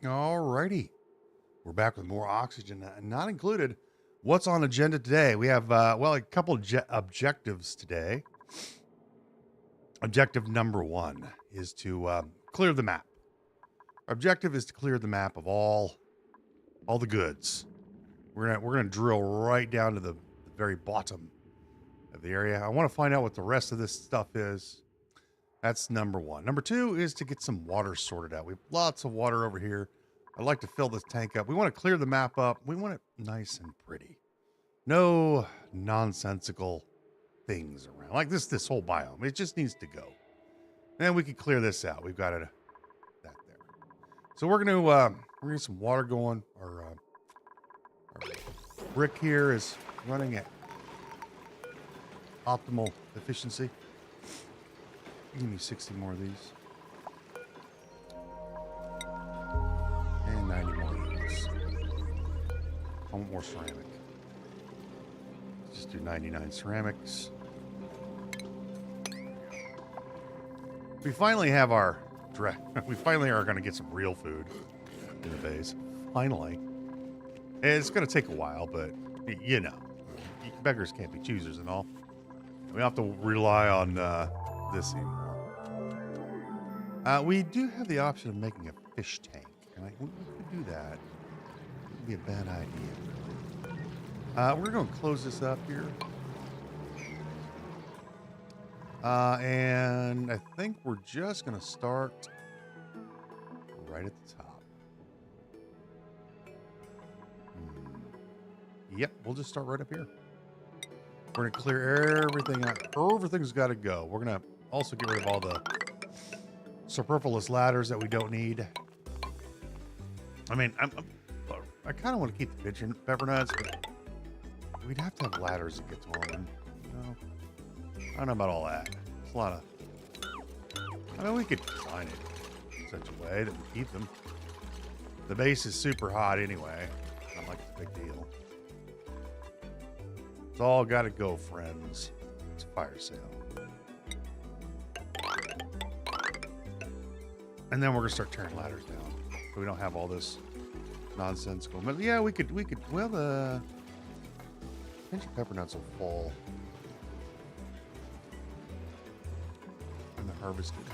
Alrighty. We're back with more oxygen, not included. What's on agenda today? We have, a couple of objectives today. Objective number one is to clear the map. Our objective is to clear the map of all the goods. We're gonna drill right down to the very bottom of the area. I want to find out what the rest of this stuff is. That's number one. Number two is to get some water sorted out. We have lots of water over here. I'd like to fill this tank up. We want to clear the map up. We want it nice and pretty. No nonsensical things around. Like this whole biome. It just needs to go. And we can clear this out. We've got that there. So we're gonna get some water going. Our brick here is running at optimal efficiency. Give me 60 more of these. And 90 more of these. I want more ceramic. Just do 99 ceramics. We finally have our we finally are going to get some real food in the base. Finally. It's going to take a while, but you know, beggars can't be choosers and all. We don't have to rely on this anymore. We do have the option of making a fish tank, and we could do that. It would be a bad idea. We're going to close this up here. And I think we're just going to start right at the top. Yep, we'll just start right up here. We're going to clear everything out. Everything's got to go. We're going to also get rid of all the superfluous ladders that we don't need. I mean, I kind of want to keep the pepper nuts, but we'd have to have ladders to get to them. No, I don't know about all that. It's a lot of... I mean, we could design it in such a way that we keep them. The base is super hot anyway. Not like it's a big deal. It's all got to go, friends. It's a fire sale. And then we're gonna start tearing ladders down, so we don't have all this nonsensical. But yeah, we could. Well, the pinch of pepper nuts will fall when they're harvested.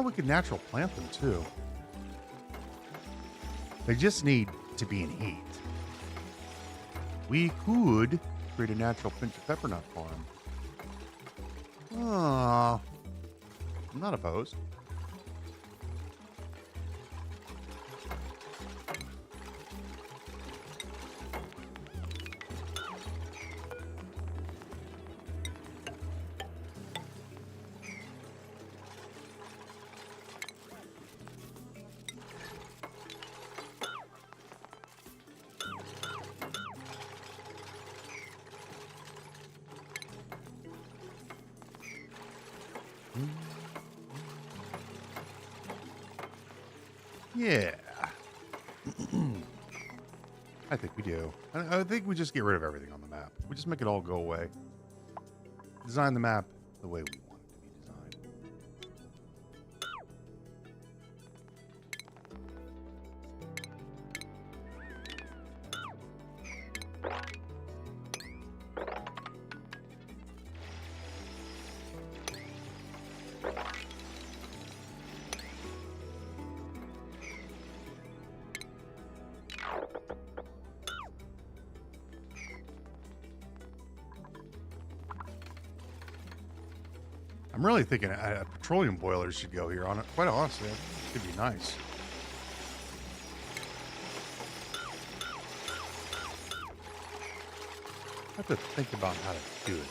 We could natural plant them too. They just need to be in heat. We could create a natural pinch of pepper nut farm. I'm not opposed. Yeah. I think we do. I think we just get rid of everything on the map. We just make it all go away. Design the map the way we want it to be designed. I'm really thinking a petroleum boiler should go here on it. Quite honestly, it could be nice. I have to think about how to do it.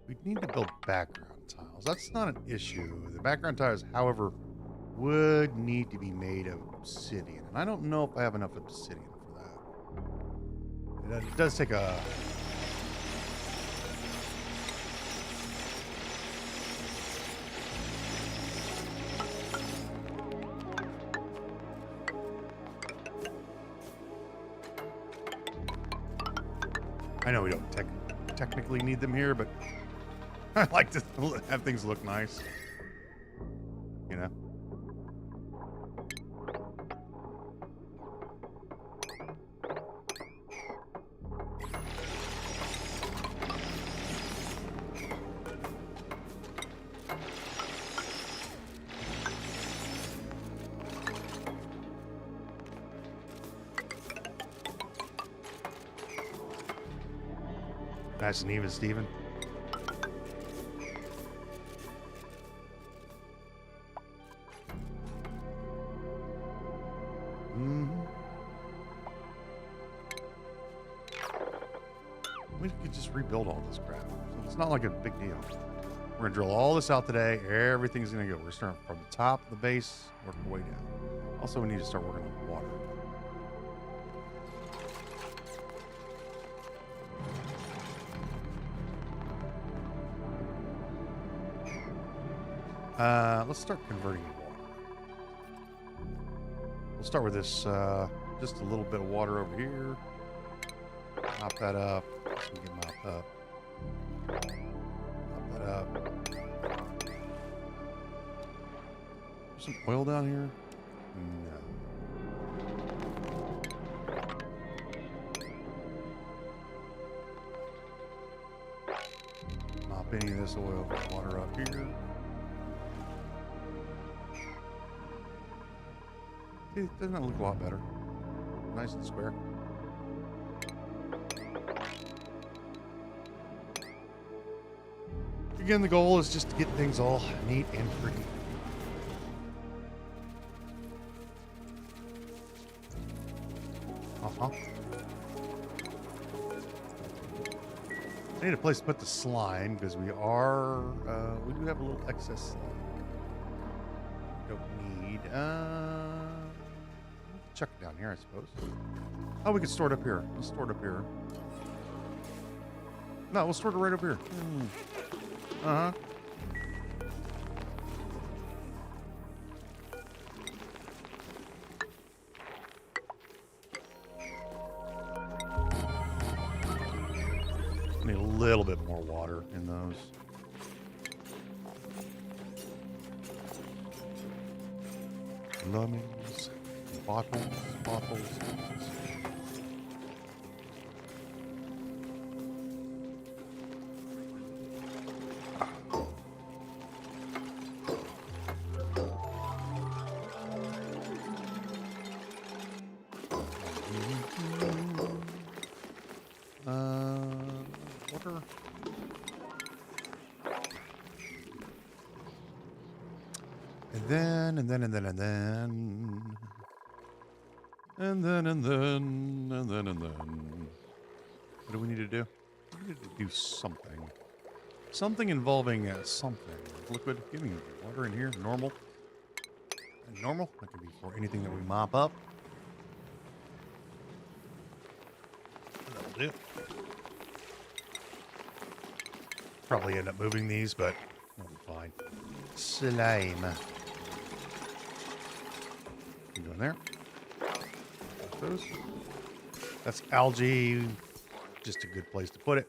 We need to build background tiles. That's not an issue. The background tiles, however, would need to be made of obsidian. And I don't know if I have enough obsidian for that. It does take a... I know we don't technically need them here, but I like to have things look nice. You know? Nice and even, Steven. We could just rebuild all this crap. So it's not like a big deal. We're gonna drill all this out today. Everything's gonna go. We're starting from the top of the base, work our way down. Also, we need to start working on water. Let's start converting water. We'll start with this, just a little bit of water over here. Mop that up. This can get mopped up. Mop that up. There's some oil down here? No. Mop any of this oil, water up here. See, doesn't that look a lot better? Nice and square. Again, the goal is just to get things all neat and pretty. I need a place to put the slime because we do have a little excess slime. Don't need, chuck it down here, I suppose. Oh, we could store it up here. Let's store it up here. No, we'll store it right up here. Uh-huh. Need a little bit more water in those. Lemons, bottles. Water. And then. What do we need to do? We need to do something. Something involving something. Liquid. Give me water in here. Normal. Normal. That could be for anything that we mop up. That'll do. Probably end up moving these, but that'll be fine. Slime. You go in there. Those. That's algae. Just a good place to put it.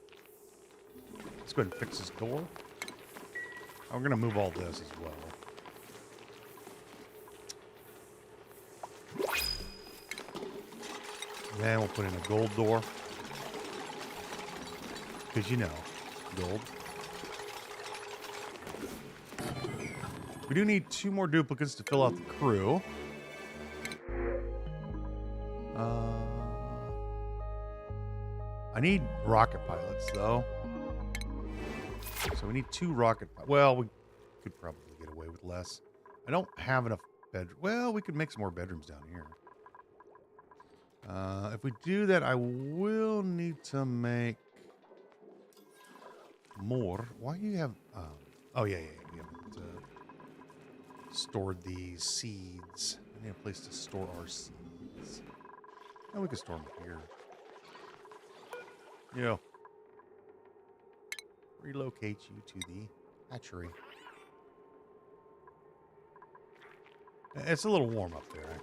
Let's go ahead and fix this door. We're going to move all this as well. Then we'll put in a gold door. Because you know, gold. We do need 2 more duplicates to fill out the crew. I need rocket pilots, though. So we need 2 rocket pilots. Well, we could probably get away with less. I don't have enough bedrooms. Well, we could make some more bedrooms down here. If we do that, I will need to make more. Why do you have... oh, yeah. We have stored these seeds. I need a place to store our seeds. Oh, we can store them here. Yeah. Relocate you to the hatchery. It's a little warm up there.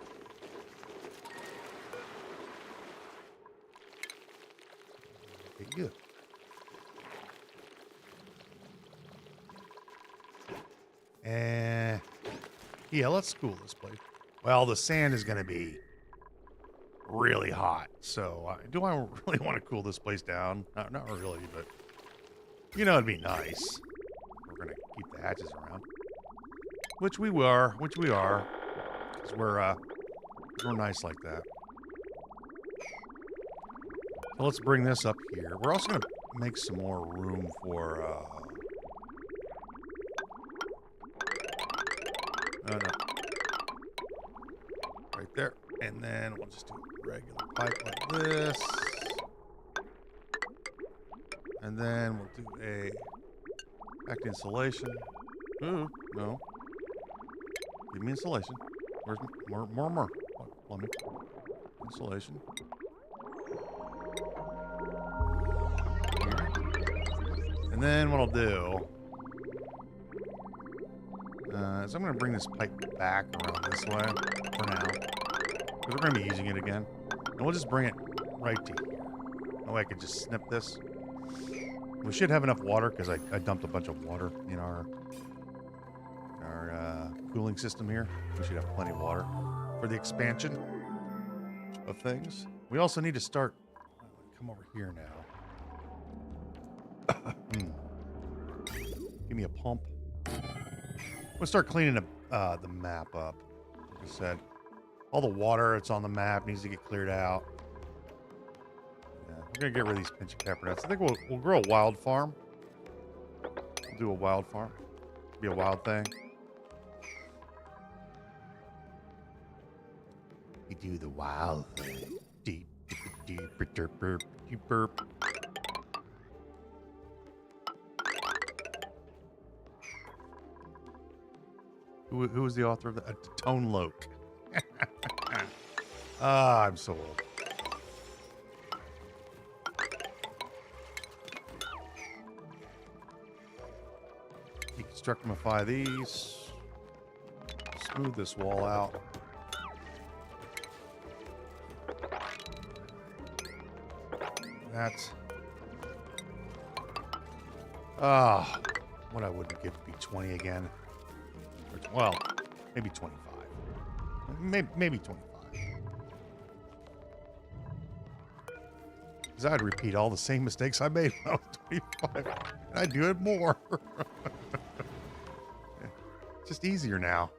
Okay, good. Yeah, let's cool this place. Well, the sand is going to be really hot. So, do I really want to cool this place down? Not really, but you know, it'd be nice. We're going to keep the hatches around, which we are, because we're nice like that. So let's bring this up here. We're also going to make some more room for. No. Right there. And then we'll just do a regular pipe like this. And then we'll do a back to insulation. Ooh, no. Give me insulation. Where's more? Plumbing. Insulation. Here. And then what I'll do is I'm going to bring this pipe back around this way for now. Because we're going to be using it again. And we'll just bring it right to here. That way I can just snip this. We should have enough water because I dumped a bunch of water in our cooling system here. We should have plenty of water for the expansion of things. We also need to start. Come over here now. Give me a pump. We'll start cleaning the map up. Like I said, all the water that's on the map needs to get cleared out. Yeah, we're gonna get rid of these pinch of pepper nuts. I think we'll grow a wild farm. We'll do a wild farm. Be a wild thing. We do the wild thing. Deep, burp. Who was the author of that? Tone Loke. I'm so old. Deconstructify these. Smooth this wall out. That's what I wouldn't give to be 20 again. Well, maybe 25. Maybe 25. Because I'd repeat all the same mistakes I made when I was 25. And I'd do it more. It's just easier now.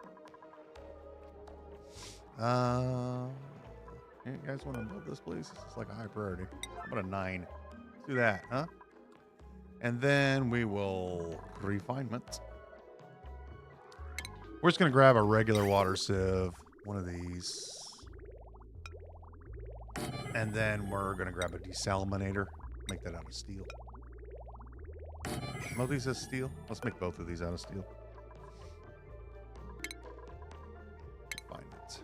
You guys want to build this, please? It's like a high priority. How about a 9? Let's do that, huh? And then we will refinement. We're just going to grab a regular water sieve, one of these. And then we're going to grab a desalinator, make that out of steel. Both of these as steel? Let's make both of these out of steel. Find it.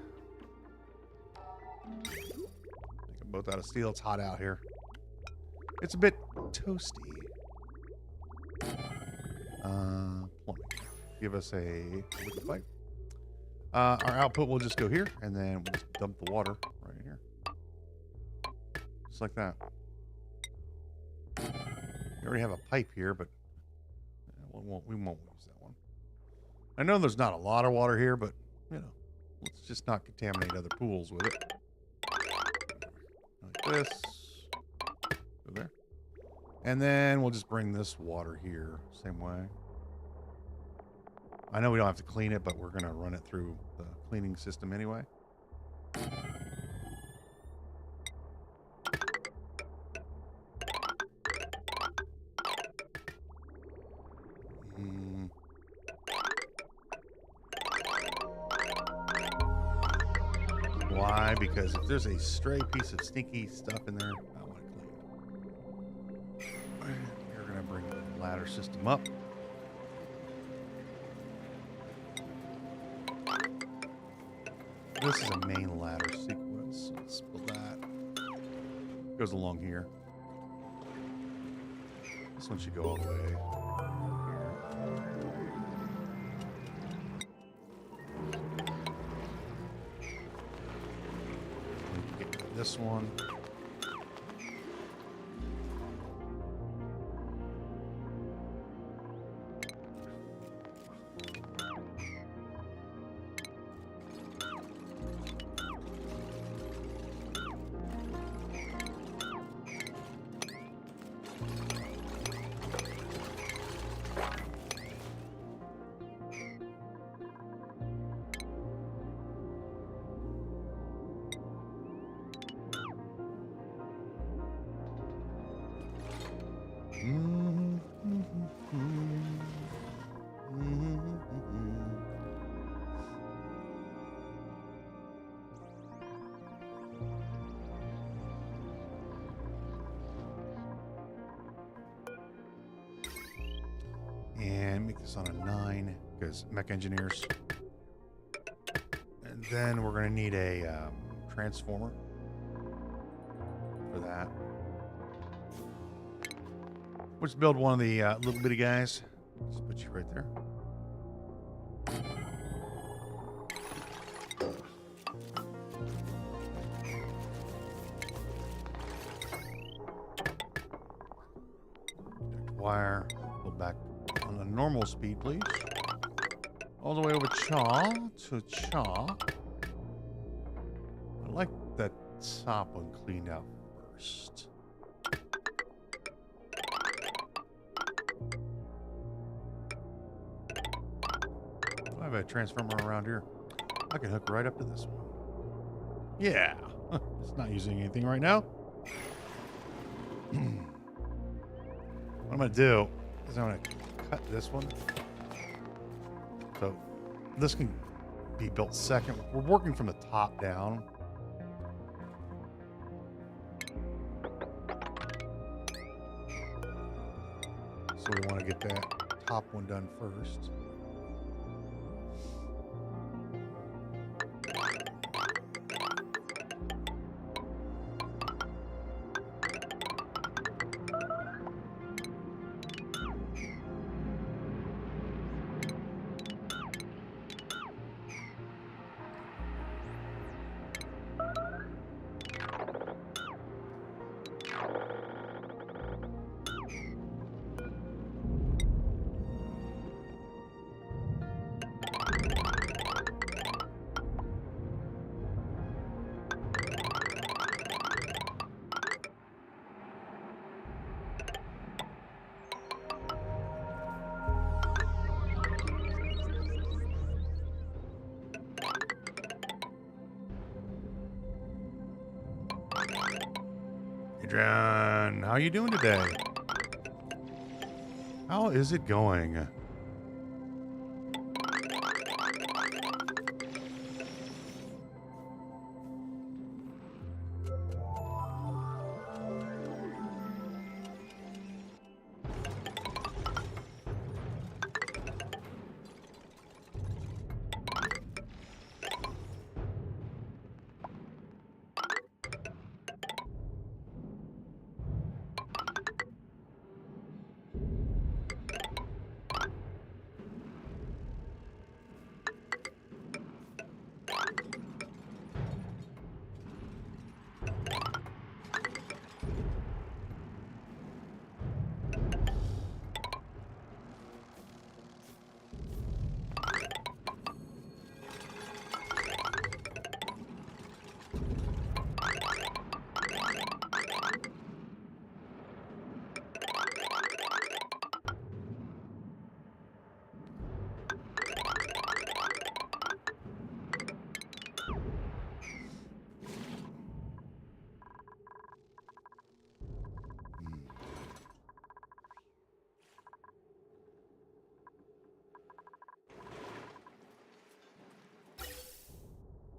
Make them both out of steel. It's hot out here. It's a bit toasty. Plumbing. Give us a liquid pipe. Our output will just go here, and then we'll just dump the water right here. Just like that. We already have a pipe here, but we won't use that one. I know there's not a lot of water here, but, you know, let's just not contaminate other pools with it. Like this. Go there. And then we'll just bring this water here, same way. I know we don't have to clean it, but we're going to run it through the cleaning system anyway. Why? Because if there's a stray piece of stinky stuff in there, I want to clean it. We're going to bring the ladder system up. This is a main ladder sequence. So let's build that. Goes along here. This one should go all the way here. Get this one. And make this on a 9 because mech engineers. And then we're going to need a transformer for that. Let's build one of the little bitty guys. Just put you right there. Wire. Go back on a normal speed, please. All the way over Chaw to Chaw. I like that top one cleaned out first. I have a transformer around here. I can hook right up to this one. Yeah. It's not using anything right now. What I'm going to do is I'm going to cut this one. So this can be built second. We're working from the top down. So we want to get that top one done first. Adrian, how are you doing today? How is it going?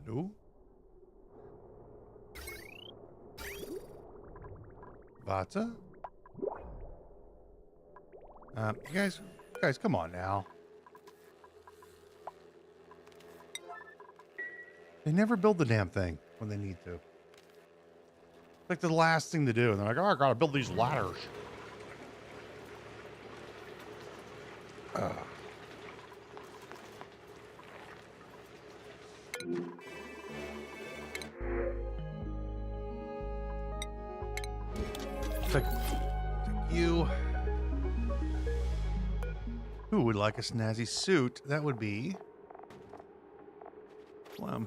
Hello? Vata? You guys, come on now. They never build the damn thing when they need to. It's like the last thing to do. And they're like, oh, I gotta build these ladders. Take you. Who would like a snazzy suit? That would be Clem.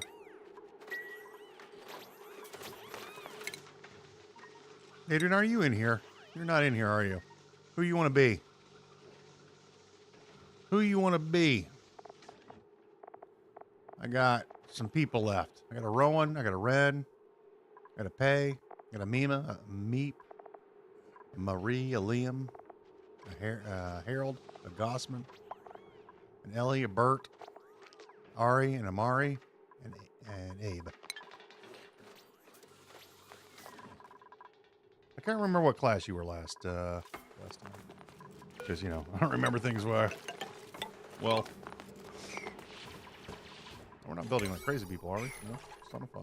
Adrian, are you in here? You're not in here, are you? Who you want to be? Who you want to be? I got some people left. I got a Rowan. I got a Ren. I got a Pay. I got a Mima. A Meep. A Marie. A Liam. A Harold. A Gossman. An Ellie. A Bert. Ari. And Amari. And Abe. I can't remember what class you were last time. Because, you know, I don't remember things well. We're not building like crazy people, are we? No, it's not a 5.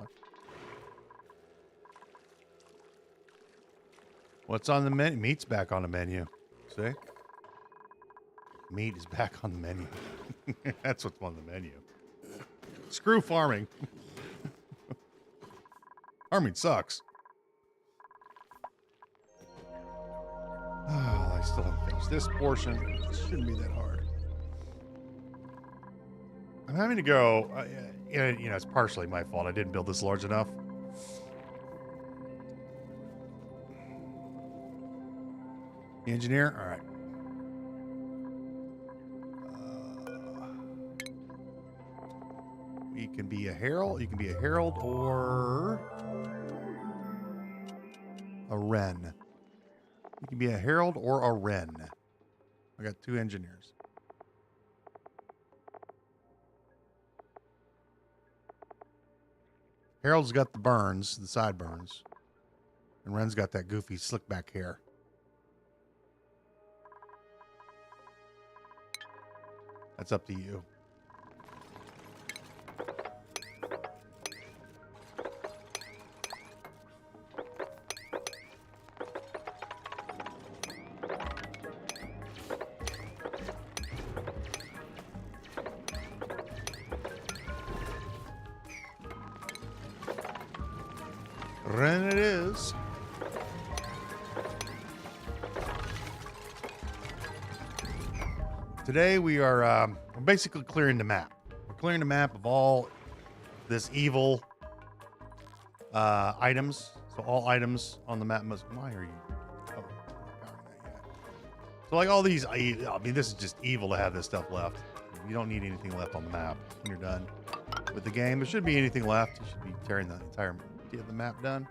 What's on the menu? Meat's back on the menu. See? Meat is back on the menu. That's what's on the menu. Screw farming. Farming sucks. Oh, I still haven't finished this portion. It shouldn't be that hard. I'm having to go. You know, it's partially my fault. I didn't build this large enough. The engineer? All right. You can be a herald. You can be a herald or a wren. You can be a herald or a wren. I got 2 engineers. Harold's got the burns, the sideburns. And Wren's got that goofy slick back hair. That's up to you. Ren it is. Today we are basically clearing the map. We're clearing the map of all this evil items. So all items on the map must. Why are you? Oh, not that yet. So like all these, I mean, this is just evil to have this stuff left. You don't need anything left on the map when you're done with the game. There shouldn't be anything left. You should be tearing the entire. Get the map down.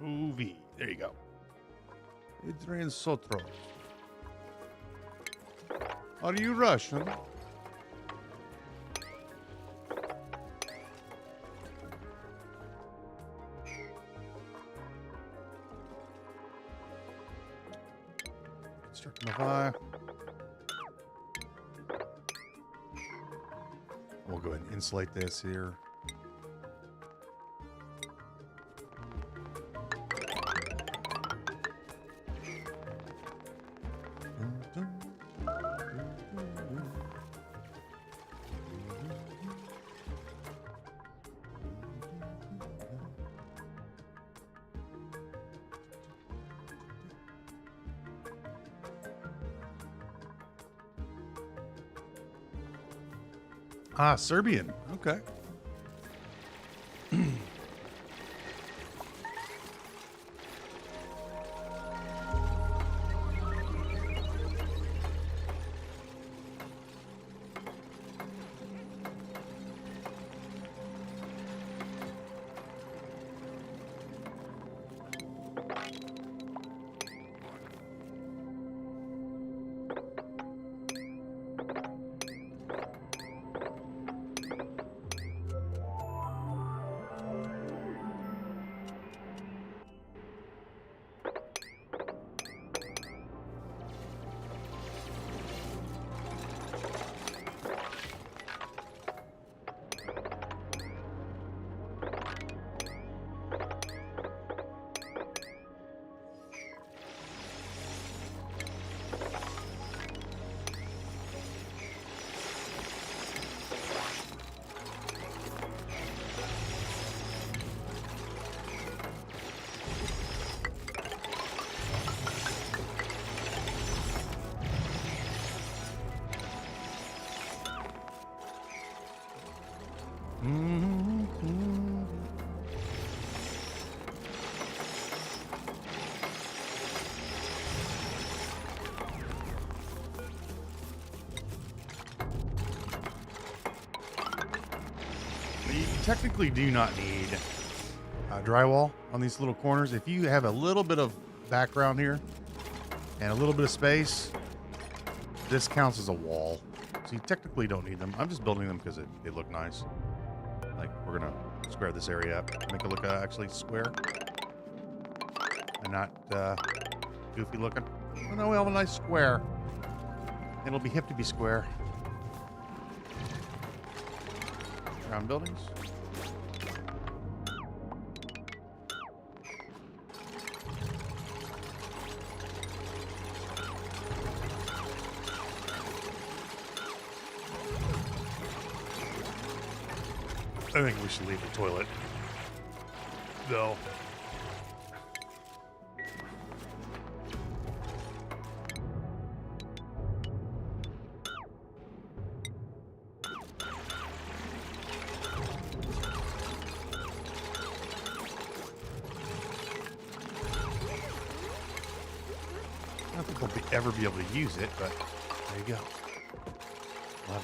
UV. There you go. Adrian Sotro. Are you Russian? Construct my fire. We'll go ahead and insulate this here. Ah, Serbian. Okay. technically do not need drywall on these little corners. If you have a little bit of background here and a little bit of space, this counts as a wall. So you technically don't need them. I'm just building them because they look nice. Like, we're going to square this area up, make it look actually square and not goofy looking. Oh, no, we have a nice square. It'll be hip to be square. Around buildings. I think we should leave the toilet, though. I don't think we'll ever be able to use it, but there you go. We'll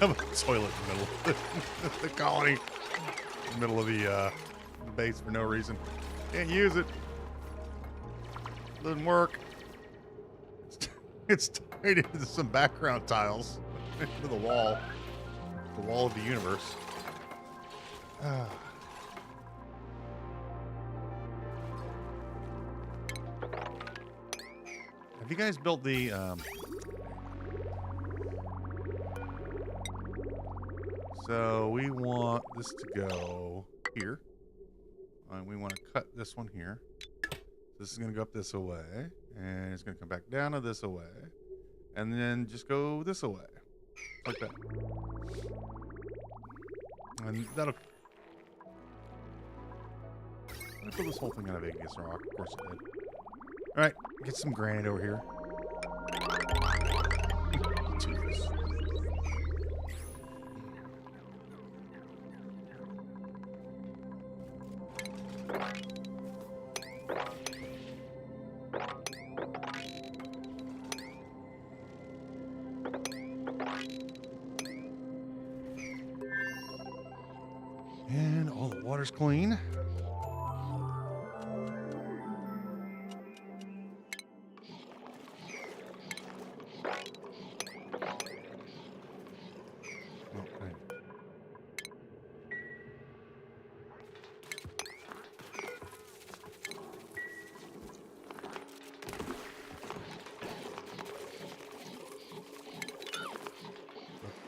have a toilet in the middle of the colony, in the middle of the base for no reason. Can't use it. Doesn't work. It's tied into some background tiles into the wall of the universe. Have you guys built the so we want this to go here, and we want to cut this one here. This is going to go up this away, and it's going to come back down to this away, and then just go this away, like that. And that'll... I put this whole thing out of igneous rock. Of course it did. All right, get some granite over here. Jesus. And all the water's clean.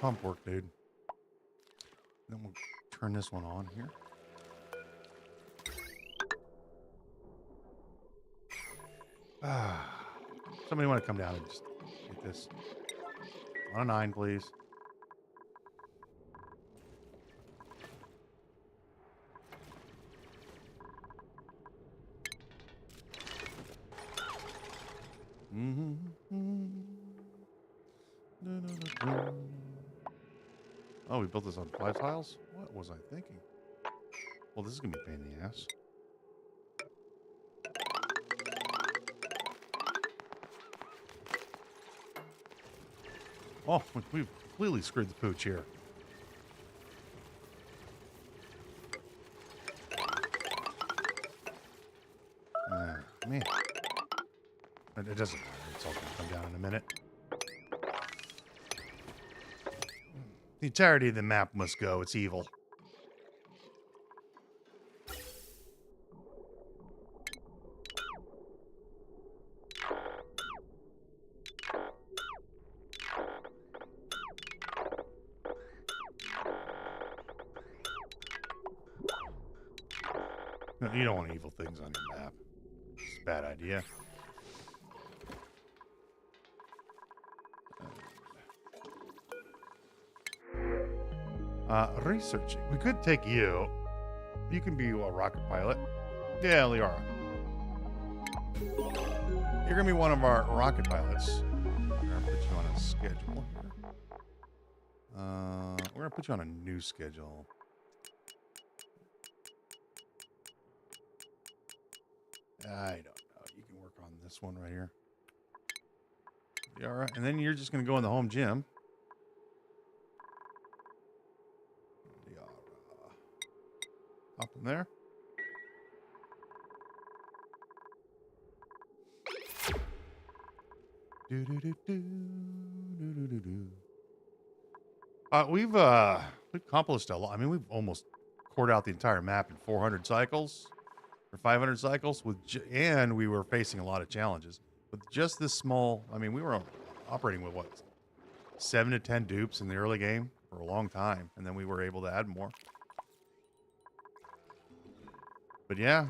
Pump work, dude. Then we'll turn this one on here. Somebody want to come down and just get this on a 9, please. Oh, we built this on 5 tiles? What was I thinking? Well, this is going to be a pain in the ass. Oh, we've completely screwed the pooch here. Man. It doesn't matter. It's all going to come down in a minute. The entirety of the map must go. It's evil. No, you don't want evil things on your map. It's a bad idea. Researching. We could take you. You can be a rocket pilot. Yeah, Liara. You're going to be one of our rocket pilots. We're going to put you on a schedule here. We're going to put you on a new schedule. I don't know. You can work on this one right here. Liara. And then you're just going to go in the home gym. Pop them there. We've accomplished a lot. I mean, we've almost cored out the entire map in 400 cycles or 500 cycles and we were facing a lot of challenges with just this small. I mean, we were operating with what, 7 to 10 dupes in the early game for a long time, and then we were able to add more. But yeah.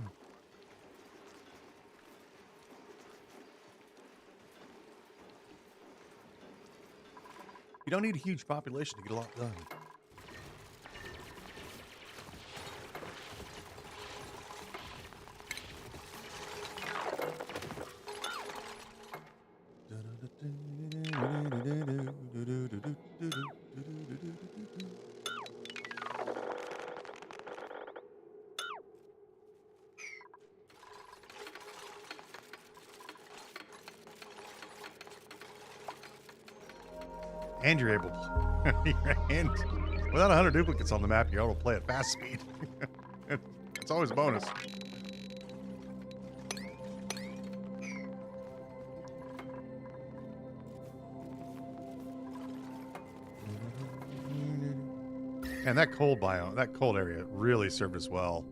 You don't need a huge population to get a lot done. And you're able to, and without 100 duplicates on the map, you're able to play at fast speed. It's always a bonus. And that cold biome, that cold area really served us well.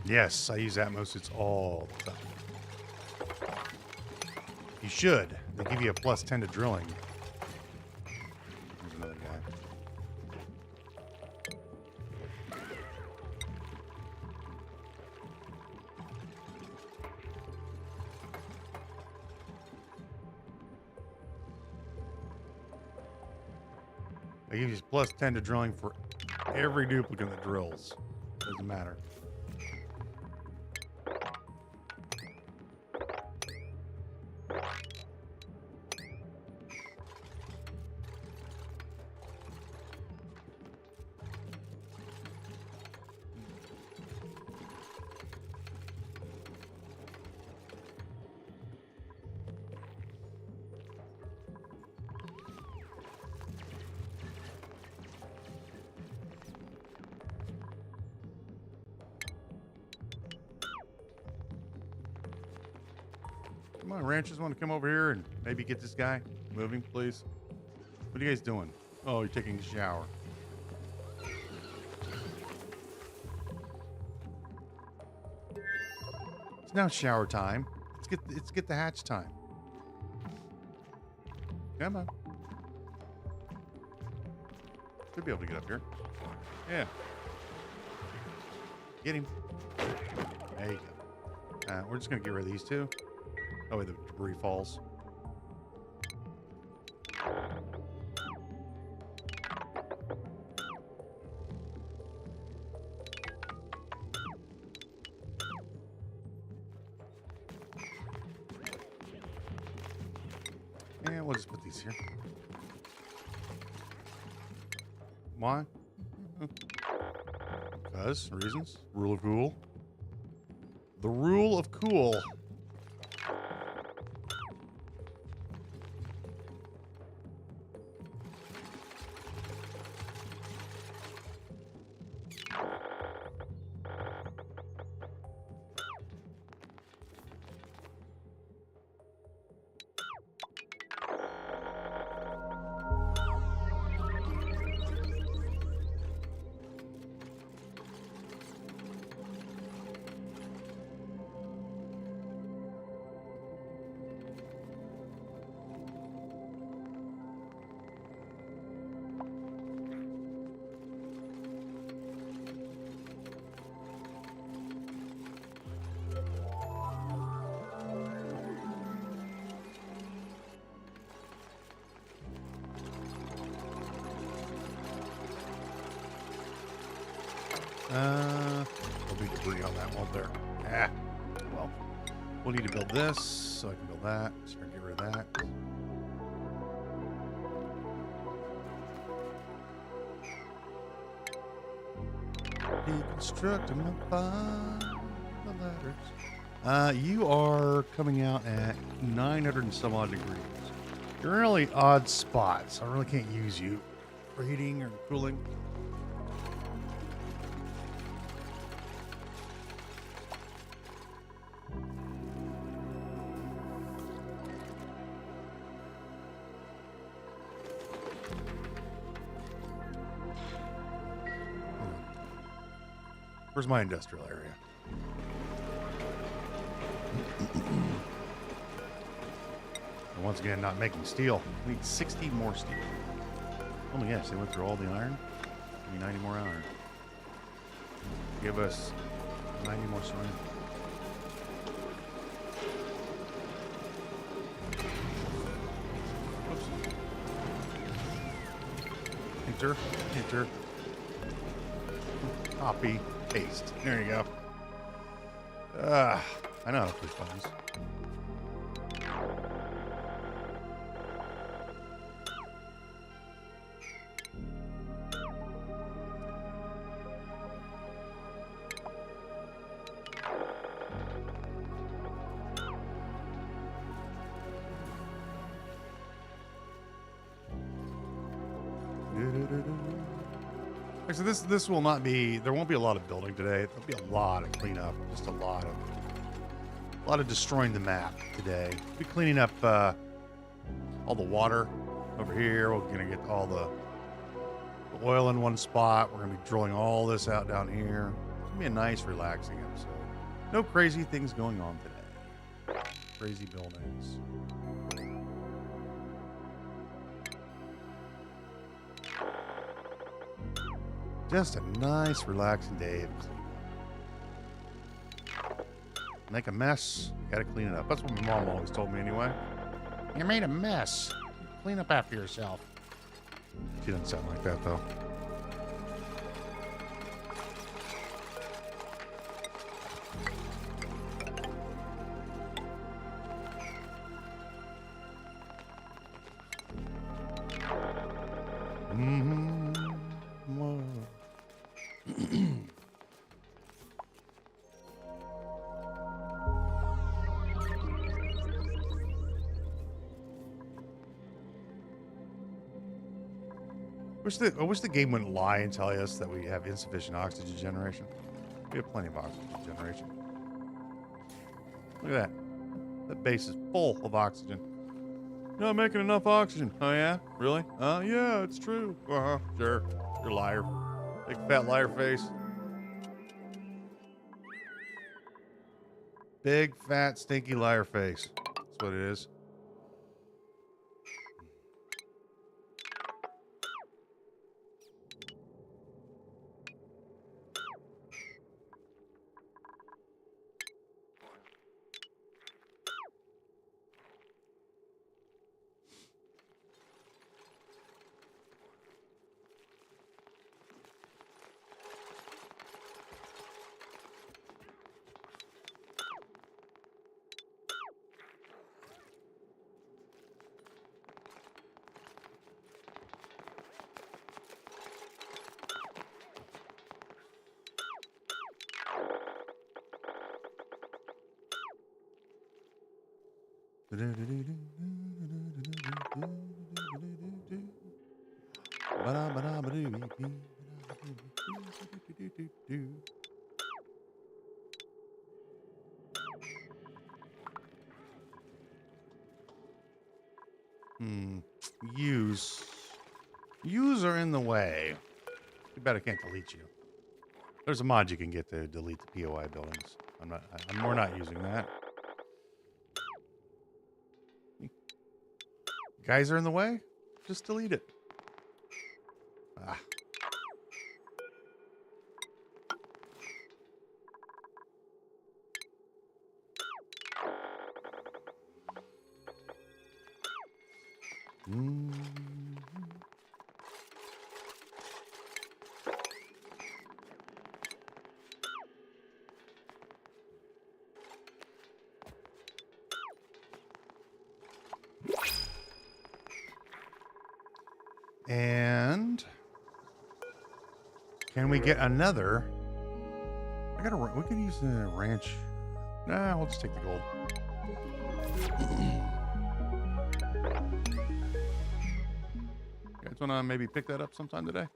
Yes, I use Atmos all the time. You should. They give you a +10 to drilling. There's another guy. They give you +10 to drilling for every duplicate that drills. Doesn't matter. Come on, ranchers want to come over here and maybe get this guy moving, please? What are you guys doing? Oh, you're taking a shower. It's now shower time. Let's get the hatch time. Come on. Should be able to get up here. Yeah. Get him. There you go. We're just gonna get rid of these two. Oh, wait, the debris falls. And we'll just put these here. Why? Because reasons. Rule of cool. The rule of cool. that, won't there? Ah, well, we'll need to build this, so I can build that. So we're gonna get rid of that. Deconstructing the ladders. You are coming out at 900 and some odd degrees. You're in a really odd spot, so I really can't use you for heating or cooling. Where's my industrial area? And once again, not making steel. I need 60 more steel. Oh my gosh, they went through all the iron. Give me 90 more iron. Give us 90 more ceramic. Oops. Enter. Enter. Copy. Paste. There you go. I know how to push buttons. So this will not be, there won't be a lot of building today. There'll be a lot of cleanup, just a lot of destroying the map today. We'll be cleaning up all the water over here. We're gonna get all the oil in one spot. We're gonna be drilling all this out down here. It's gonna be a nice, relaxing episode. No crazy things going on today. Crazy buildings. Just a nice, relaxing day of cleanup. Make a mess, you gotta clean it up. That's what my mom always told me anyway. You made a mess. Clean up after yourself. She doesn't sound like that, though. I wish the game wouldn't lie and tell us that we have insufficient oxygen generation. We have plenty of oxygen generation. Look at that. That base is full of oxygen. You're not making enough oxygen. Oh, yeah? Really? Yeah, it's true. Uh-huh. Sure. You're a liar. Big fat liar face. Big fat stinky liar face. That's what it is. Use are in the way. You bet I can't delete you. There's a mod you can get to delete the POI buildings. We're not using that. Guys are in the way? Just delete it. Ah. And can we get another? We could use the ranch. Nah, we'll just take the gold. You guys want to maybe pick that up sometime today?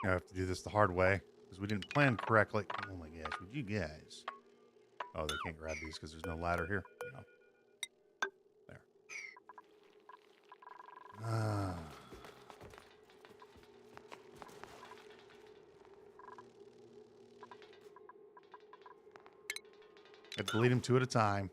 I have to do this the hard way because we didn't plan correctly. Oh my gosh, would you guys? Oh, they can't grab these because there's no ladder here. No. There. I delete them 2 at a time.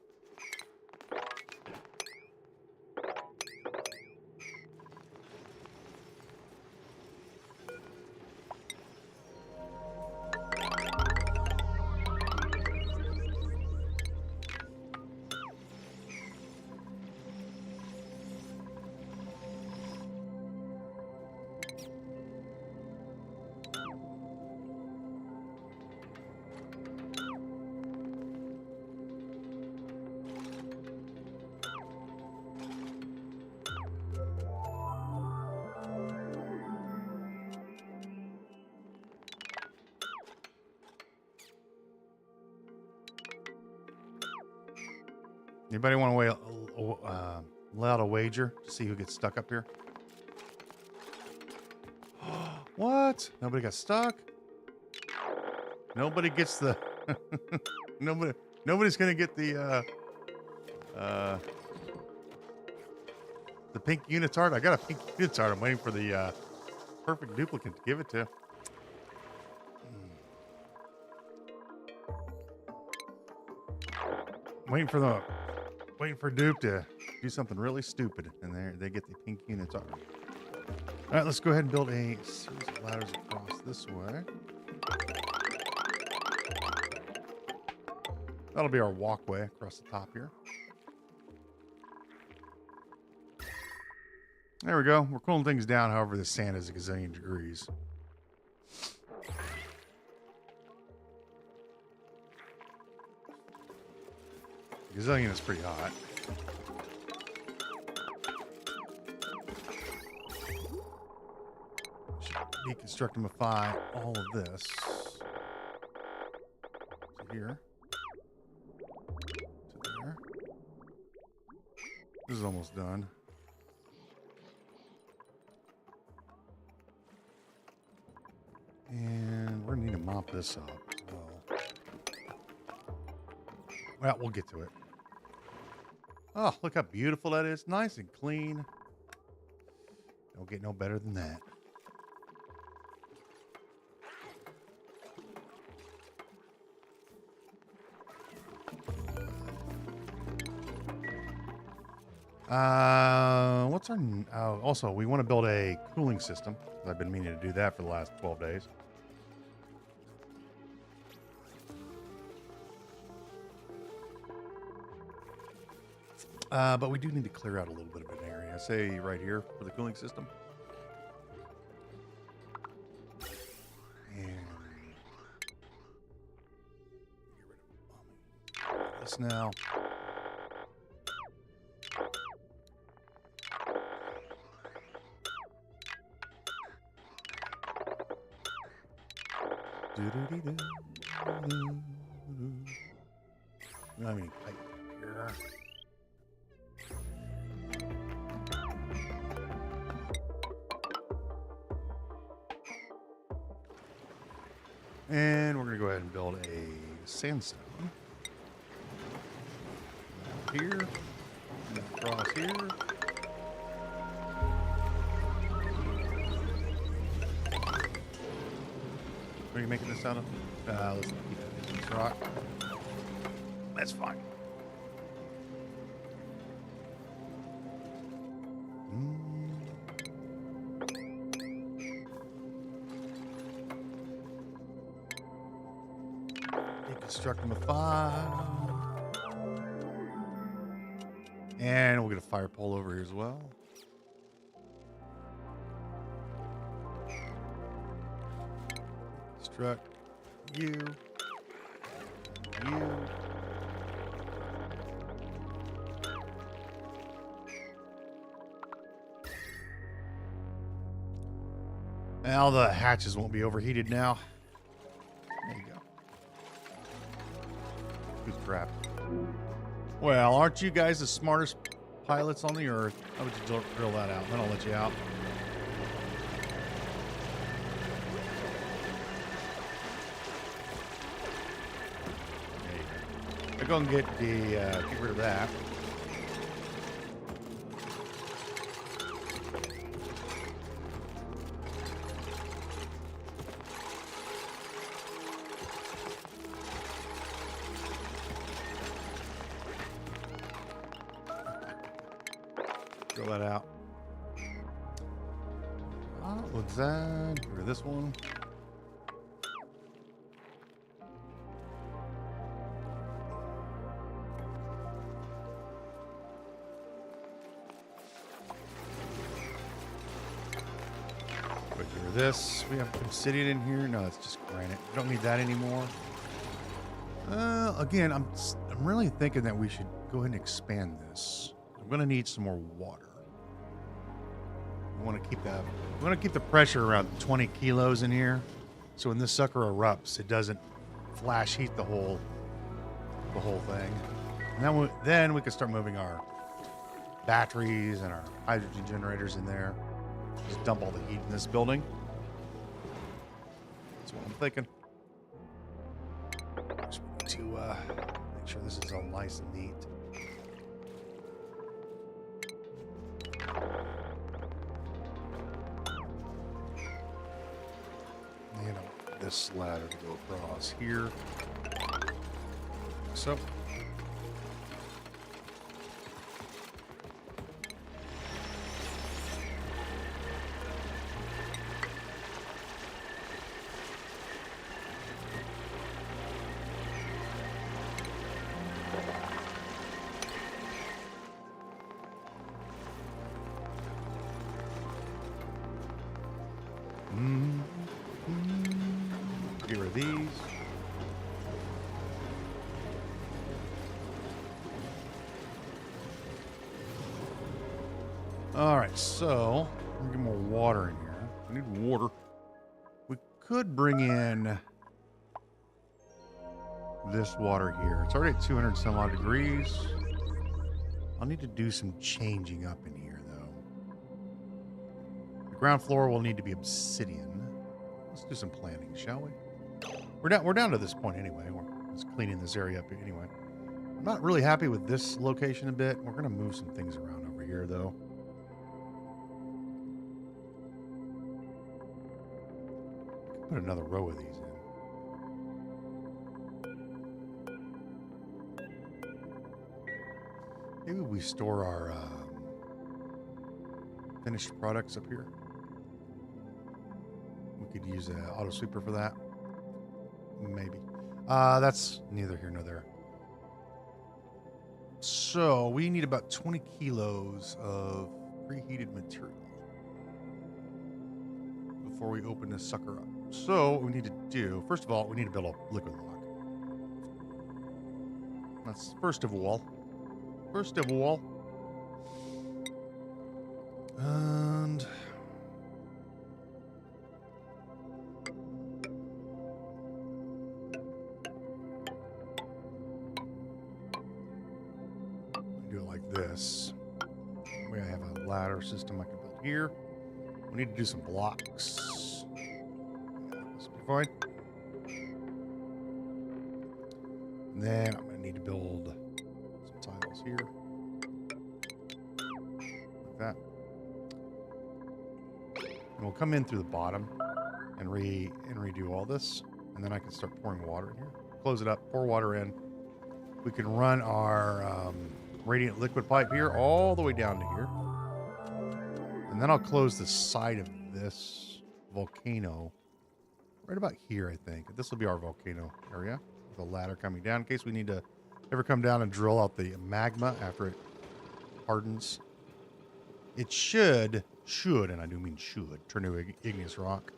Anybody want to lay out a wager to see who gets stuck up here? What? Nobody got stuck? Nobody gets the... Nobody's going to get the pink unitard. I got a pink unitard. I'm waiting for the perfect duplicate to give it to. Waiting for Dupe to do something really stupid, and there they get the pink units on. All right, let's go ahead and build a series of ladders across this way. That'll be our walkway across the top here. There we go. We're cooling things down, however, the sand is a gazillion degrees. Gazillion is pretty hot. Should deconstructify all of this. To here. To there. This is almost done. And we're going to need to mop this up as well. Well, we'll get to it. Oh, look how beautiful that is. Nice and clean. Don't get no better than that. What's our... also, we want to build a cooling system. I've been meaning to do that for the last 12 days. But we do need to clear out a little bit of an area. Say right here for the cooling system. And get rid of this now. I mean, pipe here. And we're going to go ahead and build a sandstone. Here. And across here. What are you making this out of? Let's keep it in this rock. That's fine. Deconstructify. And we'll get a fire pole over here as well. Construct you. You. Now the hatches won't be overheated now. There you go. Good crap. Well, aren't you guys the smartest pilots on the earth? How would you drill that out? Then I'll let you out. There you go. I'll go and get rid of that. Throw that out. What's that? Get rid of this one. Get rid of this. We have obsidian in here. No, it's just granite. We don't need that anymore. Again, I'm really thinking that we should go ahead and expand this. I'm going to need some more water. I want to keep that. We want to keep the pressure around 20 kilos in here, so when this sucker erupts, it doesn't flash heat the whole thing. And then we can start moving our batteries and our hydrogen generators in there. Just dump all the heat in this building. That's what I'm thinking. Just need to make sure this is all nice and neat. This ladder to go across here. So. Get rid of these. All right, so we're gonna get more water in here. We need water. We could bring in this water here. It's already at 200 some odd degrees. I'll need to do some changing up in here, though. The ground floor will need to be obsidian. Let's do some planning, shall we? We're down to this point anyway. We're just cleaning this area up anyway. I'm not really happy with this location a bit. We're going to move some things around over here, though. Put another row of these in. Maybe we store our finished products up here. We could use an auto sweeper for that. Maybe. That's neither here nor there. So we need about 20 kilos of preheated material before we open this sucker up. So what we need to do, first of all, we need to build a liquid lock. That's first of all. First of all. And do it like this. We have a ladder system I can build here. We need to do some blocks. This will be fine. And then I'm going to need to build some tiles here. Like that. And we'll come in through the bottom and redo all this. And then I can start pouring water in here. Close it up, pour water in. We can run our radiant liquid pipe here all the way down to here. And then I'll close the side of this volcano right about here, I think. This will be our volcano area with a ladder coming down in case we need to ever come down and drill out the magma after it hardens, it should, and I do mean should, turn to igneous rock.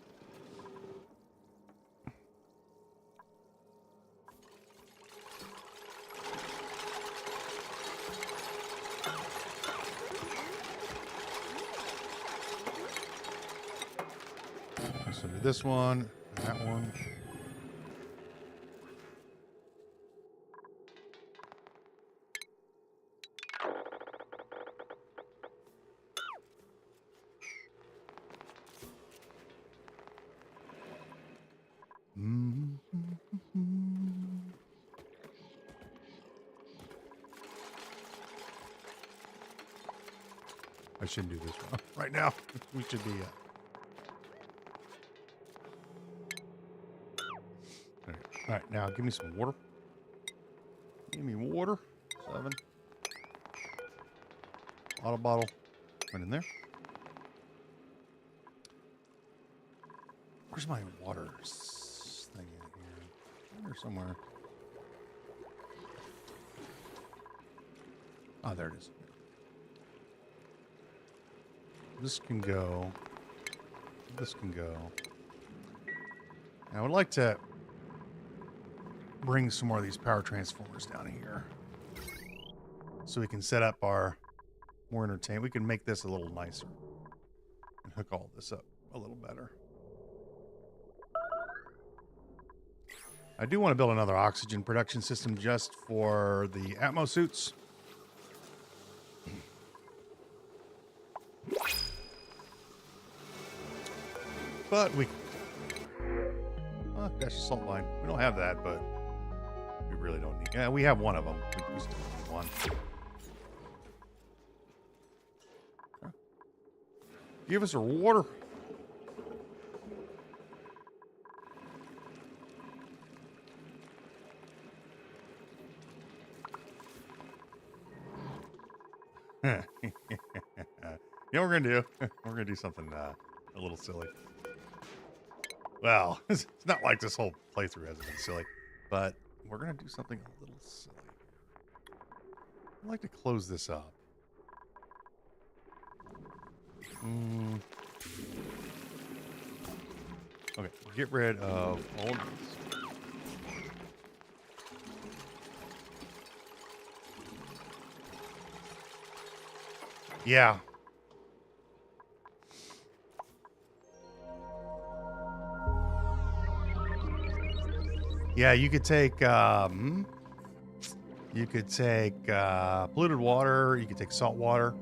So do this one, and that one. I shouldn't do this right now. We should be. All right, now give me some water. Give me water. 7. Auto bottle. Right in there. Where's my water thing in here? Here somewhere. Oh, there it is. This can go. This can go. And I would like to bring some more of these power transformers down here so we can set up our more entertainment. We can make this a little nicer and hook all this up a little better. I do want to build another oxygen production system just for the Atmo suits. But we... dash of salt line. We don't have that, but we really don't need... Yeah, we have one of them. We still need one. Okay. Give us a water. You know what we're going to do? We're going to do something a little silly. Well, it's not like this whole playthrough has been silly, but we're going to do something a little silly. I'd like to close this up. Okay, get rid of all of these. Yeah. Yeah, you could take polluted water, you could take salt water,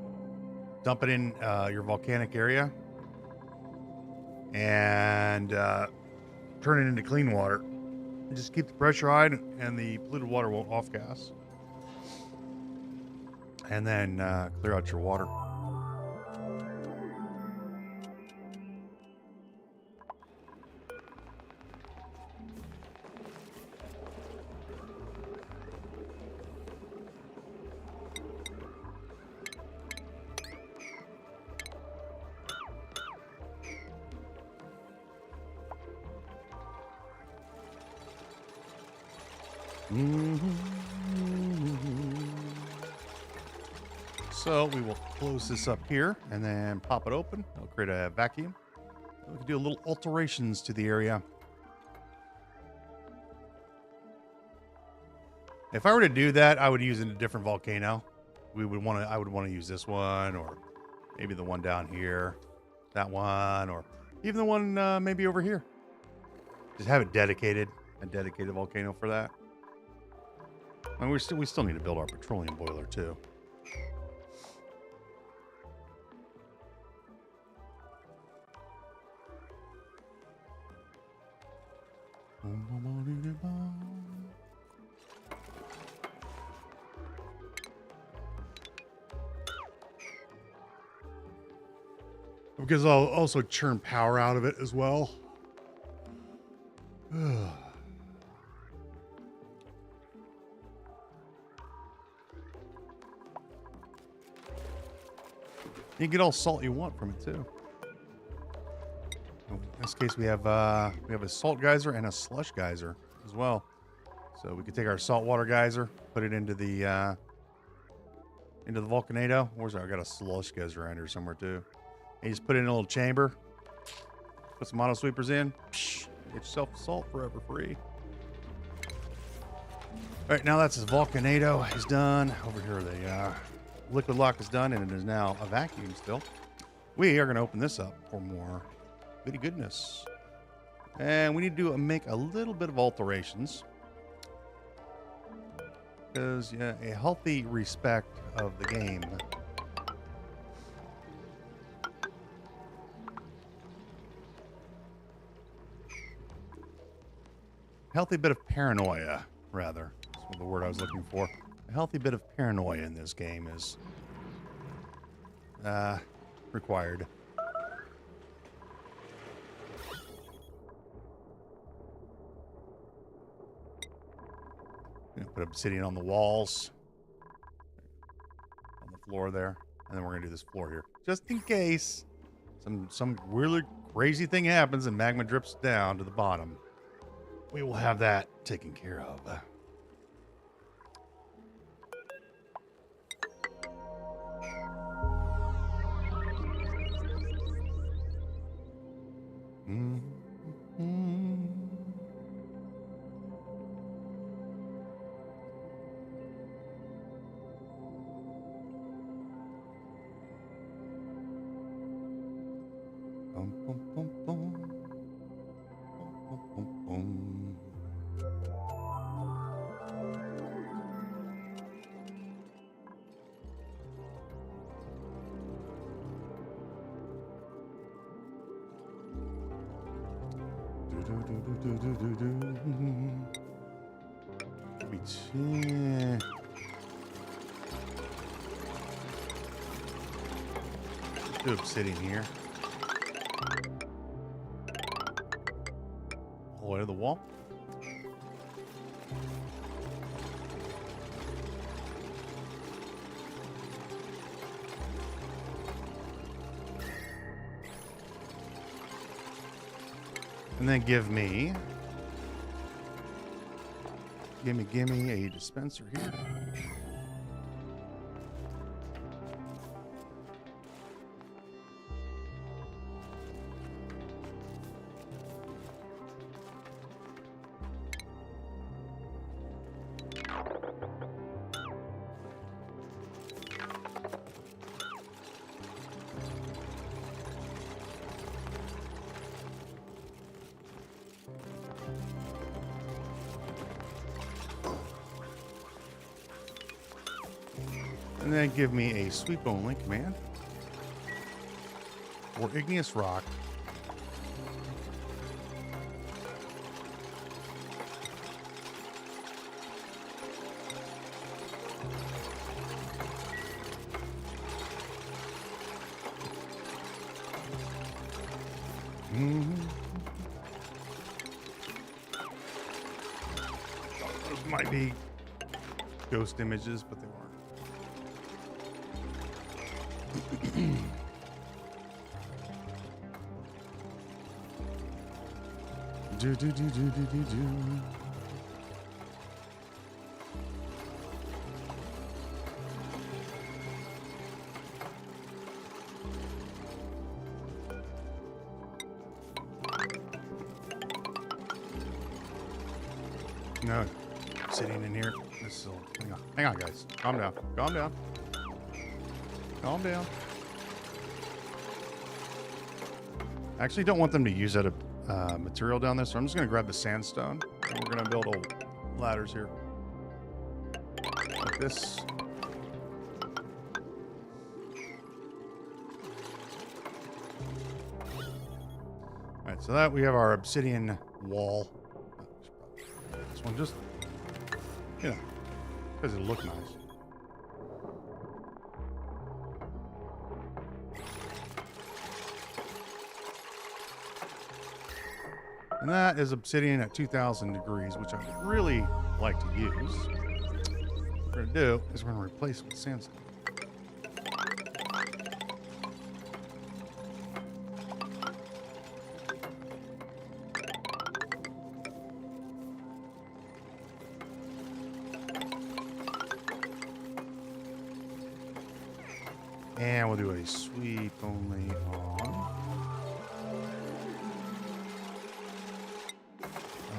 dump it in your volcanic area, and turn it into clean water. And just keep the pressure high, and the polluted water won't off gas. And then clear out your water. So we will close this up here and then pop it open. It'll create a vacuum. We can do a little alterations to the area. If I were to do that, I would use a different volcano. I would want to use this one, or maybe the one down here, that one, or even the one maybe over here. Just have it dedicated, a dedicated volcano for that. And we still need to build our petroleum boiler too. Because I'll also churn power out of it as well. You can get all salt you want from it too. In this case, we have a salt geyser and a slush geyser as well. So we could take our saltwater geyser, put it into the into the volcano. Where's that? I got a slush geyser around here somewhere too. And you just put it in a little chamber. Put some auto sweepers in. Psh, get yourself salt forever free. All right, now that's his volcano is done. Over here, the liquid lock is done, and it is now a vacuum still. We are going to open this up for more goody goodness. And we need to make a little bit of alterations. Because a healthy respect of the game. Healthy bit of paranoia, rather. That's the word I was looking for. A healthy bit of paranoia in this game is required. Put obsidian on the walls, on the floor there, and then we're gonna do this floor here, just in case some really crazy thing happens and magma drips down to the bottom. We will have that taken care of. Do obsidian here. All the way to the wall. And then give me a dispenser here. And then give me a sweep only command for igneous rock. Those might be ghost images, but they weren't. Do. No, sitting in here. This is hang on, guys. Calm down. Calm down. Calm down. I actually don't want them to use that material down there, so I'm just going to grab the sandstone and we're going to build ladders here. Like this. Alright, so that we have our obsidian wall. This one just, because it'll look nice. And that is obsidian at 2,000 degrees, which I would really like to use. What we're going to do is we're going to replace it with sandstone. And we'll do a sweep only on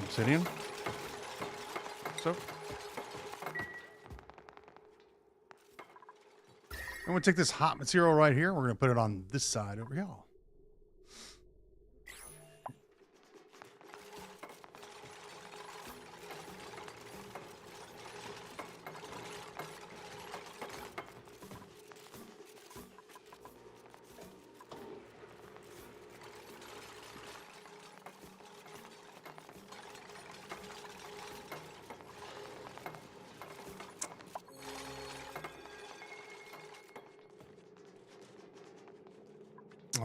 obsidian. So. I'm going to take this hot material right here. We're going to put it on this side over here.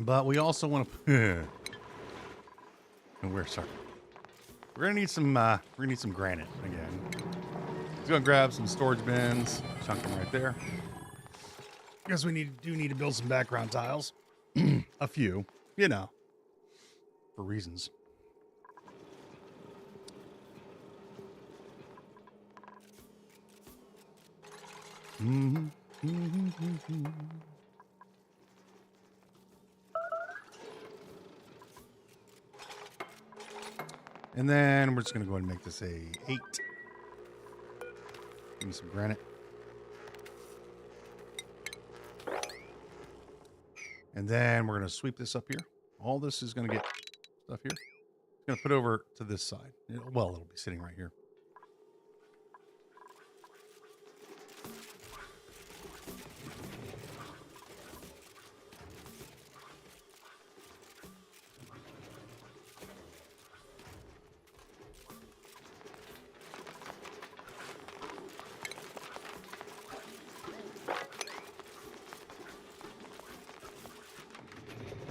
But we also want to. And we're sorry. We're gonna need some. We're gonna need some granite again. Let's go grab some storage bins. Chunk them right there. Because we do need to build some background tiles. A few, you know, for reasons. And then we're just going to go ahead and make this a 8. Give me some granite. And then we're going to sweep this up here. All this is going to get stuff here. It's going to put over to this side. Well, it'll be sitting right here.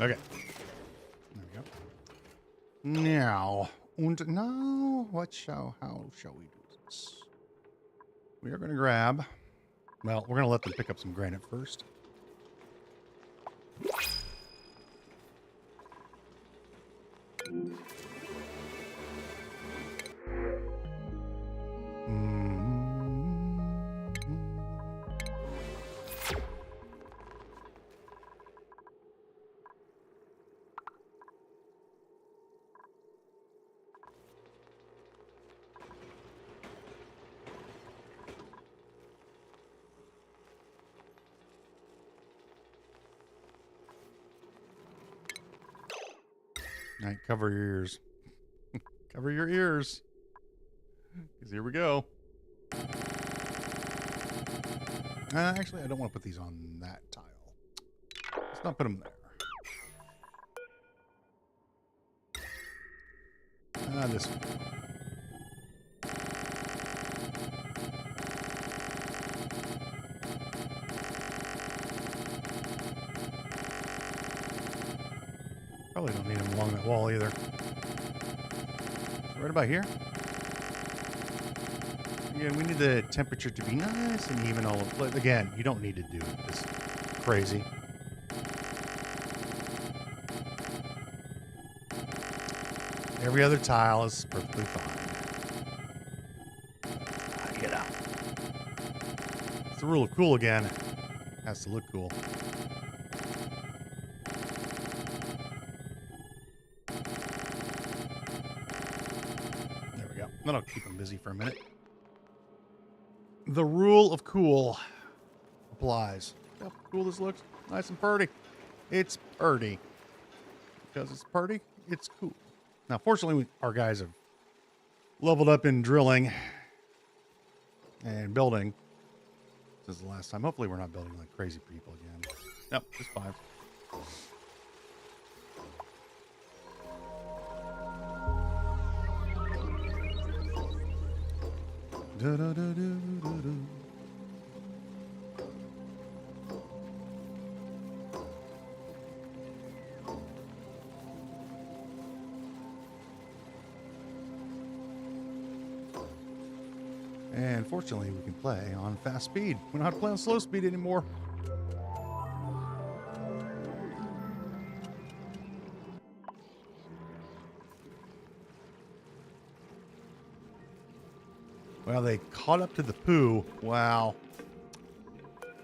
Okay. There we go. Now, and now, how shall we do this? We are going to grab, well, we're going to let them pick up some granite first. All right, cover your ears. Cover your ears. Because here we go. Actually, I don't want to put these on that tile. Let's not put them there. This one. Probably don't need them along that wall either. Right about here. Again, we need the temperature to be nice and even all of, again, you don't need to do this crazy. Every other tile is perfectly fine. Get out. It's the rule of cool again. It has to look cool. Then I'll keep them busy for a minute. The rule of cool applies. See how cool this looks? Nice and purty. It's purty. Because it's purty, it's cool. Now, fortunately, our guys have leveled up in drilling and building since the last time. Hopefully, we're not building like crazy people again. Nope, just 5. Da, da, da, da, da, da. And fortunately, we can play on fast speed. We don't have to play on slow speed anymore. Well, they caught up to the poo. Wow.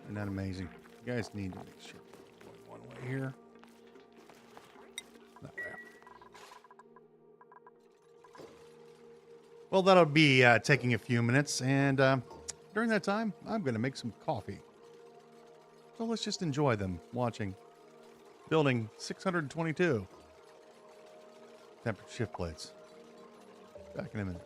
Isn't that amazing? You guys need to make sure we're going one way here. That way. Well, that'll be taking a few minutes, and during that time, I'm going to make some coffee. So let's just enjoy them watching Building 622 temperature shift plates. Back in a minute.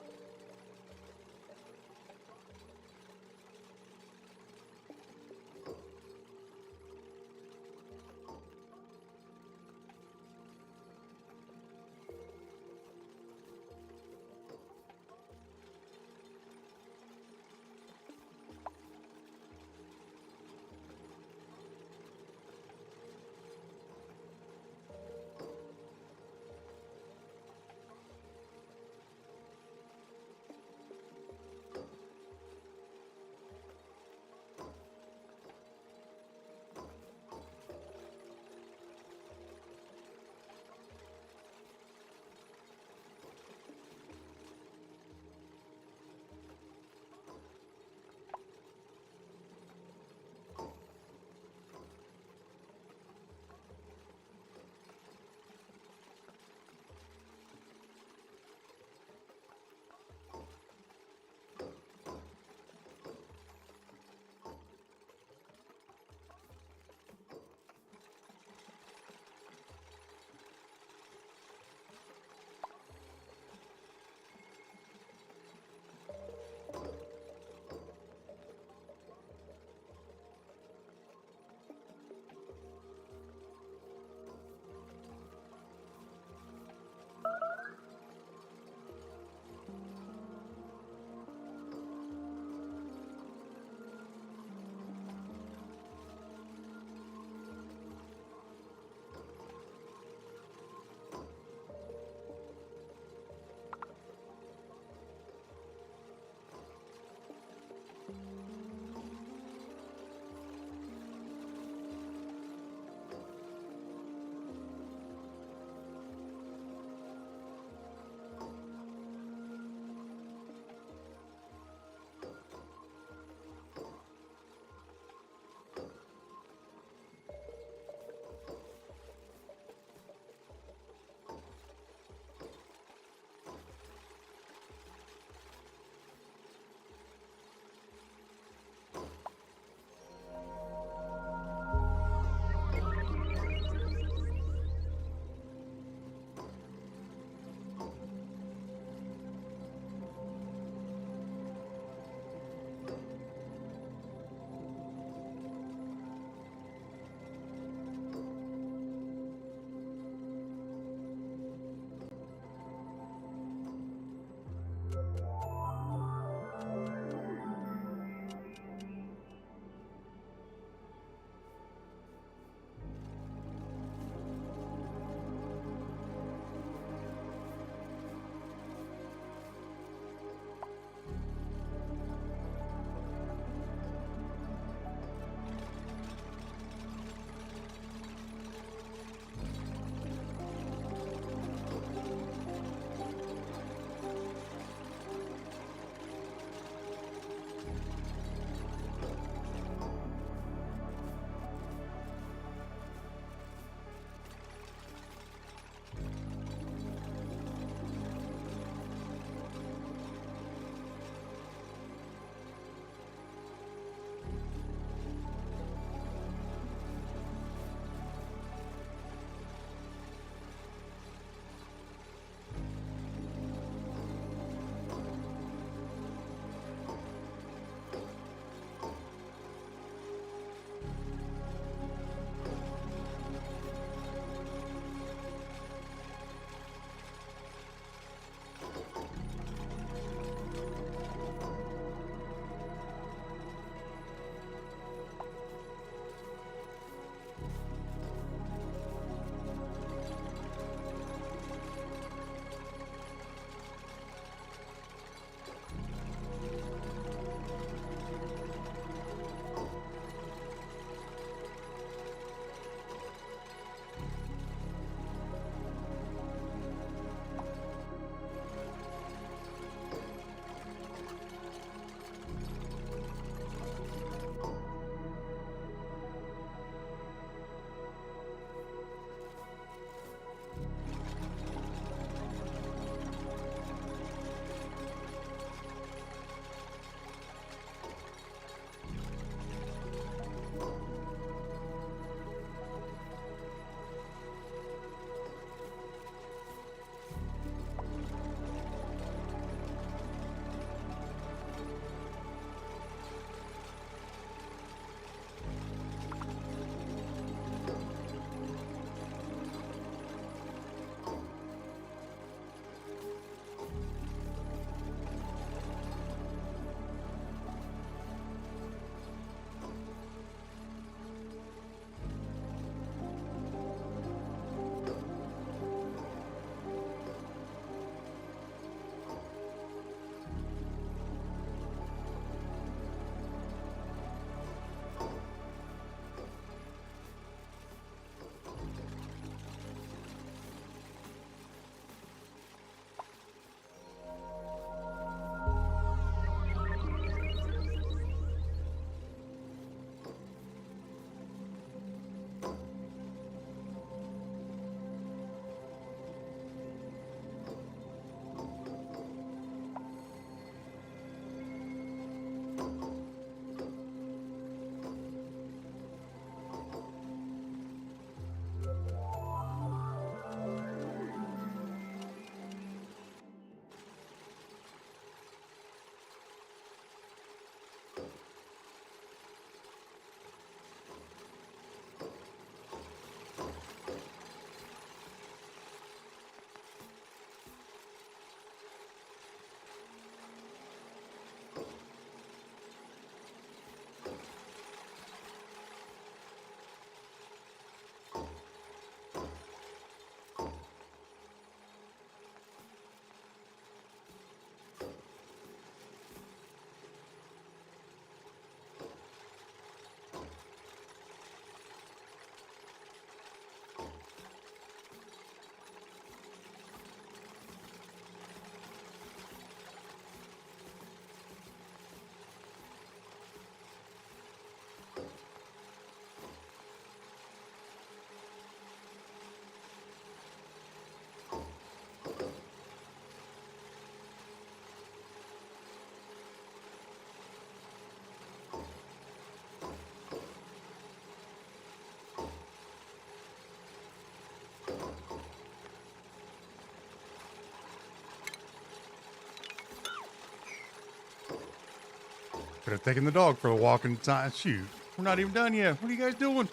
Could have taken the dog for a walk in time. Shoot, we're not even done yet. What are you guys doing?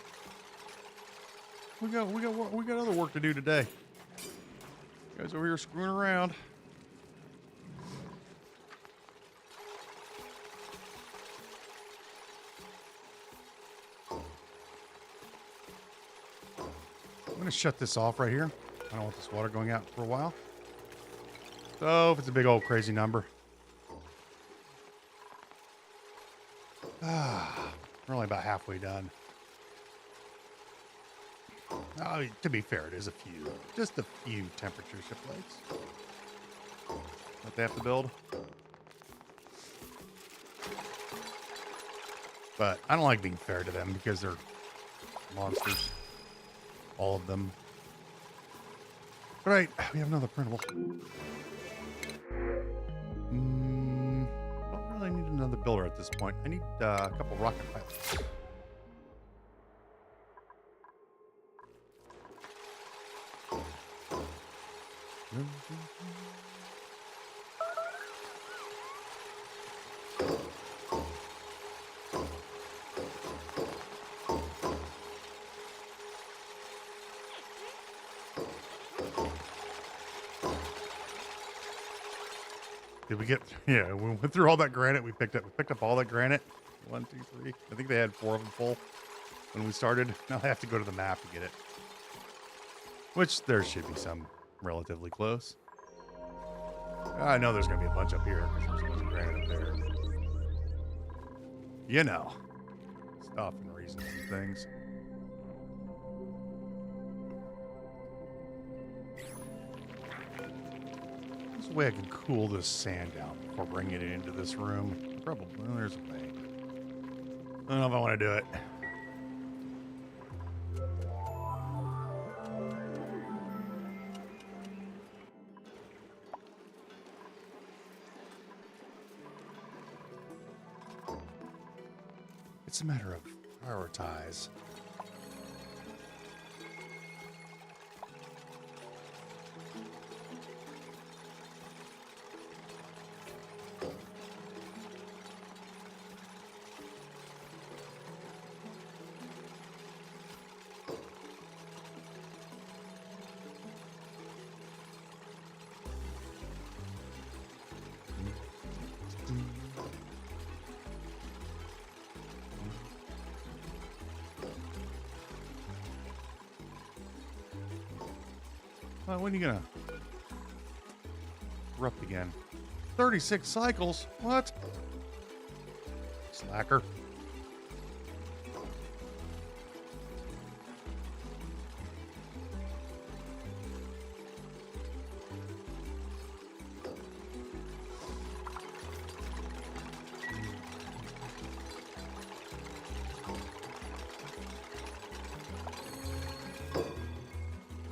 We got other work to do today. You guys over here screwing around. I'm gonna shut this off right here. I don't want this water going out for a while. So if it's a big old crazy number. We're only about halfway done. Oh, to be fair, it is just a few temperature shift lights that they have to build. But I don't like being fair to them because they're monsters. All of them. All right, we have another printable. Don't really need another builder at this point. I need a couple rocket pilots. Did we get? Yeah, we went through all that granite. We picked up all that granite. 1, 2, 3. I think they had 4 of them full when we started. Now I have to go to the map to get it. Which there should be some relatively close. I know there's gonna be a bunch up here because there's a bunch of granite up there. You know, stuff and reasons and things. There's a way I can cool this sand down before bringing it into this room. Probably, well, there's a way. I don't know if I want to do it. It's a matter of prioritize. Well, when are you gonna erupt again? 36 cycles? What? Slacker.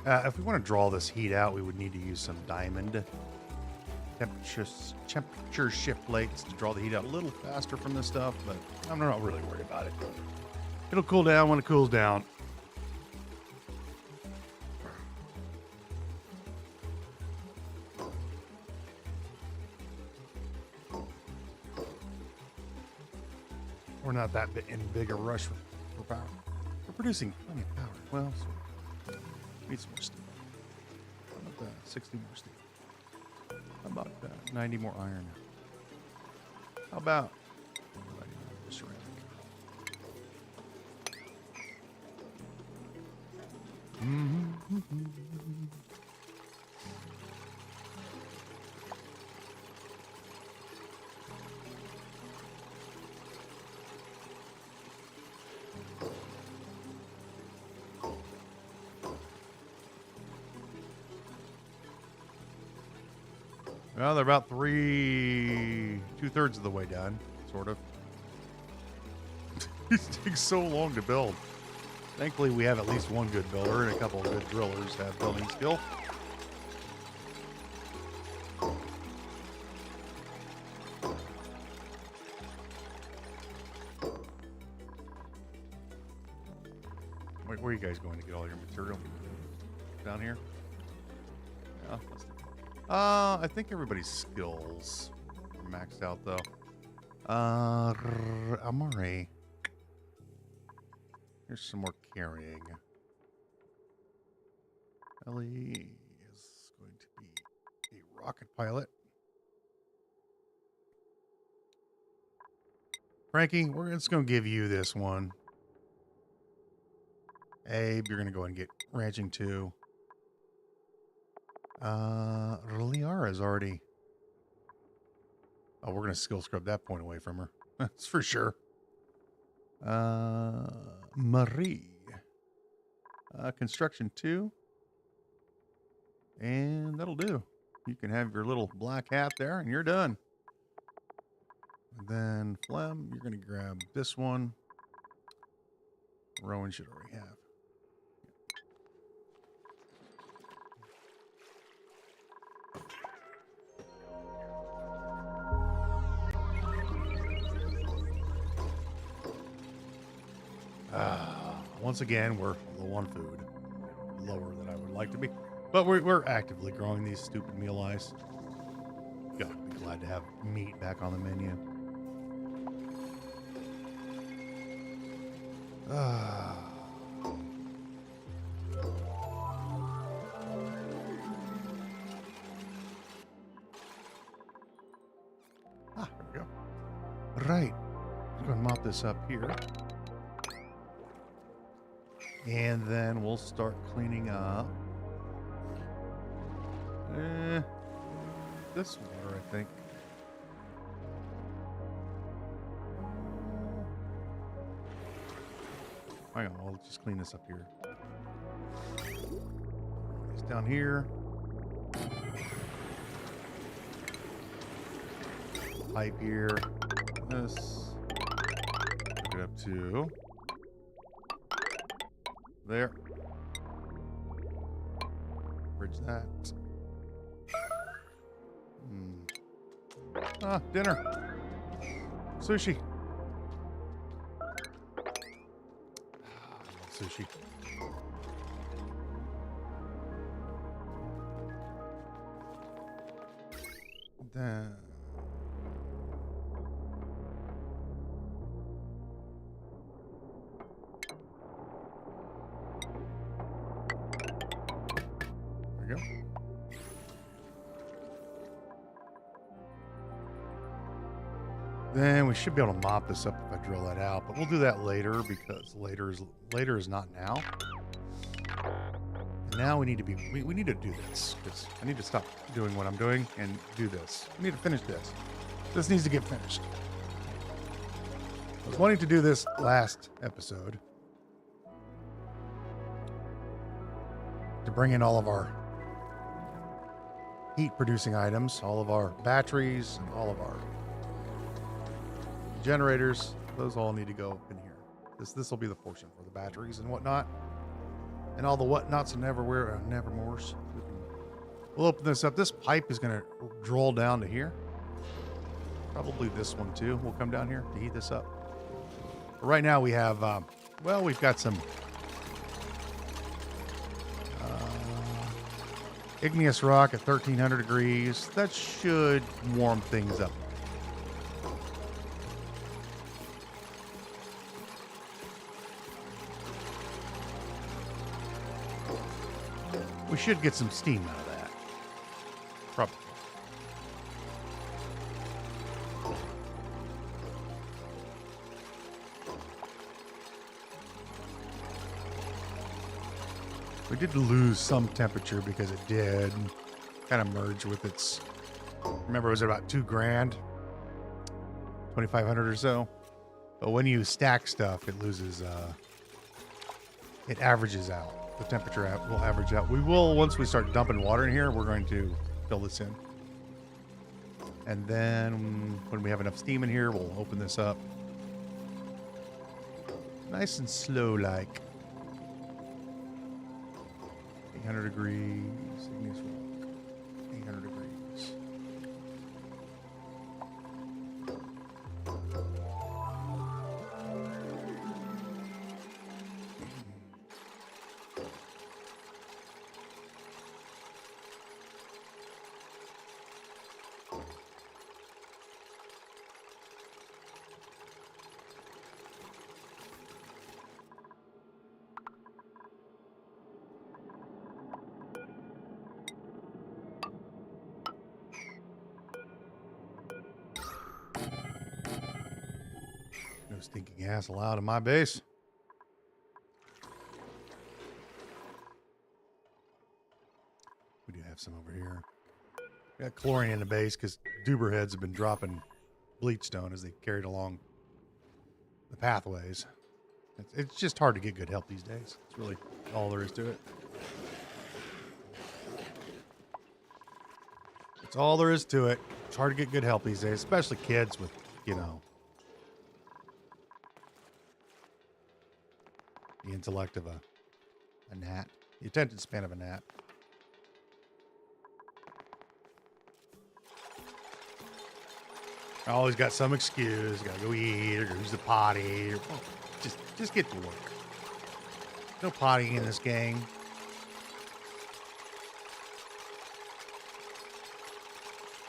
If we want to draw this heat out, we would need to use some diamond temperature shift plates to draw the heat out a little faster from this stuff, but I'm not really worried about it. It'll cool down when it cools down. We're not that in big a rush for power. We're producing plenty of power. Well, so need some more steel. How about 60 more steel? How about 90 more iron? How about 90 more ceramic? Well, they're about 2/3 of the way done, sort of. These take so long to build. Thankfully, we have at least one good builder and a couple of good drillers that have building skill. Wait, where are you guys going to get all your material? Down here? Yeah, I think everybody's skills are maxed out, though. Amore. Here's some more carrying. Ellie is going to be a rocket pilot. Frankie, we're just going to give you this one. Abe, you're going to go and get ranching too. Liara's already... Oh, we're going to skill scrub that point away from her. That's for sure. Marie. Construction 2. And that'll do. You can have your little black hat there and you're done. And then Flem, you're going to grab this one. Rowan should already have. Once again, we're low on food. Lower than I would like to be. But we're actively growing these stupid meal eyes. Gotta be glad to have meat back on the menu. There we go. Right. I'm going to mop this up here. And then we'll start cleaning up. This water, I think. Hang on, I'll just clean this up here. It's down here. Pipe here. This. Hook it up to there. Bridge that. Dinner. Sushi. I love sushi. Then there we go. Then we should be able to mop this up if I drill that out, but we'll do that later because later is not now. And now we need to be we need to do this because I need to stop doing what I'm doing and do this. We need to finish this. This needs to get finished. I was wanting to do this last episode to bring in all of our heat producing items, all of our batteries and all of our generators. Those all need to go in here. This will be the portion for the batteries and whatnot, and all the whatnots and nevermores. We'll open this up. This pipe is going to draw down to here. Probably this one too will come down here to heat this up. But right now we have, we've got some igneous rock at 1300 degrees. That should warm things up. We should get some steam out of that. Probably. We did lose some temperature because it did kind of merge with its, remember it was about $2,000, 2,500 or so. But when you stack stuff, it loses, it averages out. The temperature will average out. We will, once we start dumping water in here, we're going to fill this in. And then when we have enough steam in here, we'll open this up. Nice and slow like. 800 degrees. Igneous rock. 800 degrees. No stinking gas allowed in my base. We do have some over here. We got chlorine in the base because Duber heads have been dropping bleach stone as they carried along the pathways. It's just hard to get good help these days. It's really all there is to it. It's all there is to it. It's hard to get good help these days, especially kids with, you know, the intellect of a gnat, the attention span of a gnat. I always got some excuse. Gotta go eat or go use the potty. Or, just get to work. No pottying in this gang.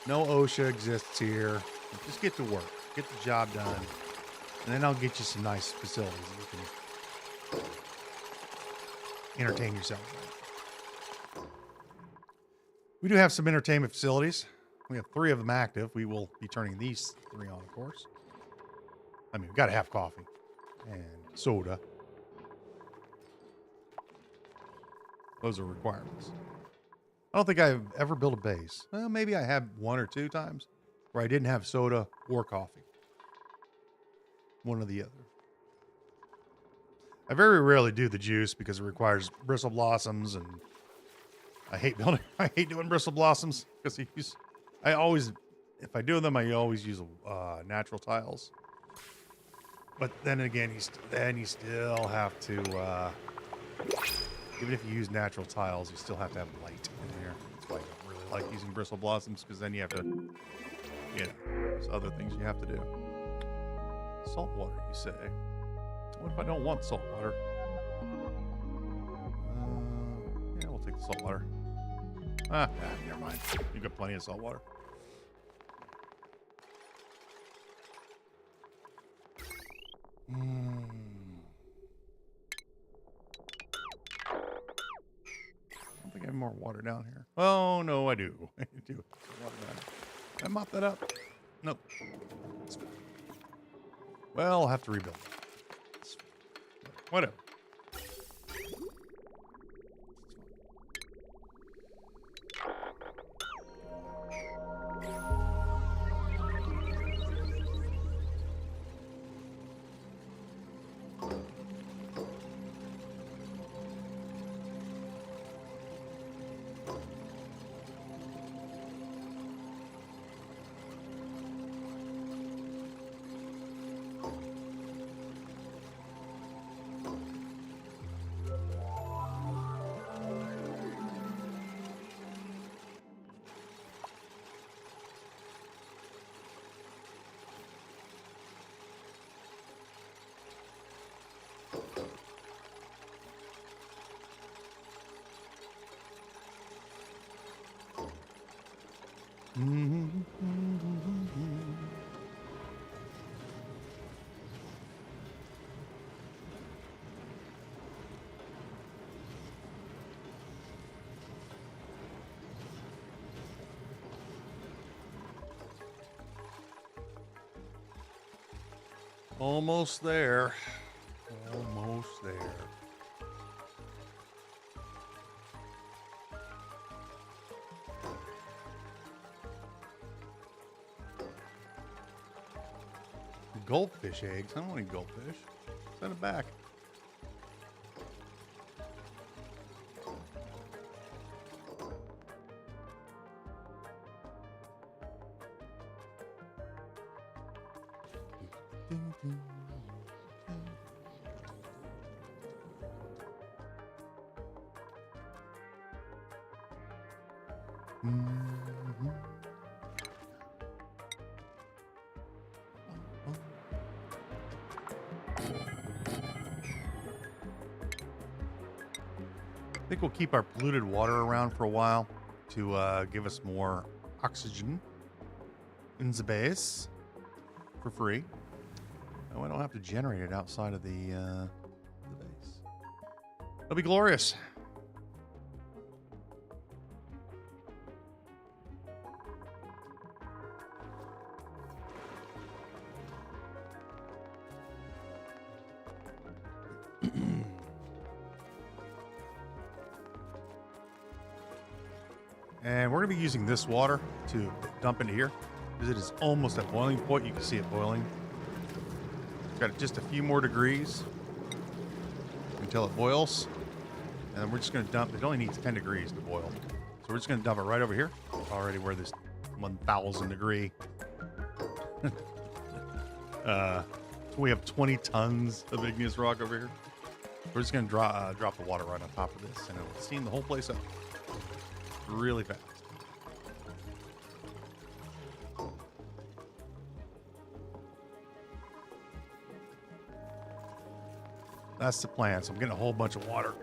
No OSHA exists here. Just get to work. Get the job done. And then I'll get you some nice facilities that you can entertain yourself in. We do have some entertainment facilities. We have 3 of them active. We will be turning these 3 on, of course. I mean, we've got to have coffee and soda. Those are requirements. I don't think I've ever built a base. Well, maybe I have 1 or 2 times where I didn't have soda or coffee. One or the other. I very rarely do the juice because it requires bristle blossoms, and I hate doing bristle blossoms because I always, if I do them, I always use natural tiles. But then again, you still have to, even if you use natural tiles, you still have to have light in there. That's why I don't really like using bristle blossoms, because then you have to, you know, there's other things you have to do. Salt water, you say? What if I don't want salt water? Yeah, we'll take the salt water. Never mind. You've got plenty of salt water. I don't think I have more water down here. Oh, no, I do. I do. Water down here. Can I mop that up? Nope. Well, I'll have to rebuild. Whatever. Almost there. Almost there. Goldfish eggs. I don't want any goldfish. Send it back. I think we'll keep our polluted water around for a while to give us more oxygen in the base for free. No, I don't have to generate it outside of the base. That'll be glorious. And we're going to be using this water to dump into here because it is almost at boiling point. You can see it boiling. Got just a few more degrees until it boils. And then we're just going to dump. It only needs 10 degrees to boil. So we're just going to dump it right over here. Already where this 1,000 degree. We have 20 tons of igneous rock over here. We're just going to drop the water right on top of this, and it'll steam the whole place up really fast. That's the plan. So I'm getting a whole bunch of water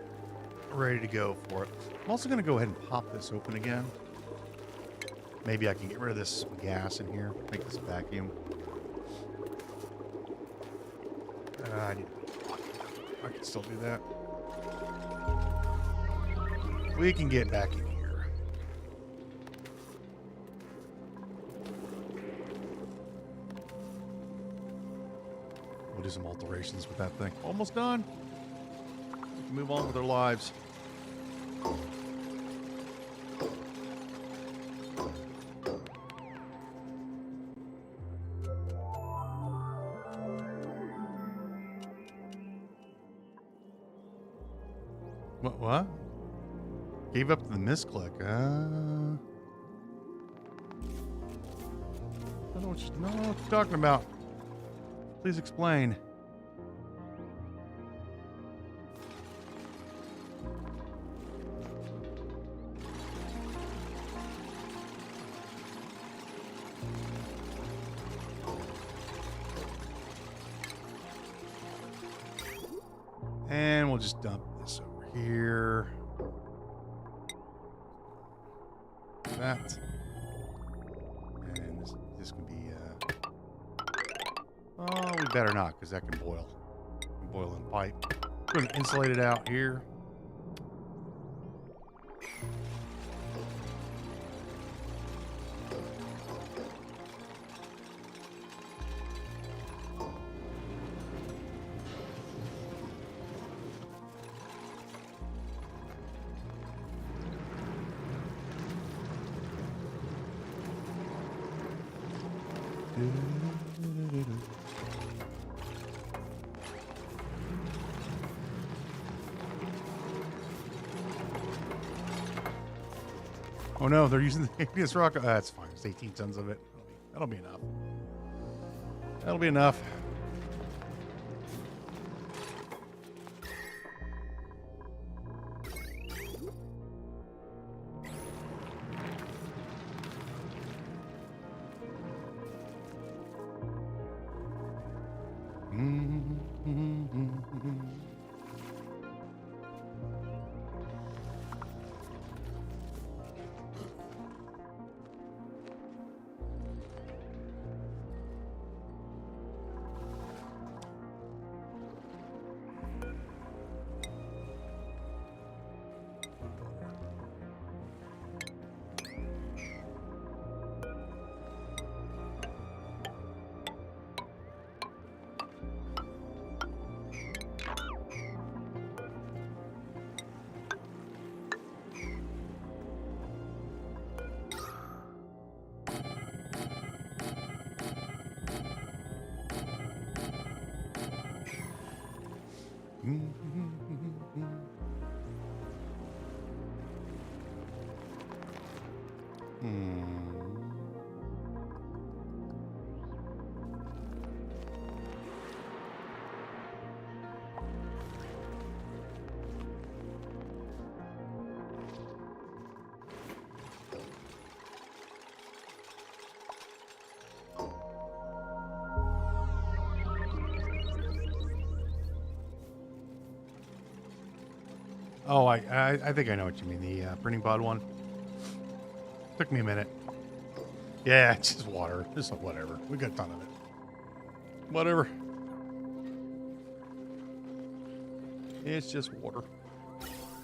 ready to go for it. I'm also going to go ahead and pop this open again. Maybe I can get rid of this gas in here, make this a vacuum. I can still do that. We can get back in here. We'll do some alterations with that thing. Almost done. We can move on with our lives. What? Gave up the misclick. I don't know what you're talking about. Please explain. And we'll just dump this over here. That. And this can be, oh, we better not, because that can boil. Boil in pipe. Going to insulate it out here. Oh no, they're using the igneous rock. That's fine. It's 18 tons of it. That'll be enough. That'll be enough. Oh, I think I know what you mean. The printing pod one. Took me a minute. Yeah, it's just water. Just whatever. We got a ton of it. Whatever. It's just water.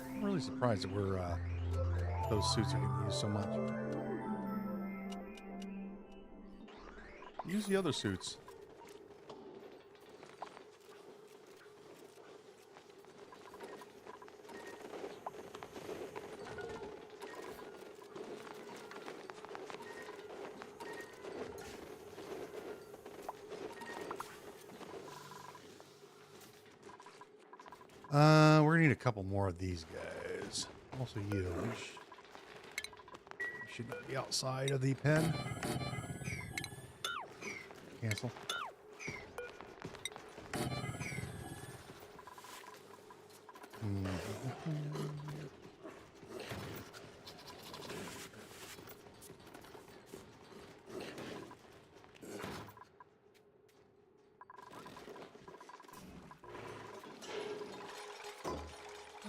I'm really surprised that we're those suits are getting used so much. Use the other suits. We're gonna need a couple more of these guys. Also you. You should not be outside of the pen. Cancel.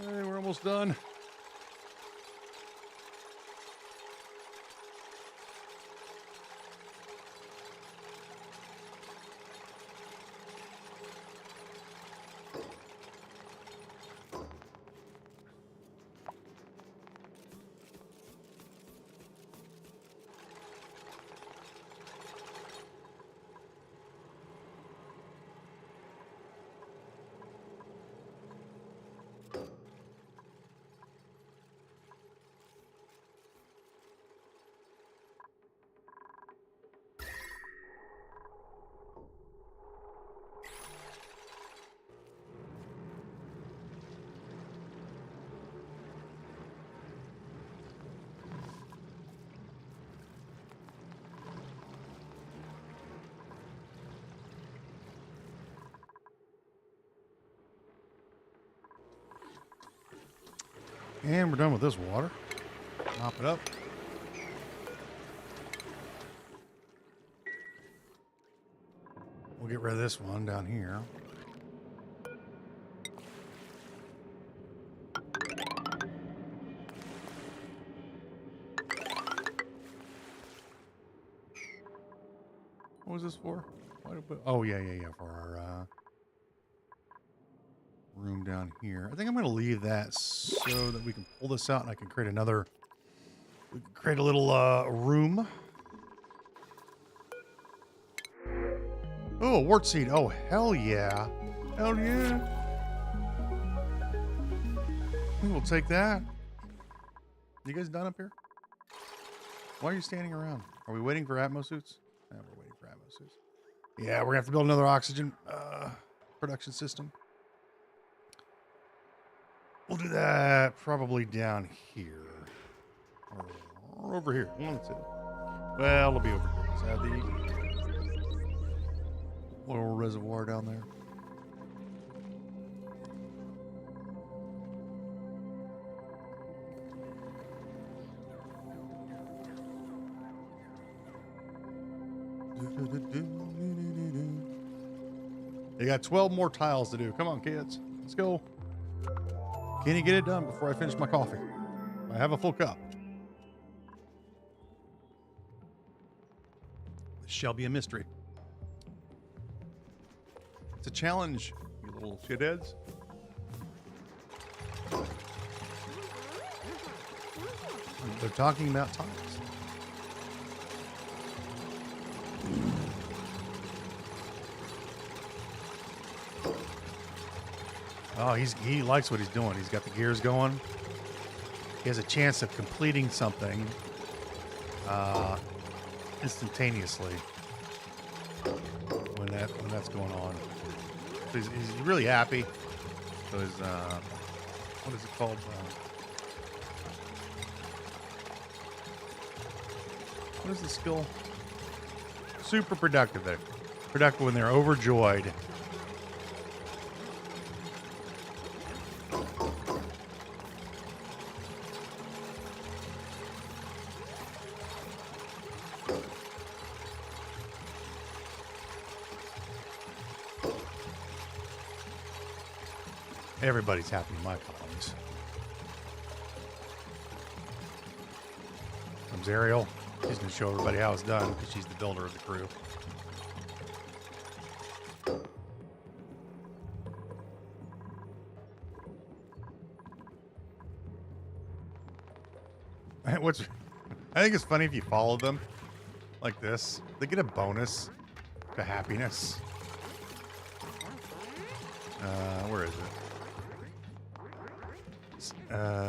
Hey, we're almost done. And we're done with this water. Mop it up. We'll get rid of this one down here. What was this for? Oh, yeah, for our room down here. I think I'm going to leave that so that we can pull this out and I can create another. We can create a little room. Oh, wart seed. Oh, hell yeah. Hell yeah. We will take that. You guys done up here? Why are you standing around? Are we waiting for Atmo suits? Yeah, we're waiting for Atmo suits. Yeah, we're going to have to build another oxygen production system. We'll do that probably down here. Or over here. One of the two. Well, it'll be over here. Let's have the little reservoir down there. They got 12 more tiles to do. Come on, kids. Let's go. Can you get it done before I finish my coffee? I have a full cup. This shall be a mystery. It's a challenge, you little shitheads. They're talking about tiles. Oh, he likes what he's doing. He's got the gears going. He has a chance of completing something instantaneously when that's going on. So he's really happy. So his what is it called? What is the skill? Super productive. They're productive when they're overjoyed. Everybody's happy in my colonies. Comes Ariel. She's going to show everybody how it's done because she's the builder of the crew. I think it's funny if you follow them like this. They get a bonus to happiness. Where is it?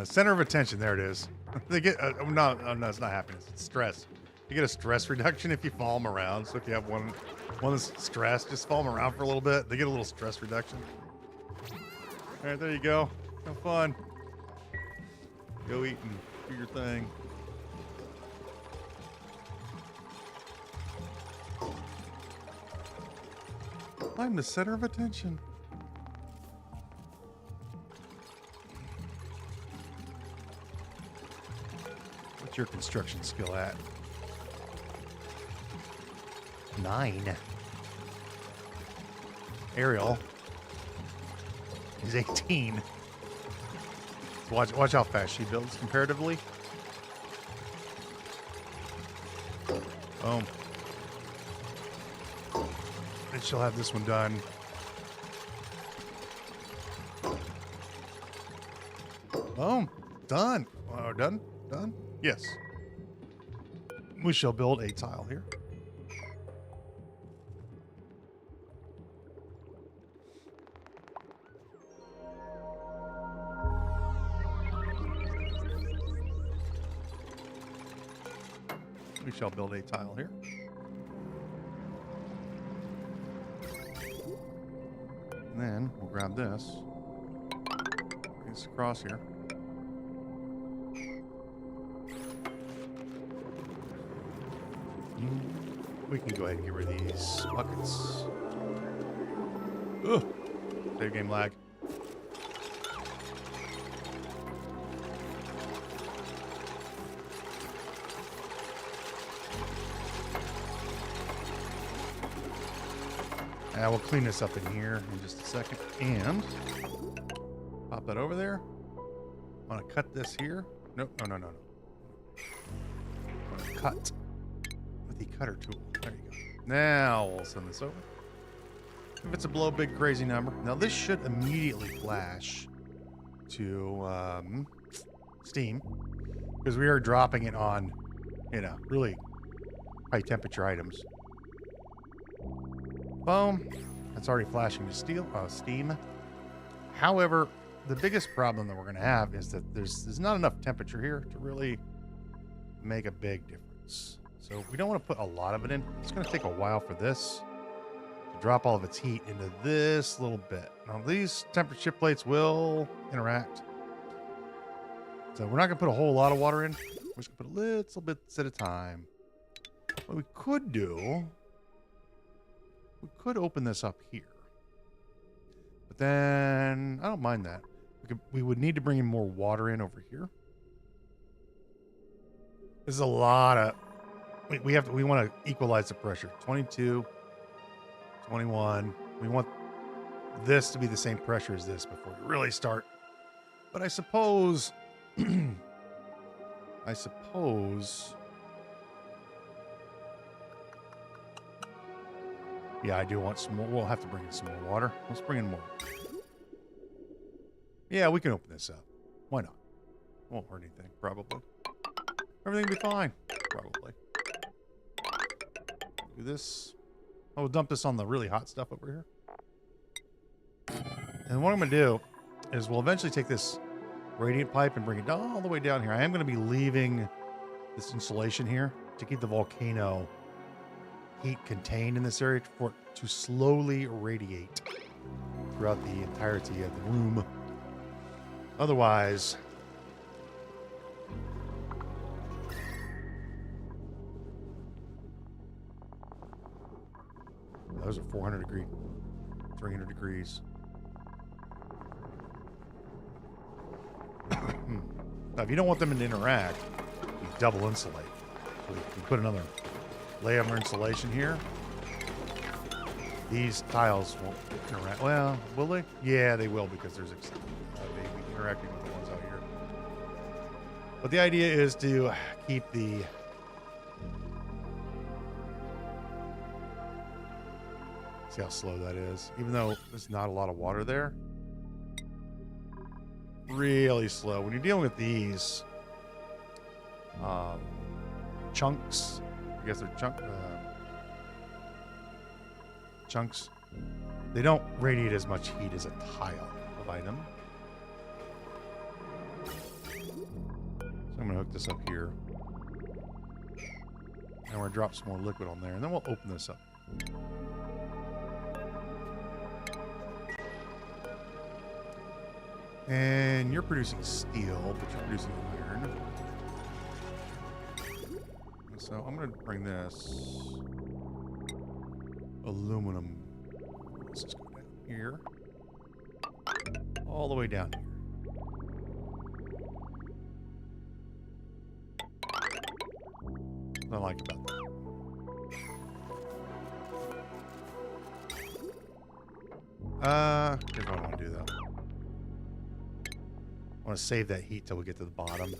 Center of attention. There it is. They get no, it's not happiness. It's stress. You get a stress reduction if you follow them around. So if you have one that's stressed, just follow them around for a little bit. They get a little stress reduction. All right, there you go. Have fun. Go eat and do your thing. I'm the center of attention. What's your construction skill at? 9. Ariel is 18. Watch how fast she builds comparatively. Boom. And she'll have this one done. Boom. Done. Done? Done? Yes. We shall build a tile here. We shall build a tile here. And then we'll grab this. Bring this across here. We can go ahead and get rid of these buckets. Ugh. Save game lag. And we'll clean this up in here in just a second. And pop that over there. I want to cut this here. Nope, no. I want to cut with the cutter tool. There you go. Now we'll send this over. If it's a below big crazy number. Now this should immediately flash to Steam, because we are dropping it on, really high temperature items. Boom. That's already flashing to Steam. However, the biggest problem that we're going to have is that there's not enough temperature here to really make a big difference. So we don't want to put a lot of it in. It's going to take a while for this to drop all of its heat into this little bit. Now, these temperature plates will interact. So we're not going to put a whole lot of water in. We're just going to put a little bit at a time. What we could do... we could open this up here. But then, I don't mind that. We would need to bring in more water in over here. This is a lot of... We want to equalize the pressure. 22, 21. We want this to be the same pressure as this before we really start. But I suppose... yeah, I do want some more. We'll have to bring in some more water. Let's bring in more. Yeah, we can open this up. Why not? Won't hurt anything, probably. Everything will be fine, probably. Do this. Oh, we'll dump this on the really hot stuff over here. And what I'm going to do is we'll eventually take this radiant pipe and bring it down, all the way down here. I am going to be leaving this insulation here to keep the volcano heat contained in this area for it to slowly radiate throughout the entirety of the room. Otherwise, those are 400 degrees, 300 degrees. Now, if you don't want them to interact, you double insulate. So you can put another layer of insulation here. These tiles won't interact. Well, will they? Yeah, they will, because there's they be interacting with the ones out here. But the idea is to keep the see how slow that is. Even though there's not a lot of water there. Really slow. When you're dealing with these chunks, I guess they're chunks. They don't radiate as much heat as a tile of item. So I'm going to hook this up here. And we're going to drop some more liquid on there. And then we'll open this up. And you're producing steel, but you're producing iron. So I'm going to bring this aluminum. Let's just go down here. All the way down here. What I like about that. Here's what I want to do though. I want to save that heat till we get to the bottom.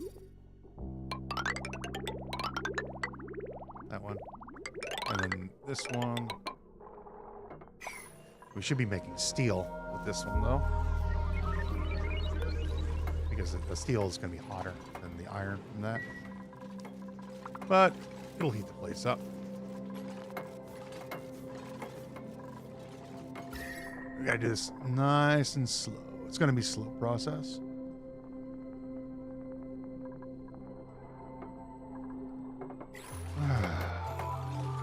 That one. And then this one. We should be making steel with this one though. Because the steel is going to be hotter than the iron from that. But it'll heat the place up. We gotta do this nice and slow. It's gonna be a slow process.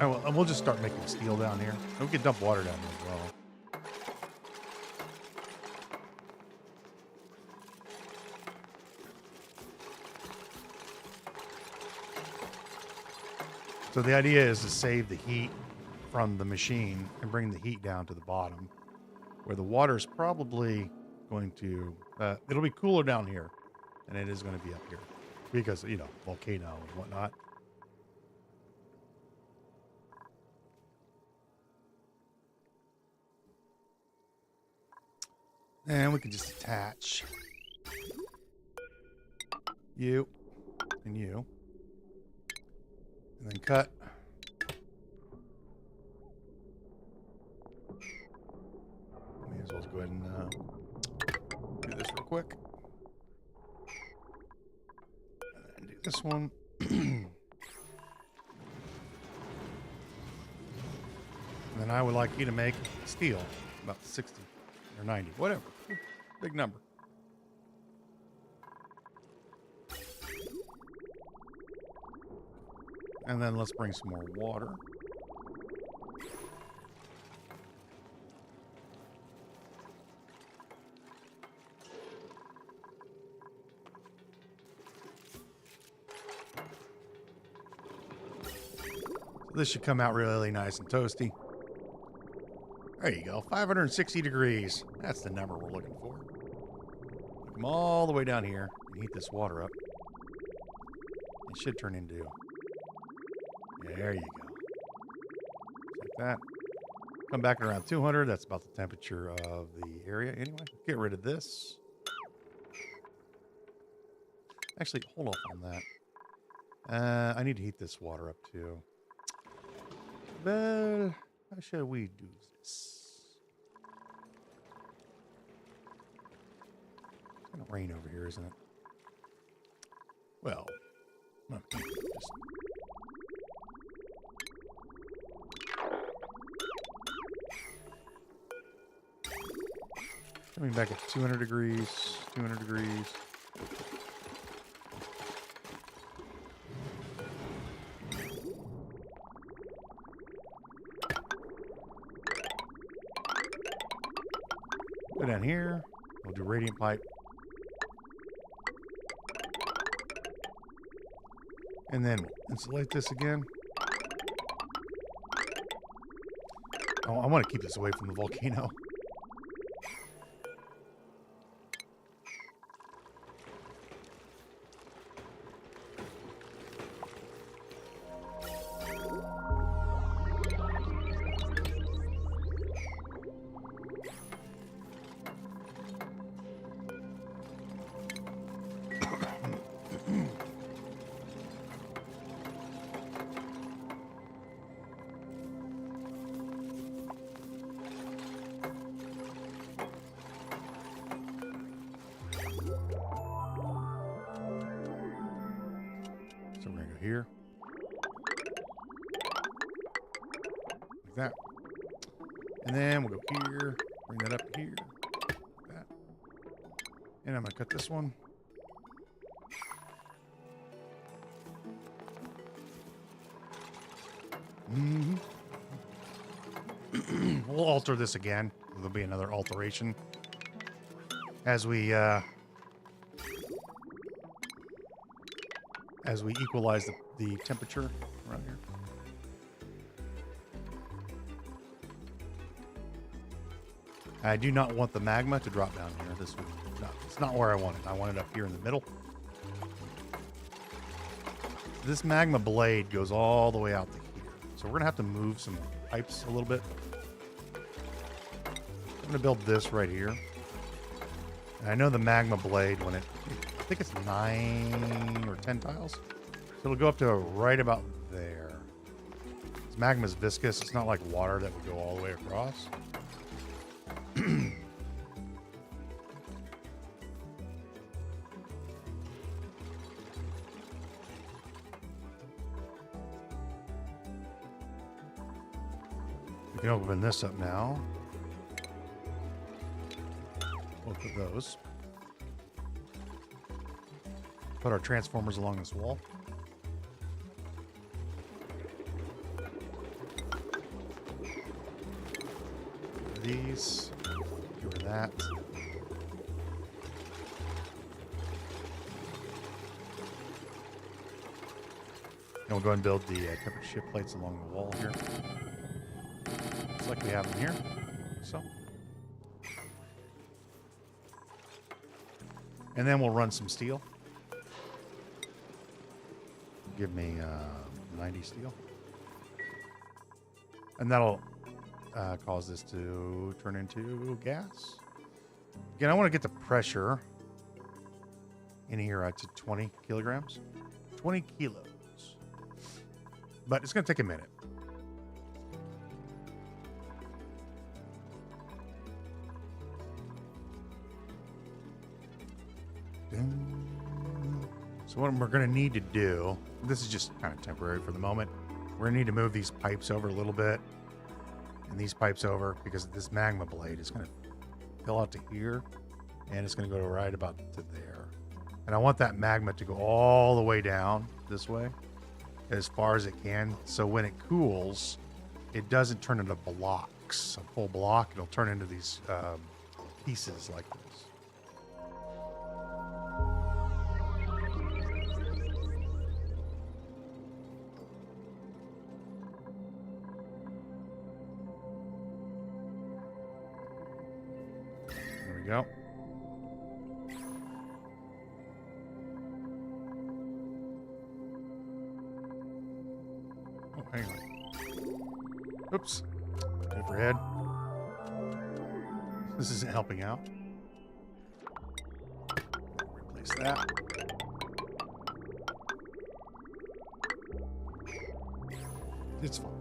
And we'll just start making steel down here. And we can dump water down here as well. So the idea is to save the heat from the machine and bring the heat down to the bottom, where the water is probably going to, it'll be cooler down here than it is going to be up here because, you know, volcano and whatnot. And we can just attach you and you. And then cut. May as well go ahead and do this real quick. And then do this one. And then I would like you to make steel, about 60 or 90, whatever. Big number. And then let's bring some more water. So this should come out really nice and toasty. There you go, 560 degrees. That's the number we're looking for. Come all the way down here and heat this water up. It should turn into... There you go. Just like that. Come back at around 200. That's about the temperature of the area anyway. Get rid of this. Actually, hold off on that. I need to heat this water up too. Well, how shall we do this? It's going to rain over here, isn't it? Well, just... Coming back at 200 degrees, 200 degrees. Go down here. We'll do radiant pipe. And then we'll insulate this again. Oh, I want to keep this away from the volcano. So we're going to go here. Like that. And then we'll go here. Bring that up here. Like that. And I'm going to cut this one. We'll alter this again. There'll be another alteration as we as we equalize the temperature around here. I do not want the magma to drop down here. This would not, it's not where I want it. I want it up here in the middle. This magma blade goes all the way out to here. So we're going to have to move some pipes a little bit. I'm going to build this right here. And I know the magma blade, when I think it's 9 or 10 tiles. So it'll go up to right about there. This magma is viscous. It's not like water that would go all the way across. We can open this up now. Both of those. Put our transformers along this wall. These. Give her that. And we'll go and build the temperature shift plates along the wall here. Just like we have them here. So. And then we'll run some steel. Give me 90 steel. And that'll cause this to turn into gas. Again, I want to get the pressure in here to 20 kilograms. 20 kilos. But it's going to take a minute. So what we're going to need to do, this is just kind of temporary for the moment. We're going to need to move these pipes over a little bit. And these pipes over because this magma blade is going to fill out to here. And it's going to go right about to there. And I want that magma to go all the way down this way. As far as it can. So when it cools, it doesn't turn into blocks. A full block. It'll turn into these pieces like this. Go. Oh, hang on. Oops. Overhead. This isn't helping out. Replace that. It's fine.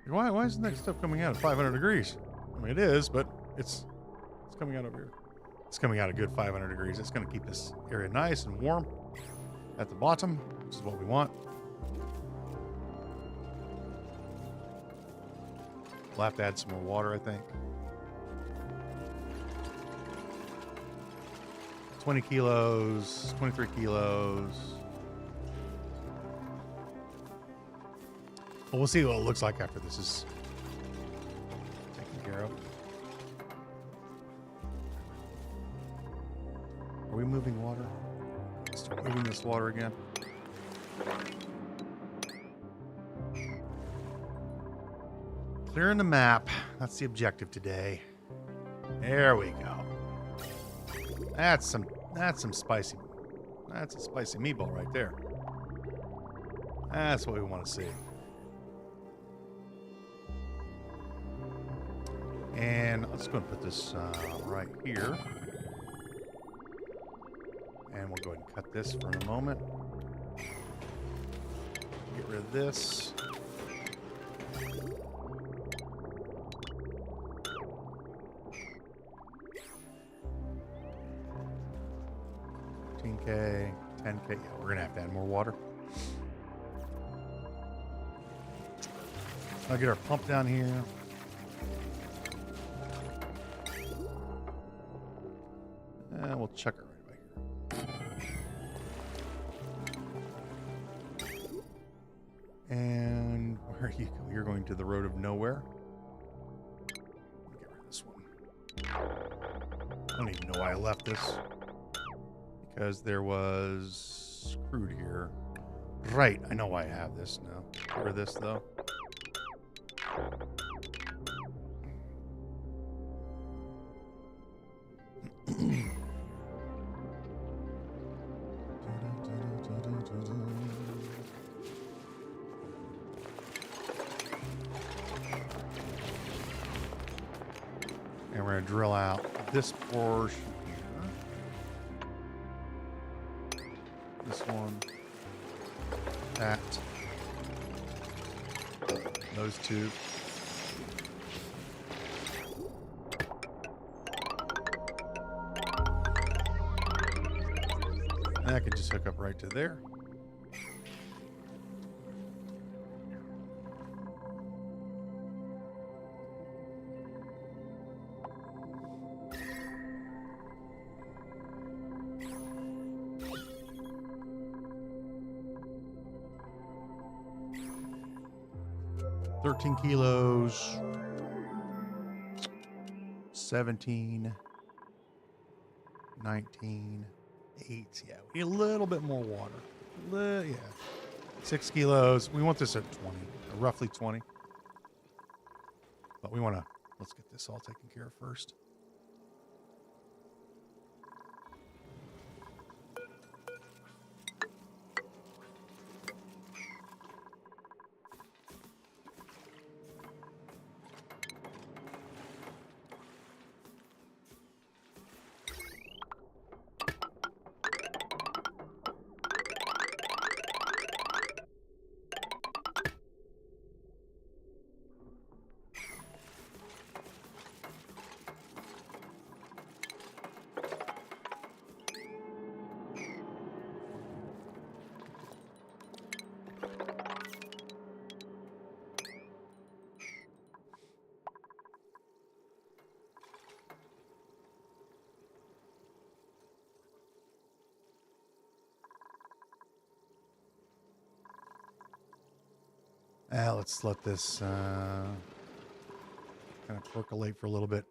Why isn't that stuff coming out at 500 degrees? I mean, it is, but it's coming out over here. It's coming out a good 500 degrees. It's going to keep this area nice and warm at the bottom, which is what we want. We'll have to add some more water, I think. 20 kilos, 23 kilos. Well, we'll see what it looks like after this is taken care of. Are we moving water? Start moving this water again. Clearing the map. That's the objective today. There we go. That's some spicy. That's a spicy meatball right there. That's what we want to see. And let's go and put this right here. And we'll go ahead and cut this for a moment. Get rid of this. $10K, $10K. Yeah, we're going to have to add more water. I'll get our pump down here. And we'll check it right about here. And There you go. You're going to the road of nowhere. Let me get rid of this one. I don't even know why I left this. Because there was crude here. Right. I know why I have this now. Get rid of this, though. And we're going to drill out this portion here. This one. That. Those two. And that could just hook up right to there. Kilos, 17, 19, 8. Yeah, we need a little bit more water. Yeah, 6 kilos. We want this at 20, or roughly 20. But we want to, let's get this all taken care of first. Let's let this kind of percolate for a little bit.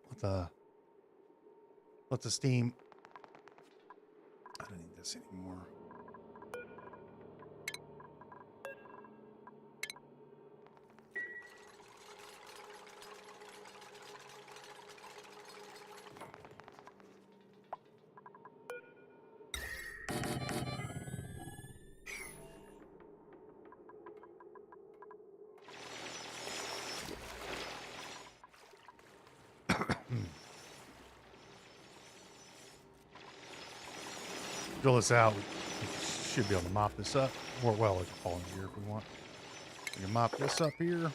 Let the steam. I don't need this anymore. Drill this out. We should be able to mop this up. Or, well, we can fall in here if we want. We can mop this up here.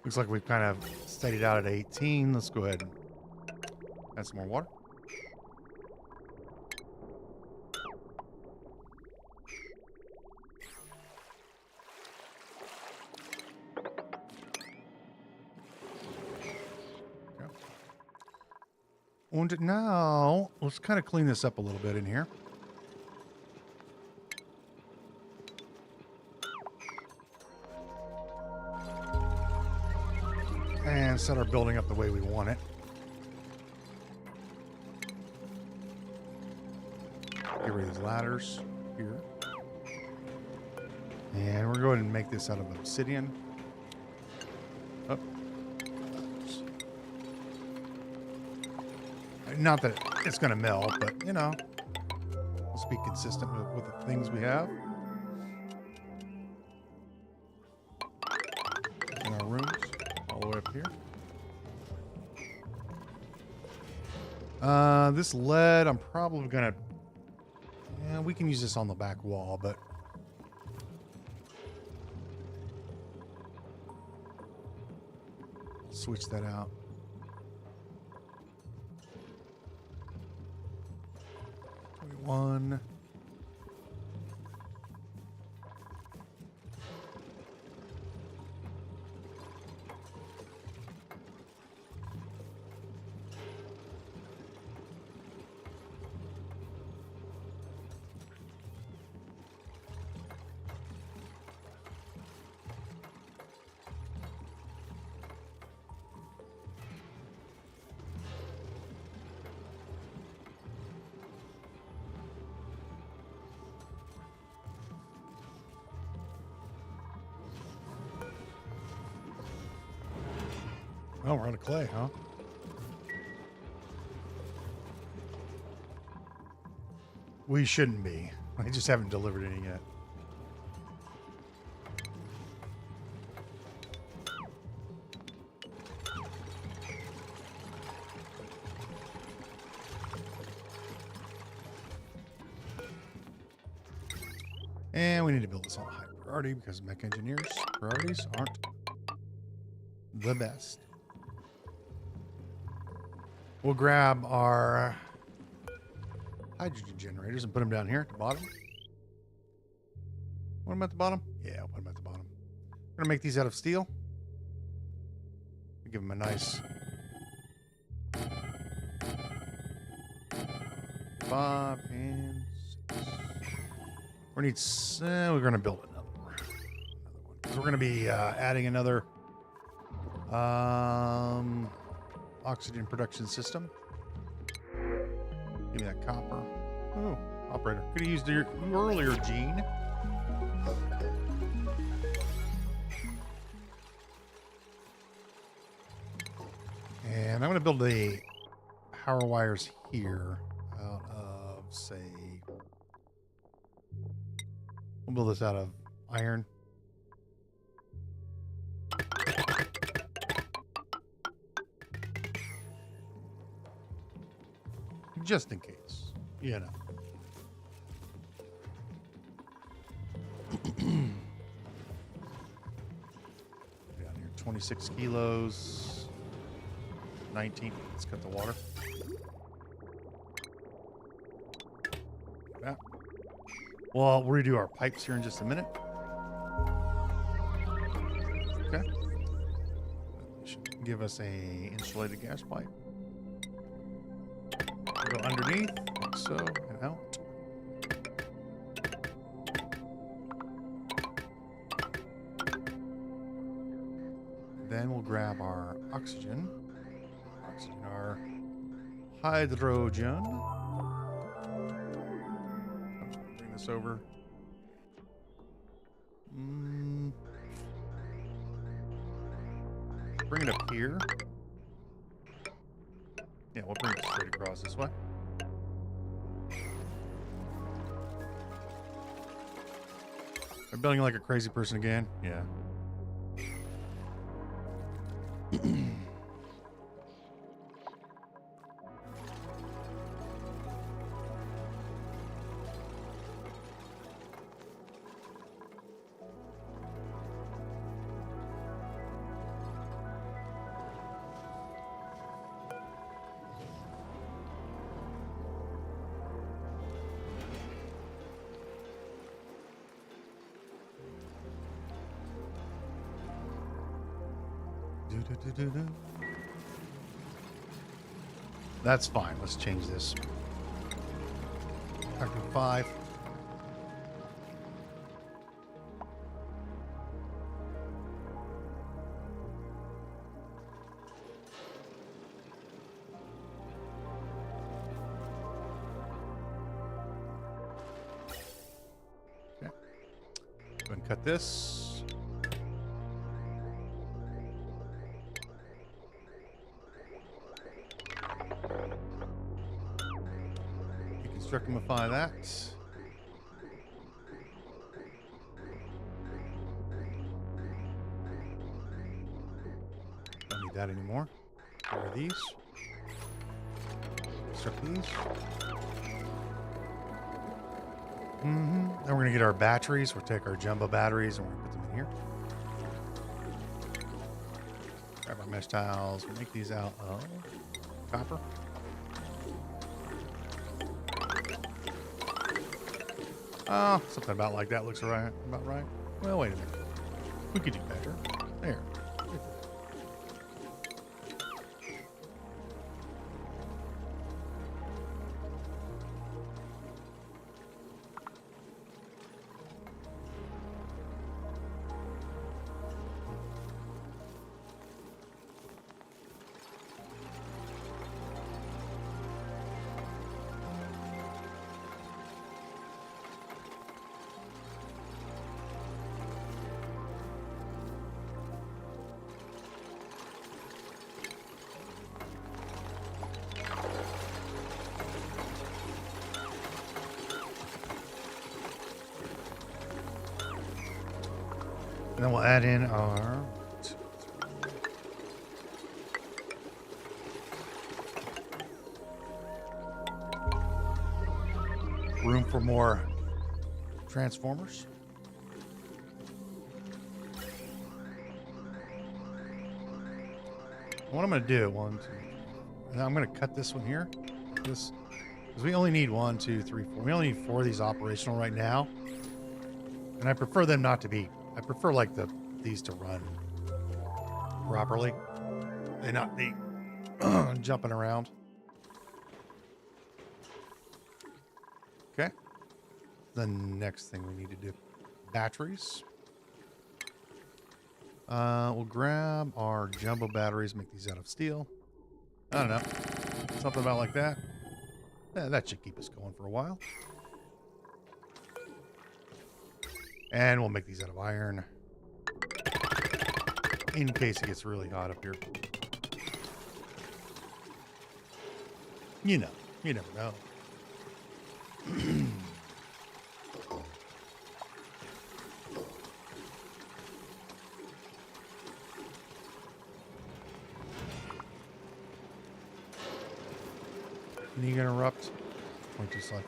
Looks like we've kind of steadied out at 18. Let's go ahead and add some more water. Okay. And now, let's kind of clean this up a little bit in here. And set our building up the way we want it. Get rid of these ladders here. And we're going to make this out of obsidian. Oh. Not that it's going to melt, but, you know, let's be consistent with the things we have. In our rooms. All the way up here. This lead, I'm probably gonna. Yeah, we can use this on the back wall, but Switch that out. One. Oh, we're out of clay, huh? We shouldn't be. I just haven't delivered any yet. And we need to build this on a high priority because mech engineers' priorities aren't the best. We'll grab our hydrogen generators and put them down here at the bottom. Put them at the bottom? Yeah, I'll put them at the bottom. We're going to make these out of steel. Give them a nice 5 and 6. We're going to build another one. Because we're going to be adding another oxygen production system. Give me that copper. Oh, operator. Could have used you earlier, Gene. And I'm going to build the power wires here out of, say, we'll build this out of iron. Just in case, you know. Down here, 26 kilos, 19. Let's cut the water. Yeah. Well, we'll redo our pipes here in just a minute. Okay. That should give us a insulated gas pipe. Go underneath, like so, and out. Then we'll grab our oxygen, our hydrogen. Bring this over. Bring it up here. Yeah, we'll bring it straight across this way. I'm building like a crazy person again. Yeah. That's fine. Let's change this. Factor 5. Okay. Go ahead and cut this. Circumify that. Don't need that anymore. Where are these? Construct these. Then we're going to get our batteries. We'll take our jumbo batteries and we're going to put them in here. Grab our mesh tiles. We'll make these out of copper. Oh, something about like that looks right. About right. Well, wait a minute. We could do better. There. And then we'll add in our room for more transformers. What I'm going to do, and I'm going to cut this one here. This, because we only need 1, 2, 3, 4. We only need 4 of these operational right now. And I prefer them not to be. I prefer like these to run properly. They not be jumping around. Okay. The next thing we need to do, batteries. We'll grab our jumbo batteries, make these out of steel. I don't know. Something about like that. Yeah, that should keep us going for a while. And we'll make these out of iron. In case it gets really hot up here. You know, you never know. Need to erupt. 22 cycles.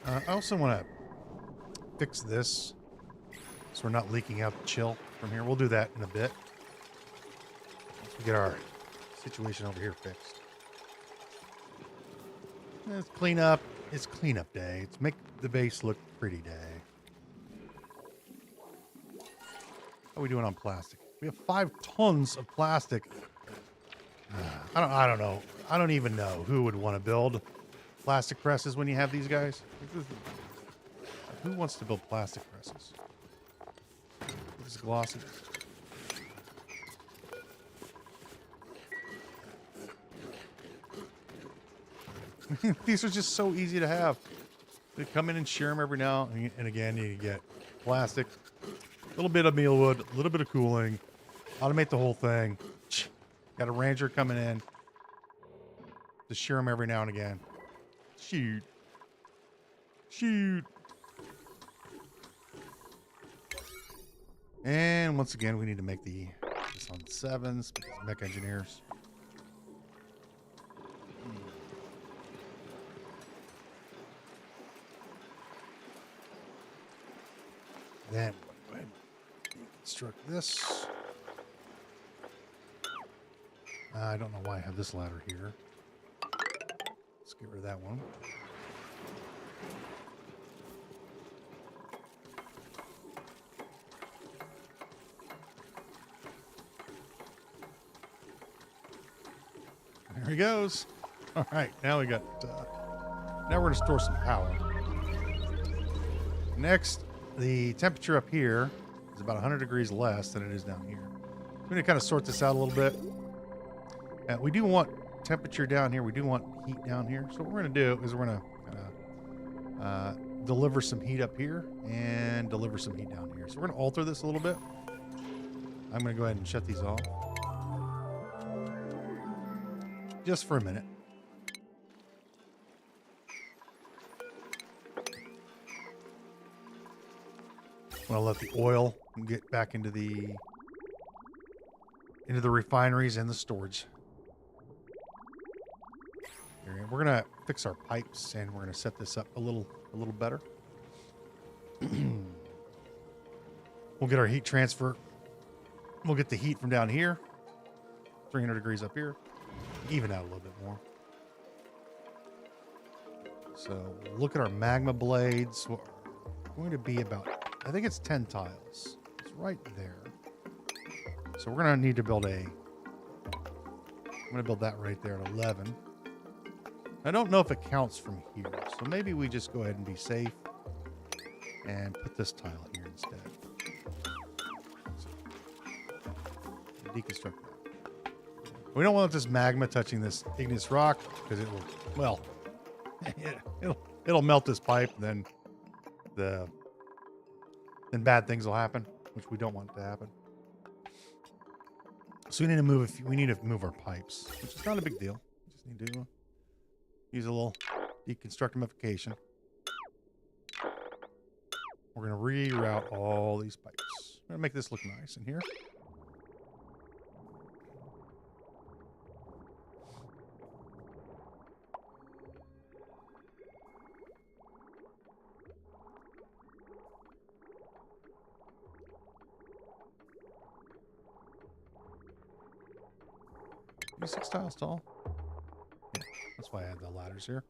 I also want to fix this so we're not leaking out the chill from here. We'll do that in a bit. Once we get our situation over here fixed. It's clean up. It's cleanup day. It's make the base look pretty day. How are we doing on plastic? We have 5 tons of plastic. I don't know. I don't even know who would want to build plastic presses when you have these guys. Who wants to build plastic presses? This is glossy. These are just so easy to have. They come in and shear them every now and again. You get plastic, a little bit of mealwood, a little bit of cooling. Automate the whole thing. Got a ranger coming in to shear them every now and again. Shoot. Shoot. And once again, we need to make this on 7s because mech engineers. Then go ahead and construct this. I don't know why I have this ladder here. Let's get rid of that one. There he goes. All right, now we got. Now we're gonna store some power. Next, the temperature up here is about 100 degrees less than it is down here. We're gonna kind of sort this out a little bit. We do want temperature down here. We do want heat down here. So what we're gonna do is we're gonna deliver some heat up here and deliver some heat down here. So we're gonna alter this a little bit. I'm gonna go ahead and shut these off. Just for a minute. I'm gonna let the oil get back into the refineries and the storage. Area. We're gonna fix our pipes and we're gonna set this up a little better. We'll get our heat transfer. We'll get the heat from down here, 300 degrees up here, even out a little bit more. So look at our magma blades. We're going to be about, I think it's 10 tiles. It's right there. So we're going to need to build I'm going to build that right there at 11. I don't know if it counts from here. So maybe we just go ahead and be safe and put this tile here instead. So, deconstruct that. We don't want this magma touching this igneous rock because it will, well, it'll melt this pipe, and then bad things will happen, which we don't want to happen. So we need to move our pipes, which is not a big deal. We just need to use a little deconstructification. We're going to reroute all these pipes. We're going to make this look nice in here. Maybe 6 tiles tall. Yeah, that's why I had the ladders here.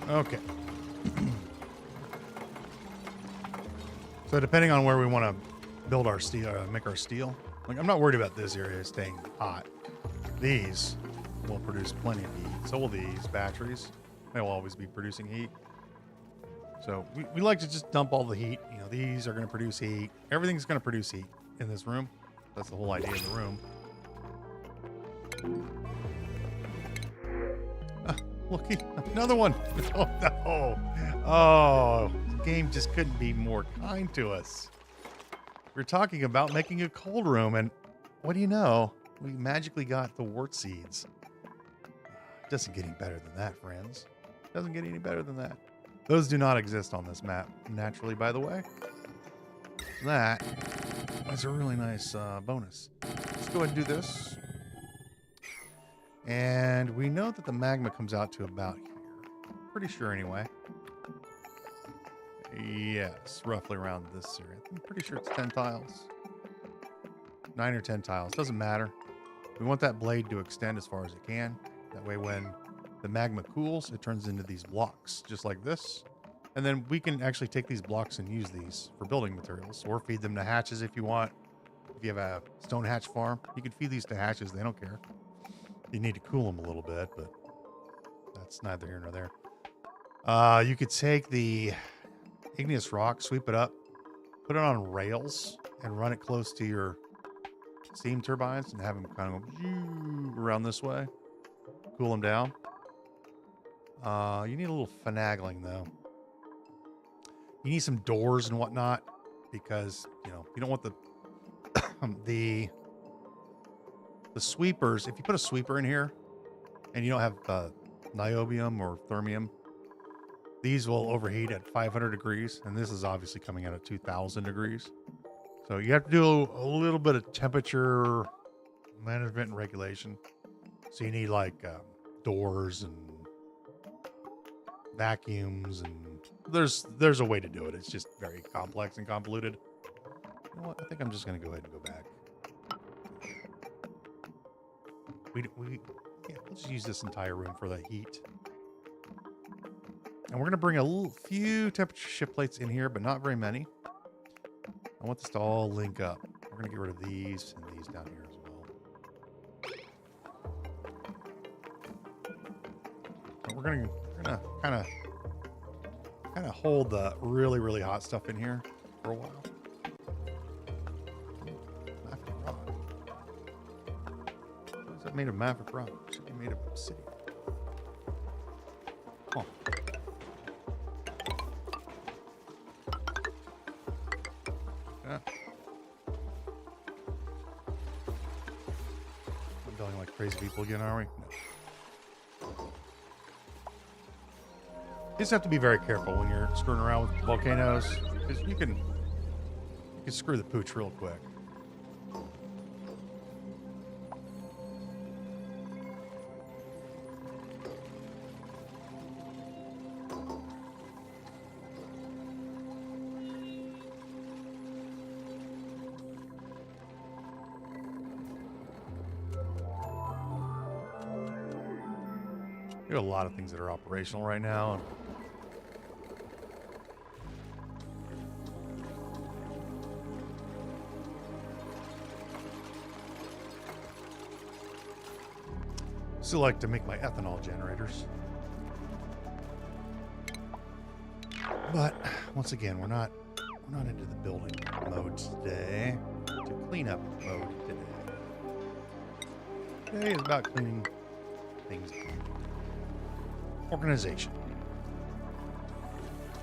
Okay. So depending on where we want to build our steel, make our steel, like I'm not worried about this area staying hot. These will produce plenty of heat. So will these batteries. They will always be producing heat. So we like to just dump all the heat. You know, these are going to produce heat. Everything's going to produce heat in this room. That's the whole idea of the room. Look, another one. Oh, no. Oh, the game just couldn't be more kind to us. We're talking about making a cold room, and what do you know? We magically got the wart seeds. It doesn't get any better than that, friends. It doesn't get any better than that. Those do not exist on this map, naturally, by the way. That's a really nice bonus. Let's go ahead and do this. And we know that the magma comes out to about here. Pretty sure anyway. Yes, roughly around this area. I'm pretty sure it's 10 tiles. 9 or 10 tiles. Doesn't matter. We want that blade to extend as far as it can. That way when the magma cools, it turns into these blocks, just like this. And then we can actually take these blocks and use these for building materials. Or feed them to hatches if you want. If you have a stone hatch farm, you can feed these to hatches. They don't care. You need to cool them a little bit, but that's neither here nor there. You could take the igneous rock, sweep it up, put it on rails, and run it close to your steam turbines and have them kind of go around this way. Cool them down. You need a little finagling, though. You need some doors and whatnot because, you know, you don't want the sweepers. If you put a sweeper in here and you don't have niobium or thermium, these will overheat at 500 degrees, and this is obviously coming out at 2,000 degrees. So you have to do a little bit of temperature management and regulation. So you need like doors and vacuums, and there's a way to do it. It's just very complex and convoluted. You know what? I think I'm just going to go ahead and go back. Yeah, we'll just use this entire room for the heat. And we're going to bring a few temperature shift plates in here, but not very many. I want this to all link up. We're going to get rid of these and these down here as well. And we're going to kind of hold the really, really hot stuff in here for a while. Mafic rock. What is that made of? Mafic rock? It should be made of obsidian. Oh. I'm building like crazy people again, are we? No. You just have to be very careful when you're screwing around with volcanoes, because you can screw the pooch real quick. There are a lot of things that are operational right now. Still like to make my ethanol generators. But once again, we're not into the building mode today. To clean up mode today. Today is about cleaning things up. Organization.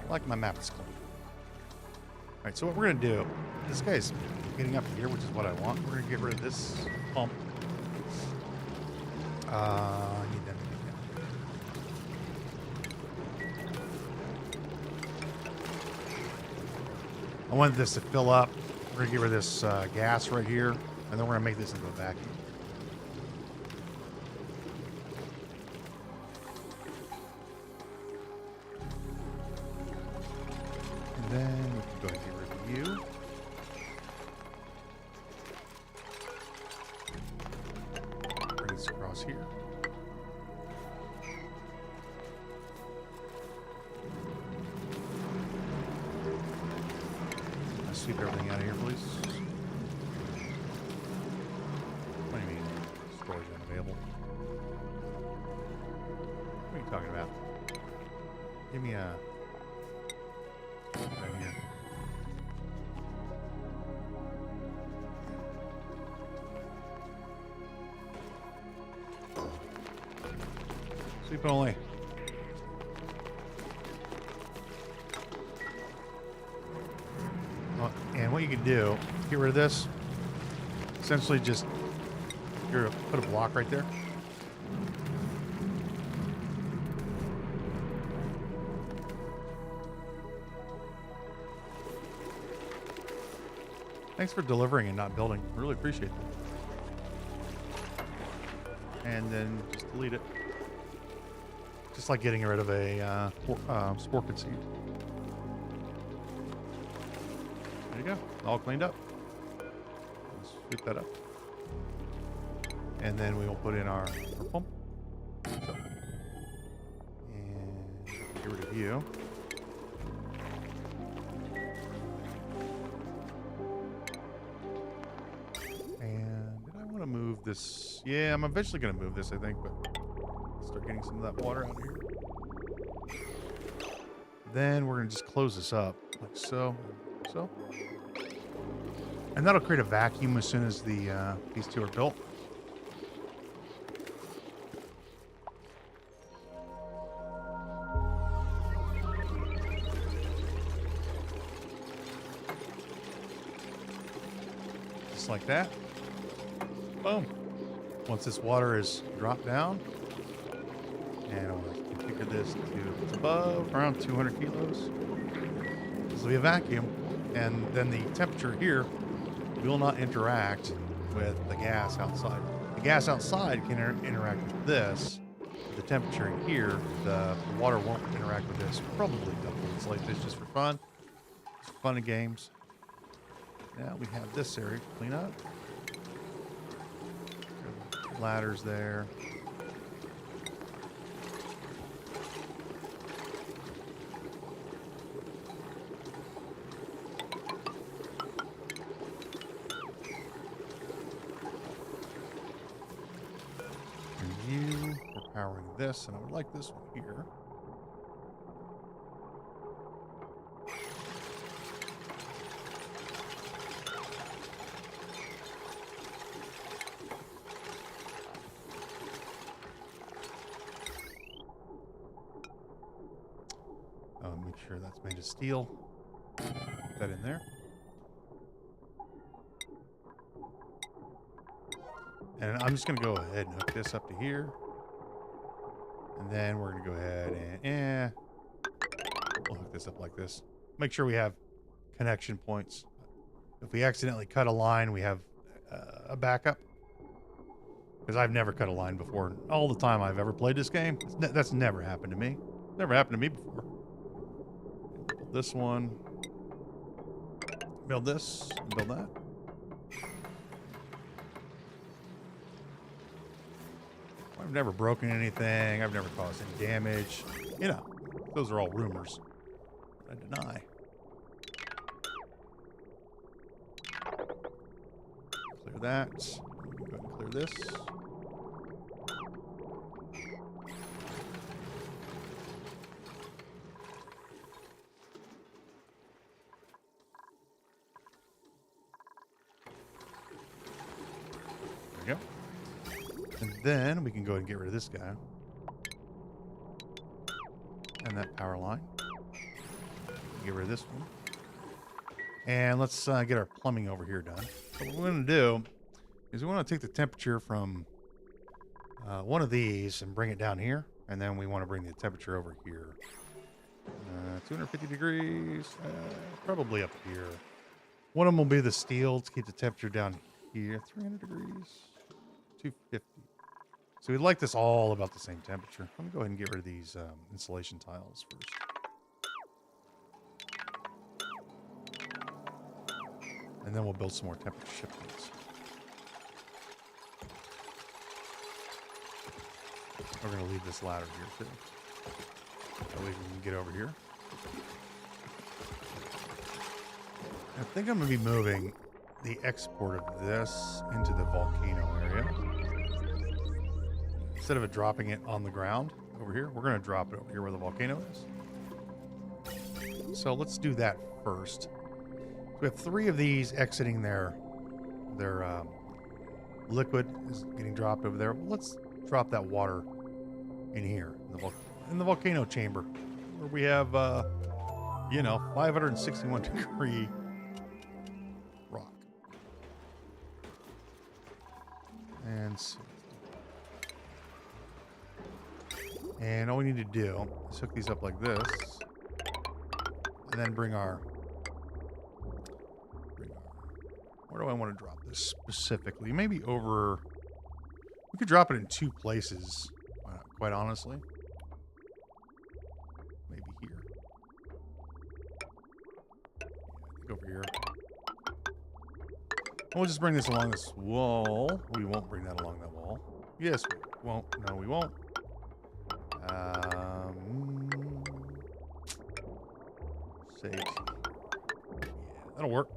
I like my map is clean. Alright, so what we're gonna do, this guy's getting up here, which is what I want. We're gonna get rid of this pump. I need them to get down. I want this to fill up. We're gonna get rid of this gas right here, and then we're gonna make this into a vacuum. And then we can go ahead and get rid of you. Bring this across here. Sweep everything out of here, please. What do you mean? Storage unavailable. What are you talking about? Give me a... right here. Sweep only. And what you can do, get rid of this. Essentially just, you're gonna put a block right there. Thanks for delivering and not building. Really appreciate that. And then just delete it. Just like getting rid of a spork seed. There you go. All cleaned up. Let's sweep that up. And then we will put in our pump. So. And get rid of you. And did I want to move this? Yeah, I'm eventually going to move this, I think, but start getting some of that water out of here. Then we're going to just close this up like so. So, and that'll create a vacuum as soon as the these two are built. Just like that. Boom. Once this water is dropped down, and I'll configure this to it's above around 200 kilos. This will be a vacuum. And then the temperature here will not interact with the gas outside. The gas outside can interact with this. The temperature in here, the water won't interact with this. Probably double. It's like this just for fun. Just fun and games. Now we have this area to clean up. Ladders there. Powering this, and I would like this one here. Make sure that's made of steel. Put that in there. And I'm just going to go ahead and hook this up to here. And then we're going to go ahead and, we'll hook this up like this. Make sure we have connection points. If we accidentally cut a line, we have a backup. Because I've never cut a line before. All the time I've ever played this game, that's never happened to me. Never happened to me before. Build this one. Build this. And build that. I've never broken anything. I've never caused any damage. You know, those are all rumors. I deny. Clear that. Go ahead and clear this. There we go. And then we can go ahead and get rid of this guy. And that power line. Get rid of this one. And let's get our plumbing over here done. So what we're going to do is we want to take the temperature from one of these and bring it down here. And then we want to bring the temperature over here. 250 degrees. Probably up here. One of them will be the steel to keep the temperature down here. 300 degrees. 250. So we'd like this all about the same temperature. Let me go ahead and get rid of these insulation tiles first. And then we'll build some more temperature shift points. We're going to leave this ladder here too. That way we can get over here. I think I'm going to be moving the export of this into the volcano area. Instead of it dropping it on the ground over here, we're going to drop it over here where the volcano is. So let's do that first. We have 3 of these exiting their liquid is getting dropped over there. Let's drop that water in here in the volcano chamber where we have 561 degree rock. And all we need to do is hook these up like this and then bring our where do I want to drop this specifically? Maybe over... We could drop it in 2 places, quite honestly. Maybe here. Yeah, I think over here. And we'll just bring this along this wall. We won't bring that along that wall. Yes, we won't. No, we won't. Save. Yeah, that'll work.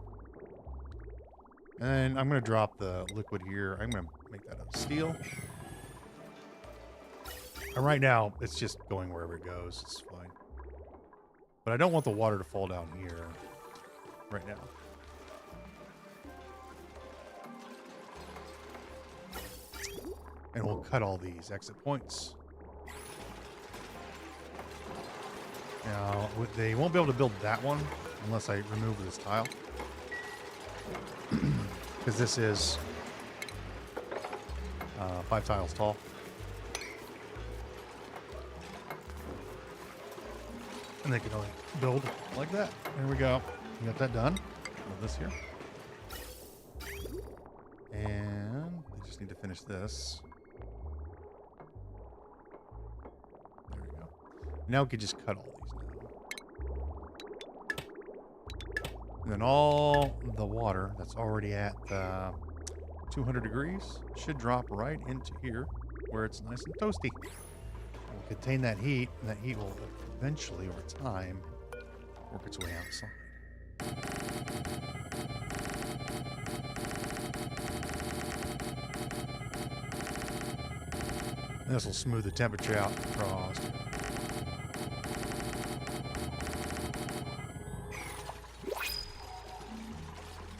And I'm going to drop the liquid here. I'm going to make that a steel. And right now, it's just going wherever it goes. It's fine. But I don't want the water to fall down here right now. And we'll cut all these exit points. Now, they won't be able to build that one unless I remove this tile. Because this is 5 tiles tall. And they can only build like that. There we go. We got that done. Build this here. And they just need to finish this. There we go. Now we can just cut all these now. And then all the water that's already at 200 degrees should drop right into here where it's nice and toasty. It will contain that heat, and that heat will eventually, over time, work its way outside. And this will smooth the temperature out across.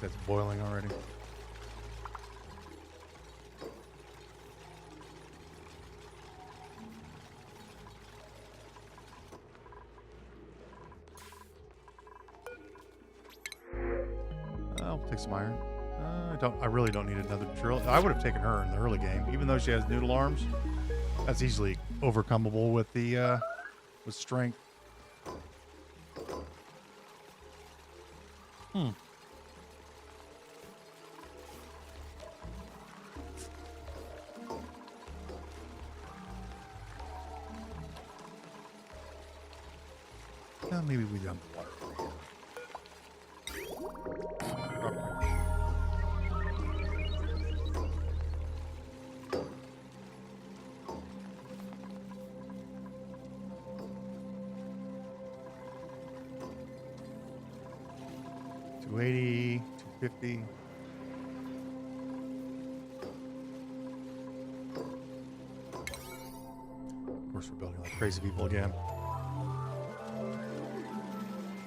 That's boiling already. I'll take some iron. I really don't need another drill. I would have taken her in the early game, even though she has noodle arms. That's easily overcomeable with the with strength. Well, maybe we dump the water over here. $280, $250. Of course, we're building like crazy people again.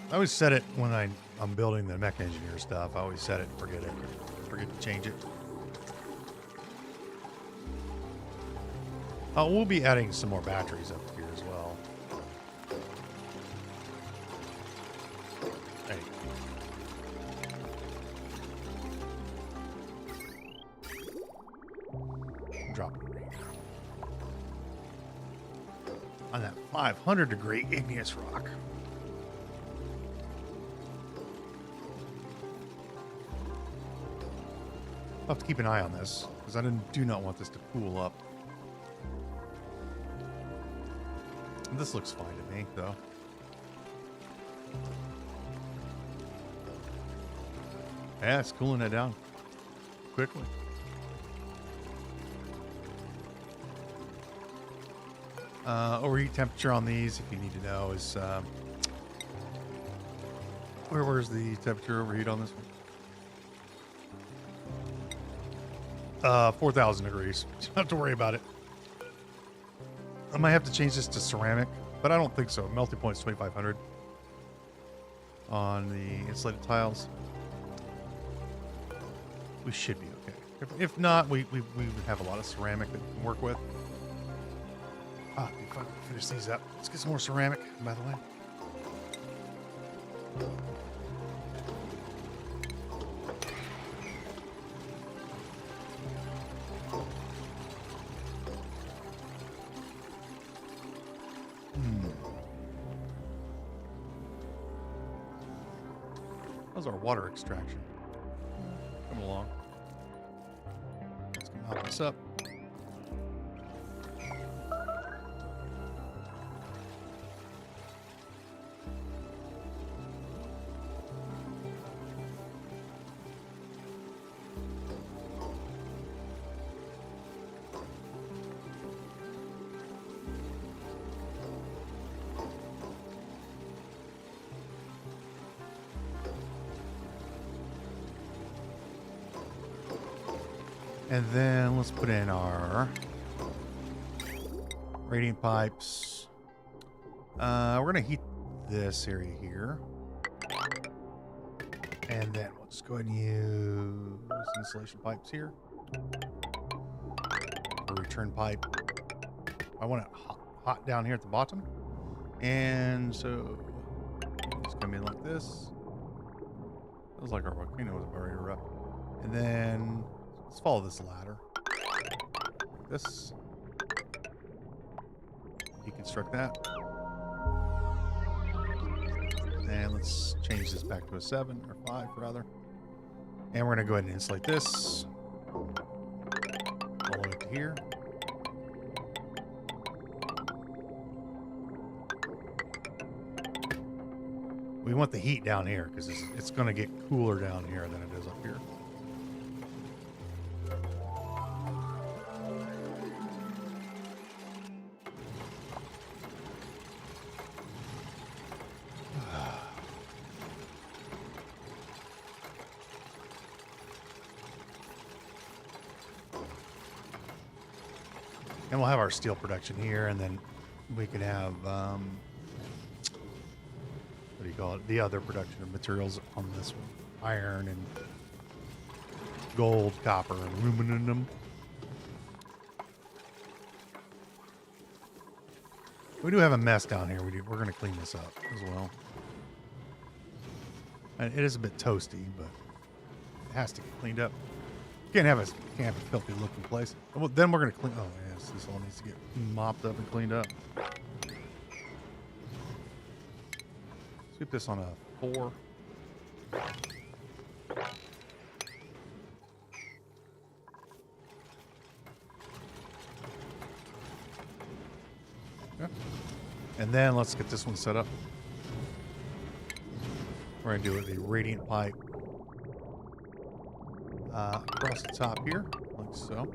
I always set it when I'm building the mech engineer stuff. I always set it and forget it. Forget to change it. We'll be adding some more batteries up here as well. Hey. Drop it over here. On that 500-degree igneous rock. I'll have to keep an eye on this, because I do not want this to cool up. This looks fine to me, though. Yeah, it's cooling it down quickly. Overheat temperature on these, if you need to know, is... where's the temperature overheat on this one? 4,000 degrees. You don't have to worry about it. I might have to change this to ceramic, but I don't think so. Melting point is 2,500 on the insulated tiles. We should be okay. If not, we would have a lot of ceramic that we can work with. If I finish these up, let's get some more ceramic, by the way. How's our water extraction? Come along. Let's come out this up. And then let's put in our radiant pipes. We're going to heat this area here. And then we'll just go ahead and use insulation pipes here. A return pipe. I want it hot down here at the bottom. And so just come in like this. Feels like our volcano was about ready to erupt. And then let's follow this ladder. Like this. Deconstruct that. And let's change this back to a 7 or 5 rather. And we're going to go ahead and insulate this all the way up to here. We want the heat down here because it's going to get cooler down here than it is up here. And we'll have our steel production here, and then we can have, what do you call it? The other production of materials on this one. Iron and gold, copper, and aluminum. We do have a mess down here. We're going to clean this up as well. And it is a bit toasty, but it has to get cleaned up. Can't have a filthy looking place. Well, then we're gonna clean. Oh yes, this all needs to get mopped up and cleaned up. Sweep this on a 4. Yeah. And then let's get this one set up. We're going to do it with a radiant pipe across the top here, like so.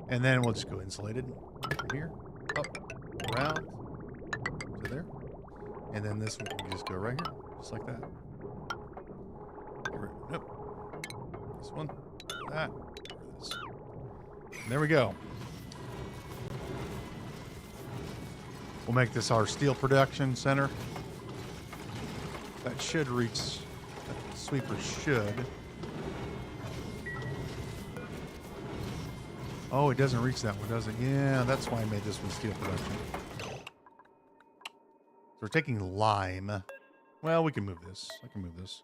And then we'll just go insulated from here, up, around, to there. And then this one can just go right here, just like that. Nope. This one, that, this. And there we go. We'll make this our steel production center. That should reach, that sweeper should. Oh, it doesn't reach that one, does it? Yeah, that's why I made this one steel production. So we're taking lime. Well, we can move this. I can move this.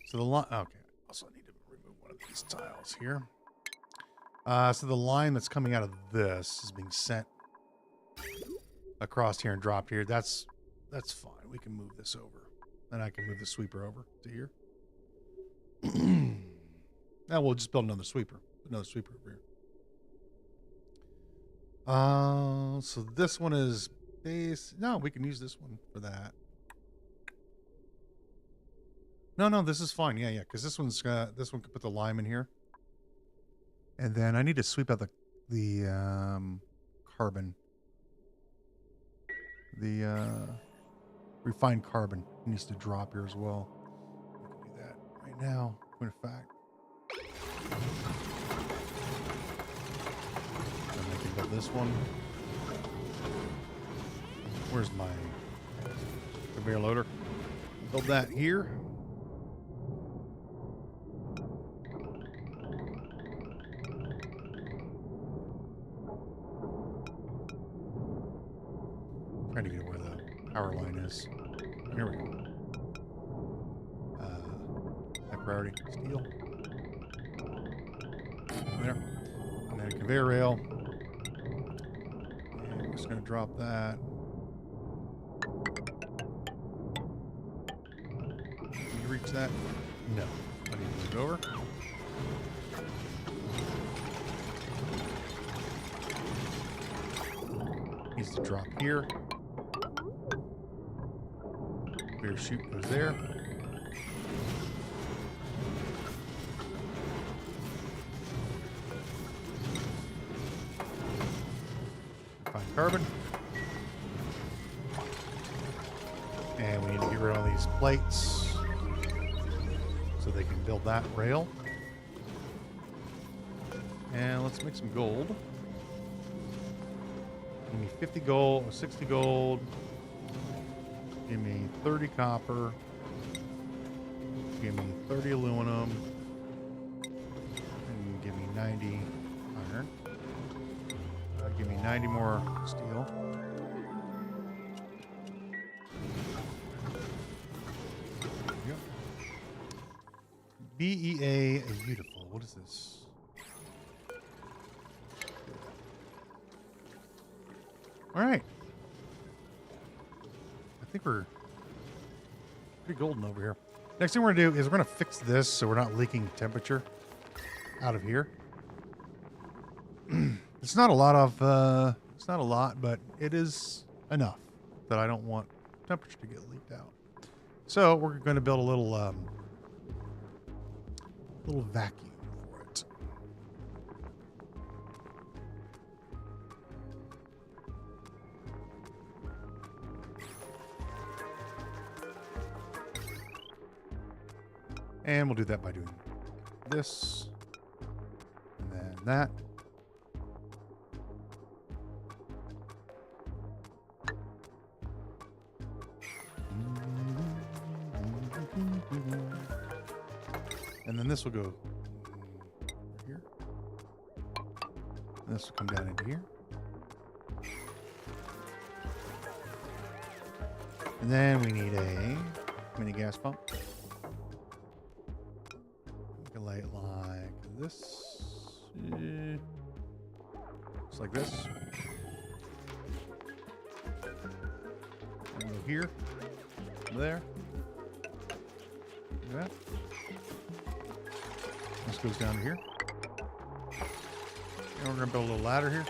So the lime, okay. Also, I need to remove one of these tiles here. So the line that's coming out of this is being sent across here and dropped here. That's fine. We can move this over. Then I can move the sweeper over to here. Now we'll just build another sweeper. Another sweeper over here. So this one is base. No, we can use this one for that. No, this is fine. Yeah, because this one can put the lime in here. And then I need to sweep out the carbon. The refined carbon needs to drop here as well. We can do that right now. In fact, and I can build this one. Where's my conveyor loader? Build that here. Trying to get where the power line is. Here we go. High priority steel. There. And then a conveyor rail. And I'm just going to drop that. Can you reach that? No. I need to move it over. Needs to drop here. Beer chute goes there. Find carbon. And we need to get rid of all these plates so they can build that rail. And let's make some gold. Give me 50 gold, or 60 gold. Give me 30 copper. Give me 30 aluminum. And give me 90 iron. Give me 90 more steel. There we go. BEA beautiful. What is this? All right. I think we're pretty golden over here. Next thing we're going to do is we're going to fix this so we're not leaking temperature out of here. It's not a lot of, it's not a lot, but it is enough that I don't want temperature to get leaked out. So we're going to build a little vacuum for it. And we'll do that by doing this, and then that. And then this will go here. And this will come down into here. And then we need a mini gas pump. Circulate like this. Just like this. And go here. There. Like that. This goes down to here. And we're going to build a little ladder here.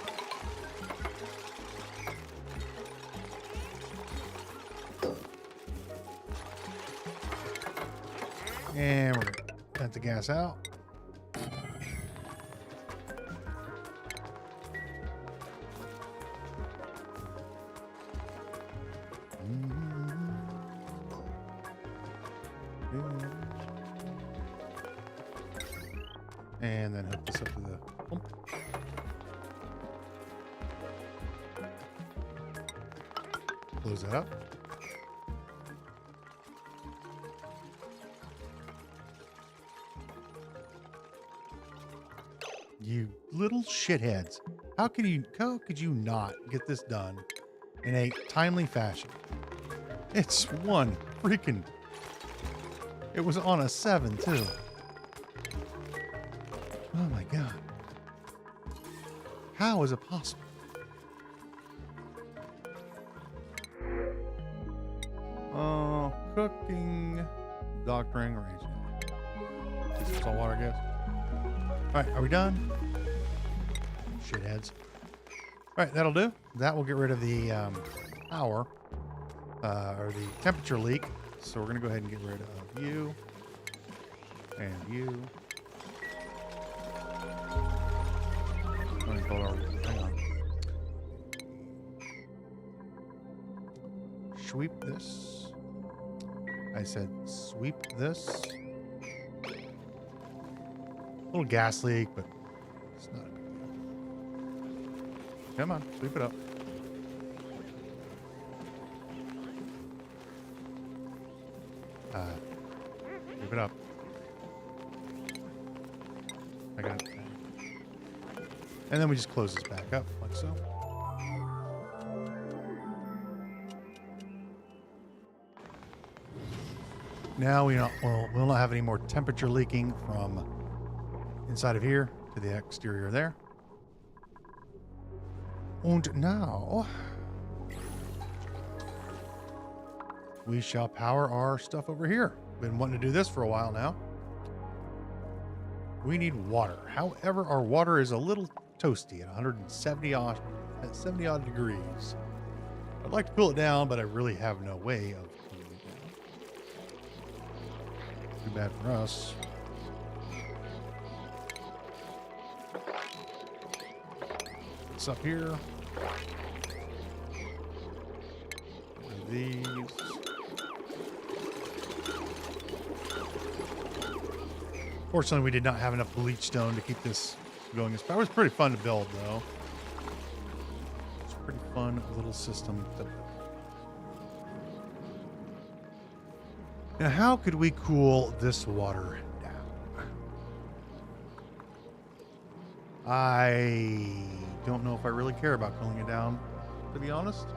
And we're going to vent the gas out. And then hook this up to the pump. Close that up. You little shitheads. How could you not get this done in a timely fashion? It's one freaking... It was on a 7 too. Oh my god. How is it possible? Cooking, doctoring, arranging. Salt water, I guess. Alright, are we done? Shitheads. Alright, that'll do. That will get rid of the power, or the temperature leak. So we're going to go ahead and get rid of you. And you. Hang on. Sweep this. I said sweep this. A little gas leak, but it's not a big deal. Come on, sweep it up. Sweep it up. I got it. And then we just close this back up, like so. Now we'll not have any more temperature leaking from inside of here to the exterior there. And now we shall power our stuff over here. Been wanting to do this for a while now. We need water. However, our water is a little toasty at 170 odd degrees. I'd like to cool it down, but I really have no way of cooling it down. Too bad for us. It's up here. These. Fortunately, we did not have enough bleach stone to keep this going. It was pretty fun to build, though. It's a pretty fun little system to build. Now, how could we cool this water down? I don't know if I really care about cooling it down, to be honest.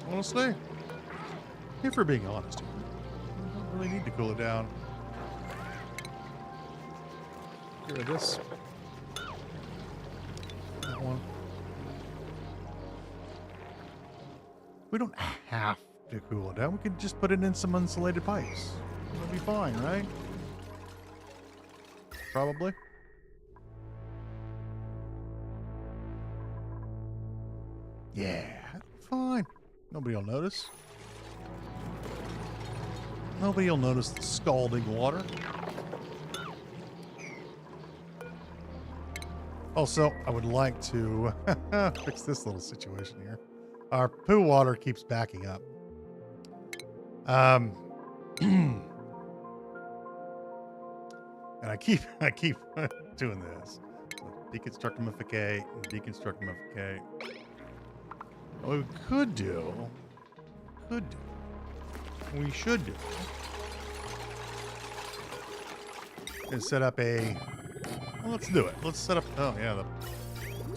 Honestly, if we're being honest here, we don't really need to cool it down. Get rid of this. That one. We don't have to cool it down. We could just put it in some insulated pipes. It'll be fine, right? Probably. Yeah, fine. Nobody will notice. Nobody will notice the scalding water. Also, I would like to fix this little situation here. Our poo water keeps backing up. And I keep doing this. So deconstruct, mummificate, and deconstruct, mummificate. What we should do, is set up a, well, let's do it. Let's set up, oh yeah, the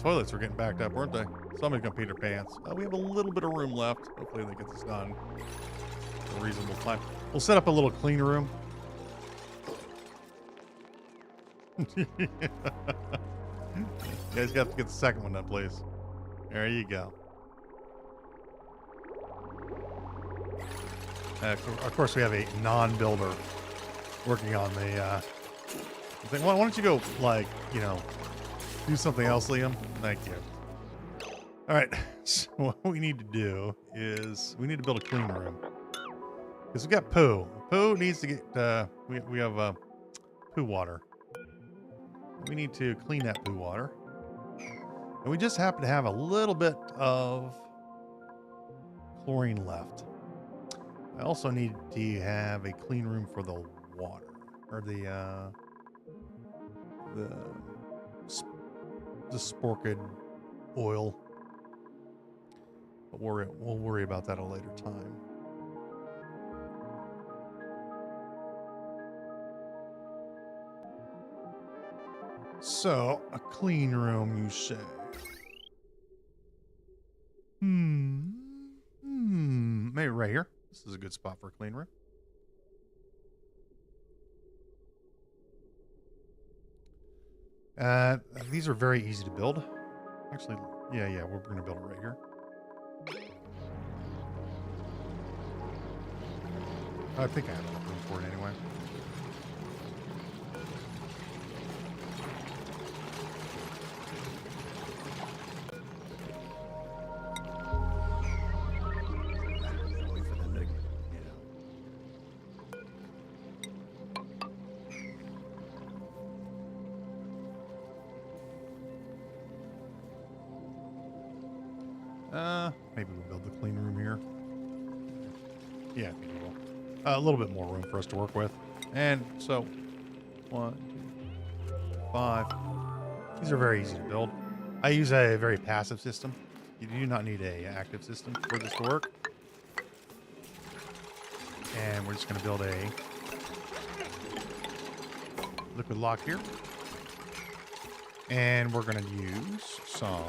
toilets were getting backed up, weren't they? Somebody's gonna pee their pants. We have a little bit of room left. Hopefully they get this done in a reasonable time. We'll set up a little clean room. You guys got to get the second one done, please. There you go. Of course, we have a non-builder working on the thing. Why don't you go, like, you know, do something else, Liam? Thank you. All right. So what we need to do is we need to build a clean room. Because we got poo. Poo needs to get, we have poo water. We need to clean that poo water. And we just happen to have a little bit of chlorine left. I also need to have a clean room for the water. Or the sporked oil. But we'll worry about that at a later time. So, a clean room, you say? Maybe right here. This is a good spot for a clean room. These are very easy to build. Actually, yeah, we're going to build it right here. I think I have enough room for it anyway. Maybe we'll build the clean room here. Yeah, maybe we'll. A little bit more room for us to work with. And so, 1, 2, 5. These are very easy to build. I use a very passive system. You do not need an active system for this to work. And we're just going to build a liquid lock here. And we're going to use some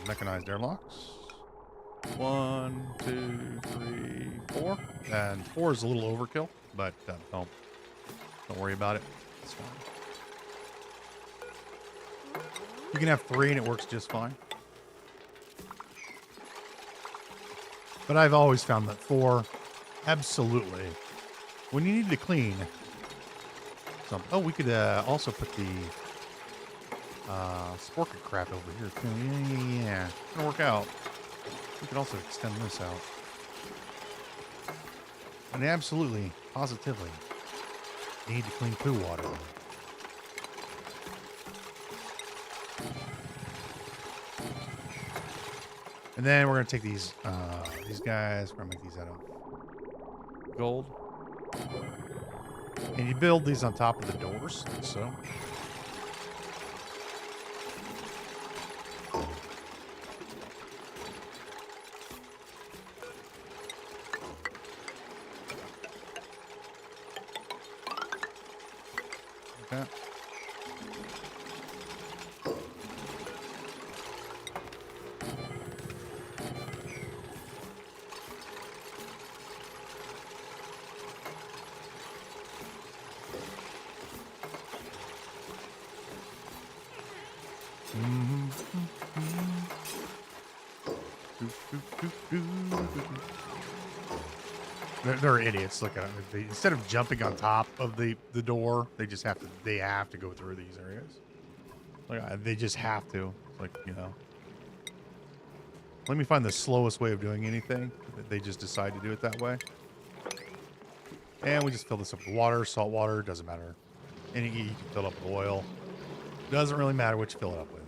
mechanized airlocks. 1, 2, 3, 4. And 4 is a little overkill, but don't worry about it. It's fine. You can have 3 and it works just fine. But I've always found that 4, absolutely. When you need to clean something. Oh, we could also put the sporked crap over here too. Yeah. It's gonna work out. We could also extend this out. And absolutely, positively, need to clean poo water. And then we're gonna take these guys. We're gonna make these out of gold. And you build these on top of the doors, like so. Okay. They're idiots. Look at it. Instead of jumping on top of the door, they just have to. They have to go through these areas. Like they just have to. Like, you know. Let me find the slowest way of doing anything. They just decide to do it that way. And we just fill this up with water, salt water. Doesn't matter. Any you can fill it up with oil. Doesn't really matter what you fill it up with.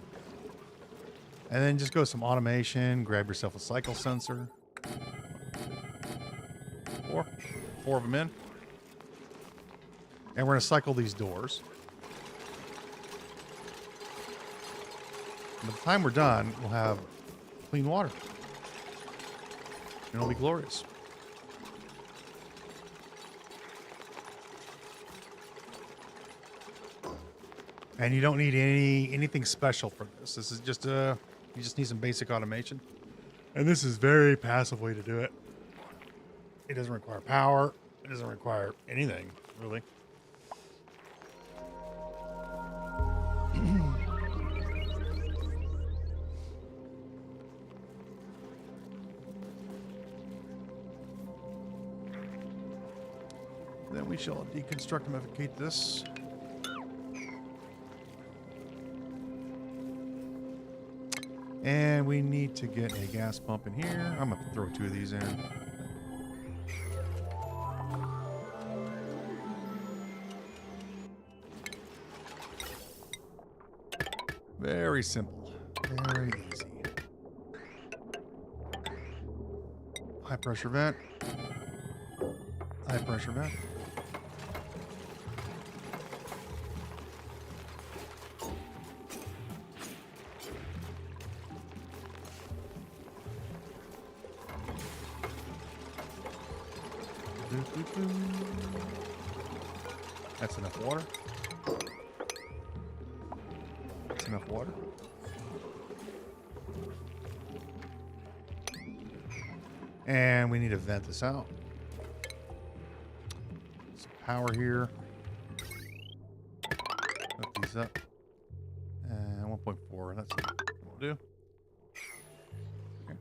And then just go some automation. Grab yourself a cycle sensor. 4 of them in. And we're going to cycle these doors. And by the time we're done, we'll have clean water. And it'll be glorious. And you don't need anything special for this. This is just you just need some basic automation. And this is very passive way to do it. It doesn't require power. It doesn't require anything, really. We shall deconstructificate this. And we need to get a gas pump in here. I'm going to throw 2 of these in. Very simple. Very easy. High pressure vent. High pressure vent. That's enough water. That's enough water. And we need to vent this out. Some power here. Hook these up. And 1.4. That's what we'll do. Okay.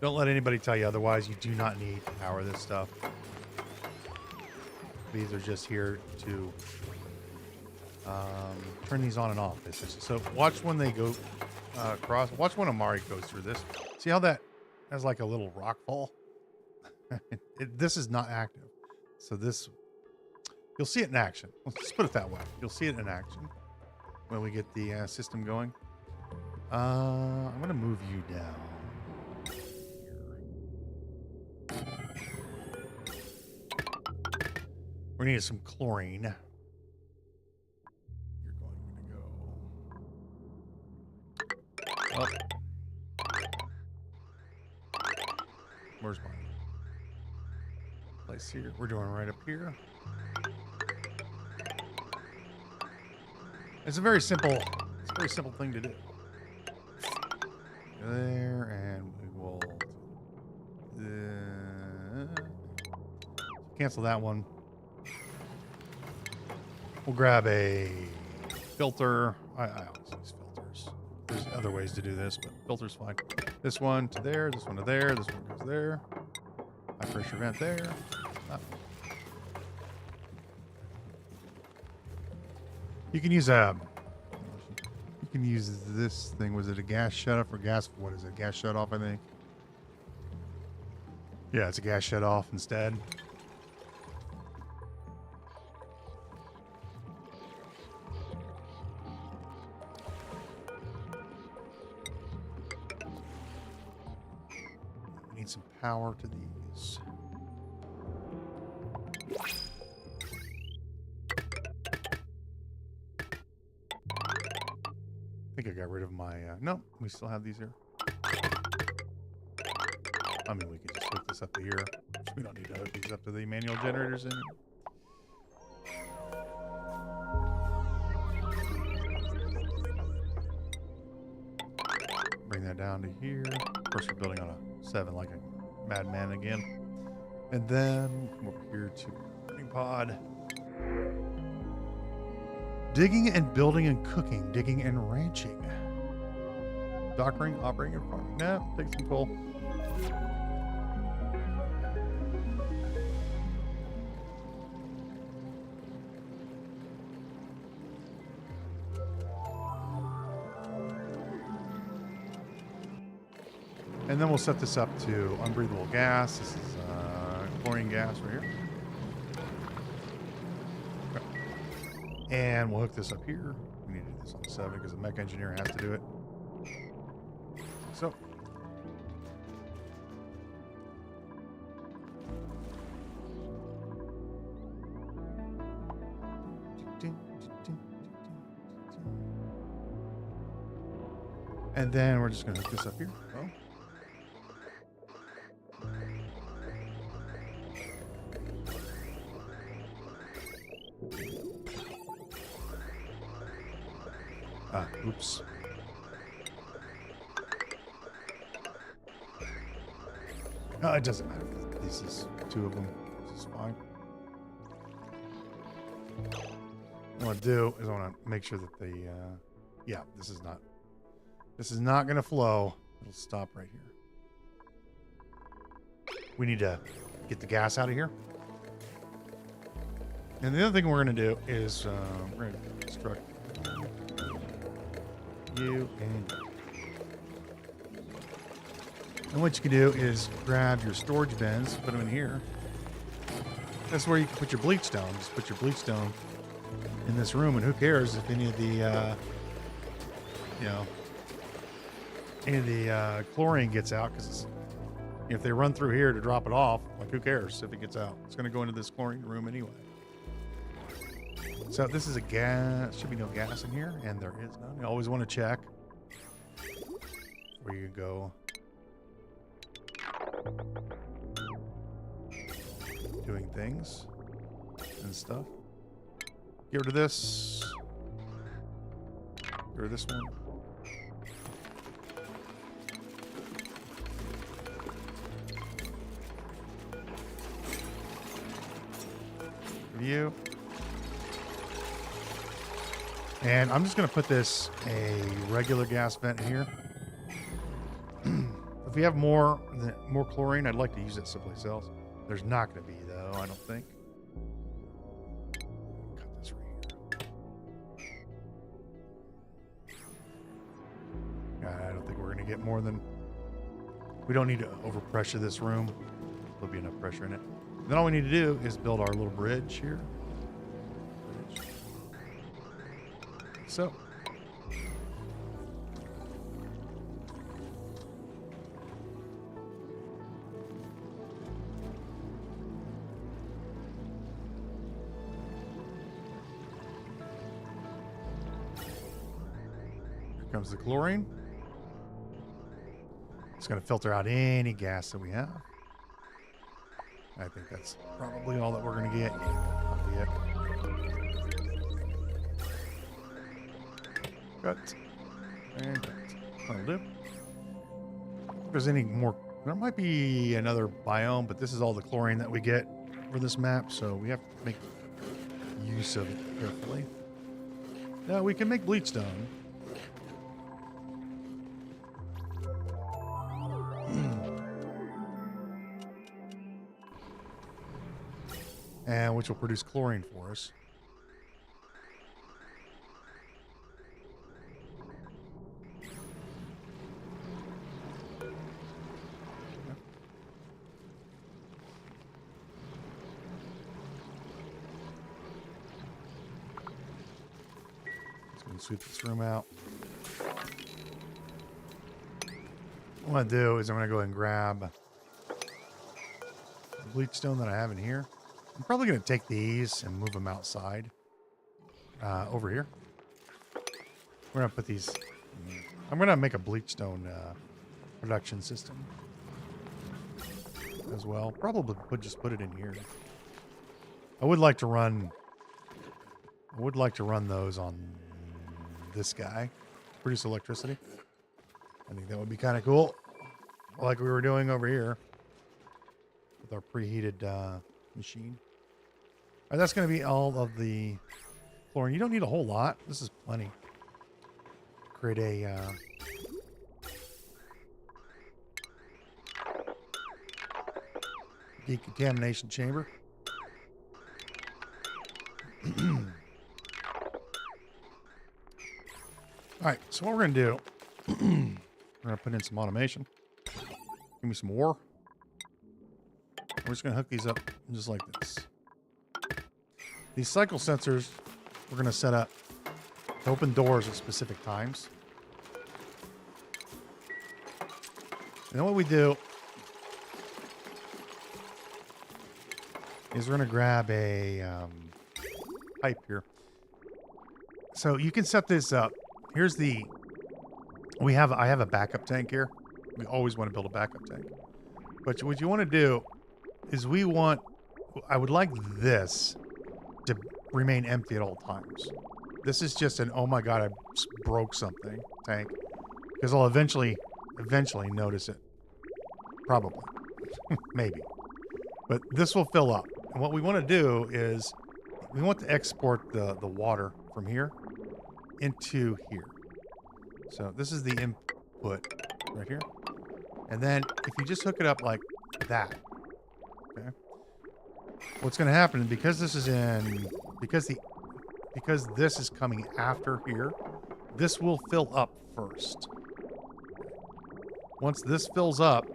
Don't let anybody tell you otherwise. You do not need to power this stuff. These are just here to turn these on and off. So watch when they go across. Watch when Amari goes through this. See how that has like a little rock fall? This is not active. So this, you'll see it in action. Let's put it that way. You'll see it in action when we get the system going. I'm going to move you down. We need some chlorine. You're going to go up. Where's mine? Place here. We're doing right up here. It's a very simple thing to do. There, and we will cancel that one. We'll grab a filter. I always use filters. There's other ways to do this, but filter's fine. This one to there, this one to there, this one goes there. High pressure vent there. You can use this thing. Was it a gas shut off or gas? What is it? Gas shut off, I think. Yeah, it's a gas shut off instead. Some power to these. I think I got rid of my no, we still have these here. I mean, we could just hook this up to here. We don't need to hook these up to the manual generators in. Bring that down to here. Of course, we're building on a 7 like a madman again. And then come over here to burning pod. Digging and building and cooking. Digging and ranching. Dockering, operating, and farming. Nah, take some coal. And then we'll set this up to unbreathable gas. This is chlorine gas right here. Okay. And we'll hook this up here. We need to do this on 7 because the mech engineer has to do it. So. And then we're just going to hook this up here. Oh. Oops. No, it doesn't matter. This is 2 of them. This is fine. What I want to do is I want to make sure that the, yeah, this is not going to flow. It'll stop right here. we need to get the gas out of here. And the other thing we're going to do is we're going to construct you and what you can do is grab your storage bins, put them in here. That's where you can put your bleach stone. Just put your bleach stone in this room, and who cares if any of the chlorine gets out, because if they run through here to drop it off, like, who cares if it gets out? It's going to go into this chlorine room anyway. So this is a gas. Should be no gas in here, and there is none. You always want to check where you go. Doing things and stuff. Get rid of this. Get rid of this one. You. And I'm just going to put this a regular gas vent here. If we have more chlorine, I'd like to use it someplace else. There's not going to be, though, I don't think. Cut this right here. I don't think we're going to get more than... We don't need to overpressure this room. There'll be enough pressure in it. Then all we need to do is build our little bridge here. So. Here comes the chlorine. It's going to filter out any gas that we have. I think that's probably all that we're going to get. That'll be it. Cut. And cut. That'll do. If there's any more, there might be another biome, but this is all the chlorine that we get for this map, so we have to make use of it carefully. Now, we can make bleach stone. And which will produce chlorine for us. Just going to sweep this room out. What I'm going to do is I'm going to go ahead and grab the bleach stone that I have in here. I'm probably going to take these and move them outside over here. We're going to put these... I'm going to make a bleach stone production system as well. Probably would just put it in here. I would like to run those on this guy. Produce electricity. I think that would be kind of cool. Like we were doing over here with our preheated machine. All right, that's going to be all of the chlorine. You don't need a whole lot. This is plenty. Create a decontamination chamber. All right, so what we're going to do, we're going to put in some automation. Give me some ore. We're just going to hook these up just like this. These cycle sensors we're going to set up to open doors at specific times. And then what we do is we're going to grab a pipe here. So you can set this up. Here's the... I have a backup tank here. We always want to build a backup tank. But what you want to do is I would like this to remain empty at all times. This is just an, oh my God, I broke something tank. Because I'll eventually notice it. Probably. Maybe. But this will fill up. And what we want to do is we want to export the water from here into here. So this is the input right here. And then if you just hook it up like that, Okay. What's going to happen because this is because this is coming after here, this will fill up first. Once this fills up,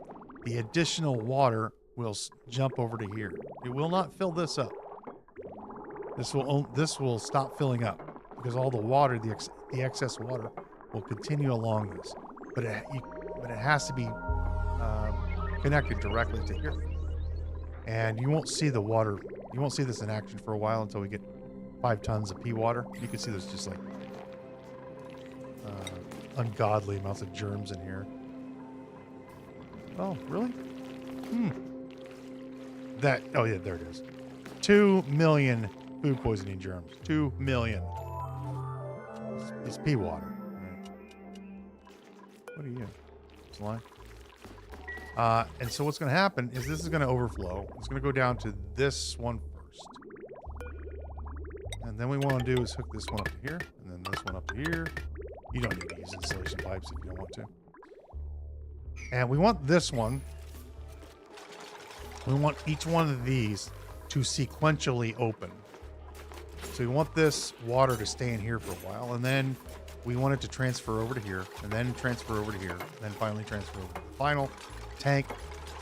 the additional water will jump over to here. It will not fill this up. This will stop filling up because all the water, the excess water, will continue along this. But it has to be connected directly to here. And you won't see the water. You won't see this in action for a while until we get 5 tons of pea water. You can see there's just like ungodly amounts of germs in here. Oh, really? Oh yeah, there it is. 2 million food poisoning germs. 2 million. It's pea water. Right. What are you? Slime? And so what's going to happen is this is going to overflow. It's going to go down to this one first. And then we want to do is hook this one up to here, and then this one up to here. You don't need to use insulation pipes if you don't want to. And we want this one. We want each one of these to sequentially open. So we want this water to stay in here for a while, and then we want it to transfer over to here, and then transfer over to here, and then finally transfer over to the final tank.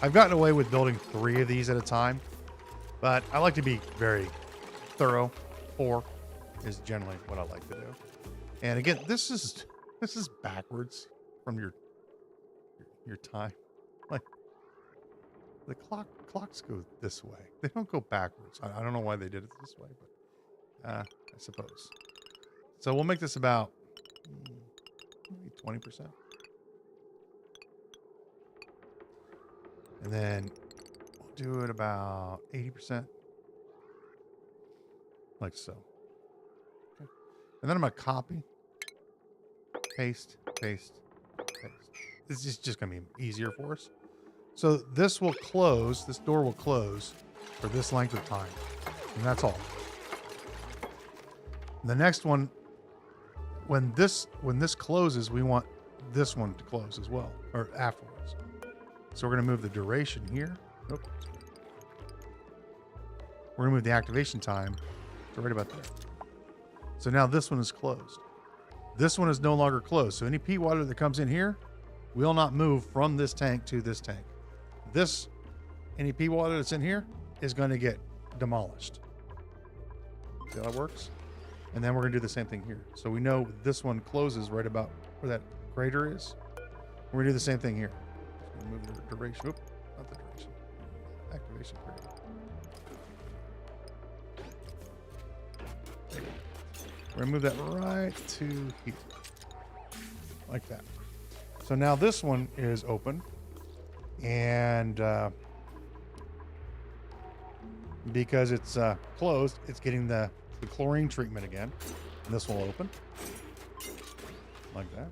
I've gotten away with building 3 of these at a time, but I like to be very thorough. 4 is generally what I like to do. And again, this is backwards from your time. Like the clocks go this way. They don't go backwards. I don't know why they did it this way, but I suppose. So we'll make this about maybe 20%. And then we'll do it about 80%. Like so. Okay. And then I'm going to copy, paste, paste, paste. This is just going to be easier for us. So this will close, this door will close for this length of time. And that's all. And the next one, when this closes, we want this one to close as well, or afterwards. So we're going to move the duration here. Nope. We're going to move the activation time to right about there. So now this one is closed. This one is no longer closed. So any peat water that comes in here will not move from this tank to this tank. Any peat water that's in here is going to get demolished. See how that works? And then we're going to do the same thing here. So we know this one closes right about where that crater is. We're going to do the same thing here. Move the duration. Oop, not the duration. Activation period. We're going to move that right to here. Like that. So now this one is open. And because it's closed, it's getting the chlorine treatment again. And this will open. Like that.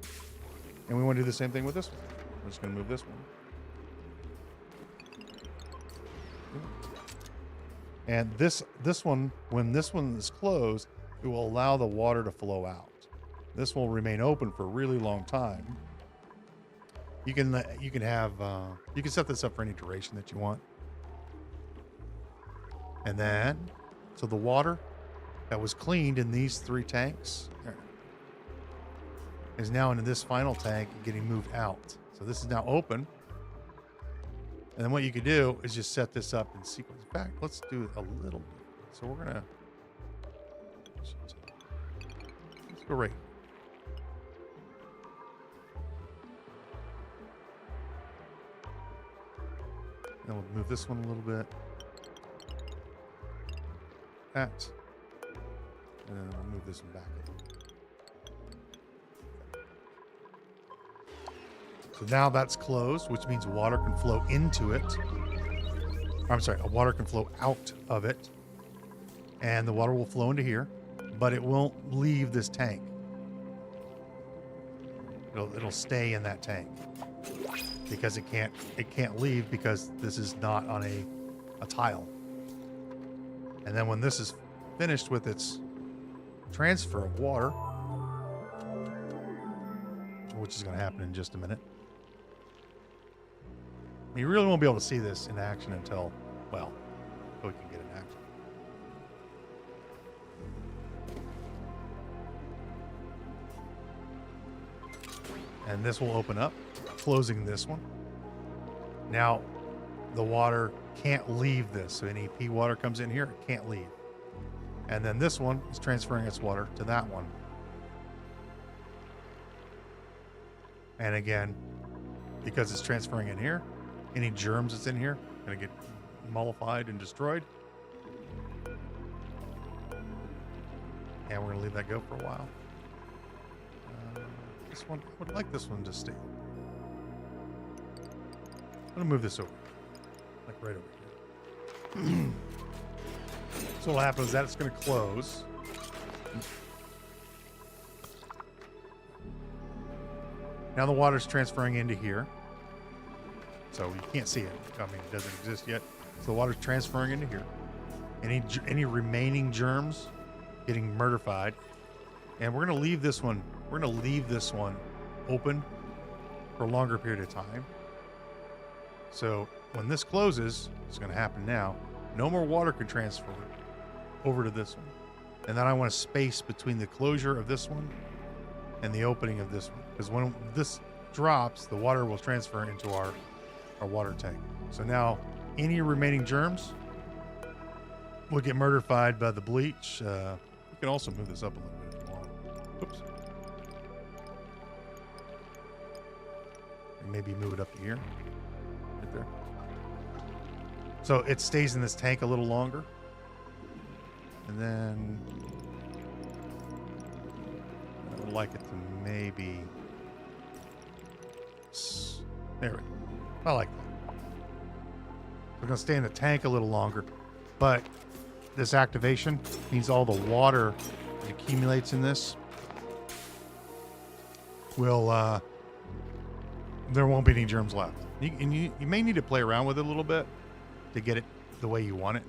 And we want to do the same thing with this one. We're just going to move this one. And this one, when this one is closed, it will allow the water to flow out. This will remain open for a really long time. You can set this up for any duration that you want. And then, so the water that was cleaned in these 3 tanks is now into this final tank and getting moved out. So this is now open. And then what you could do is just set this up in sequence. In fact, let's do it a little bit. So we're going to, let's go right. Then we'll move this one a little bit. That. And then we'll move this one back a little bit. So now that's closed, which means water can flow into it. I'm sorry, water can flow out of it. And the water will flow into here, but it won't leave this tank. It'll stay in that tank because it can't leave because this is not on a tile. And then when this is finished with its transfer of water, which is going to happen in just a minute. You really won't be able to see this in action until Well, so we can get an action. And this will open up, closing this one. Now, the water can't leave this. So any pea water comes in here, it can't leave. And then this one is transferring its water to that one. And again, because it's transferring in here, any germs that's in here are going to get mollified and destroyed. And we're going to leave that go for a while. This one, I would like this one to stay. I'm going to move this over. Like right over here. So what happens is that it's going to close. Now the water's transferring into here. So you can't see it. I mean, it doesn't exist yet. So the water's transferring into here. Any remaining germs getting murderfied. And we're going to leave this one. We're going to leave this one open for a longer period of time. So when this closes, it's going to happen now. No more water can transfer over to this one. And then I want a space between the closure of this one and the opening of this one. Because when this drops, the water will transfer into our water tank. So now any remaining germs will get murderfied by the bleach. You can also move this up a little bit if you want. Oops. And maybe move it up to here. Right there. So it stays in this tank a little longer. And then I would like it to maybe... There we go. I like that. We're going to stay in the tank a little longer. But this activation means all the water that accumulates in this will... there won't be any germs left. You may need to play around with it a little bit to get it the way you want it.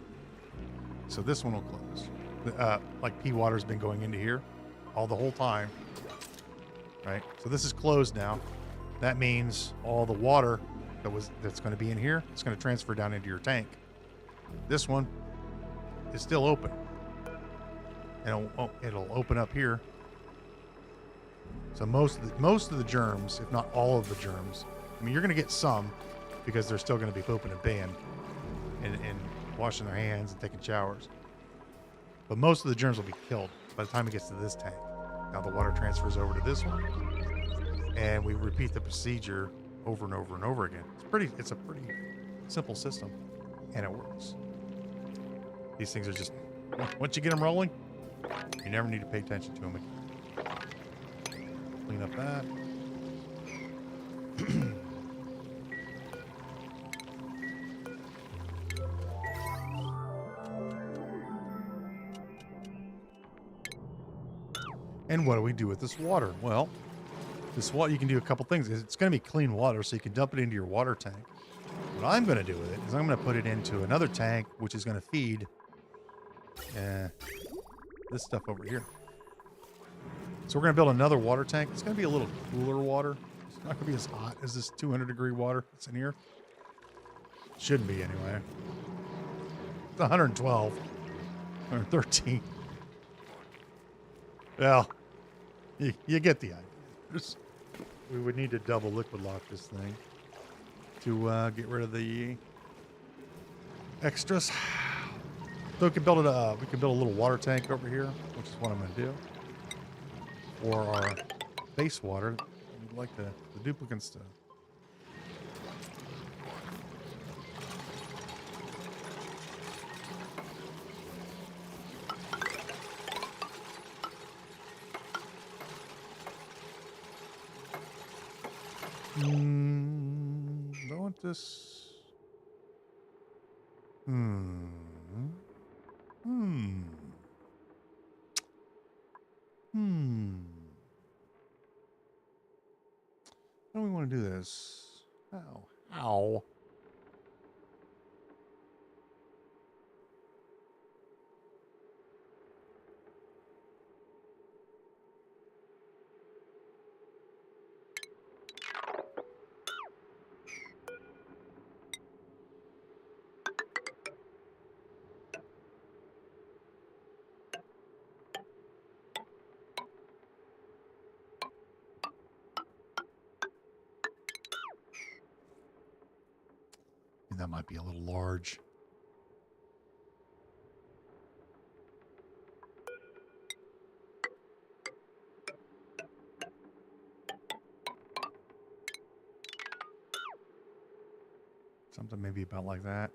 So this one will close. Like pea water's been going into here the whole time. Right? So this is closed now. That means all the water that's going to be in here, it's going to transfer down into your tank. This one is still open. And it'll open up here. So most of the germs, if not all of the germs, I mean, you're going to get some because they're still going to be pooping and peeing and washing their hands and taking showers. But most of the germs will be killed by the time it gets to this tank. Now the water transfers over to this one, and we repeat the procedure over and over and over again. It's a pretty simple system, and it works. These things are just, once you get them rolling, you never need to pay attention to them again. Clean up that. And what do we do with this water? Well, this water, you can do a couple things. It's going to be clean water, so you can dump it into your water tank. What I'm going to do with it is I'm going to put it into another tank, which is going to feed this stuff over here. So we're going to build another water tank. It's going to be a little cooler water. It's not going to be as hot as this 200-degree water that's in here. Shouldn't be, anyway. It's 112. 113. Well, you get the idea. We would need to double liquid lock this thing to get rid of the extras. So we can build a little water tank over here, which is what I'm going to do. For our base water, we'd like the duplicate stuff. Don't want this. How do we want to do this? How? that might be a little large. Something maybe about like that.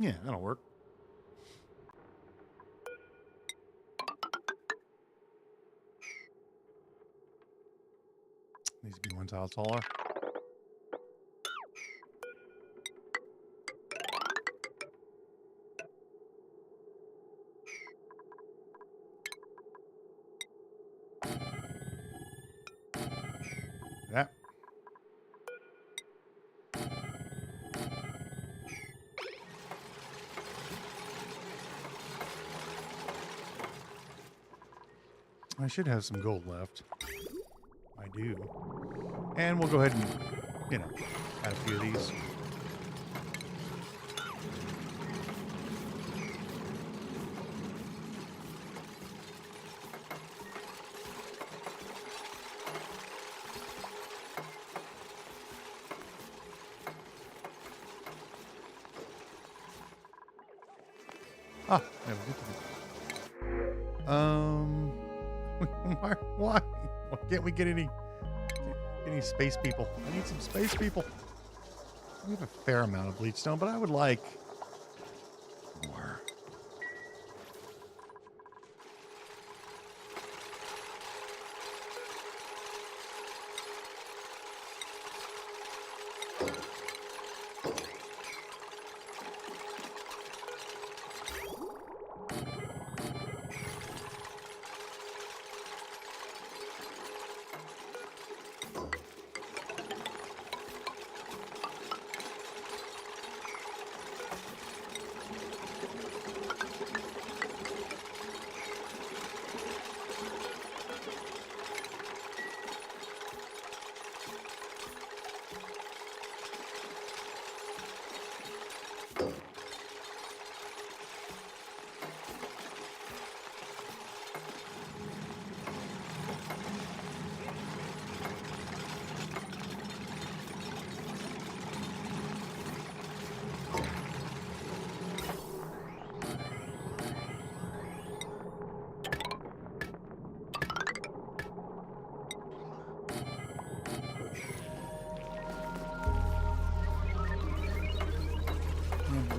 Yeah, that'll work. Needs to be one tile taller. That. I should have some gold left. I do. And we'll go ahead and, you know, add a few of these. Ah, there we go. Why can't we get any space people? I need some space people. We have a fair amount of bleach stone, but I would like more.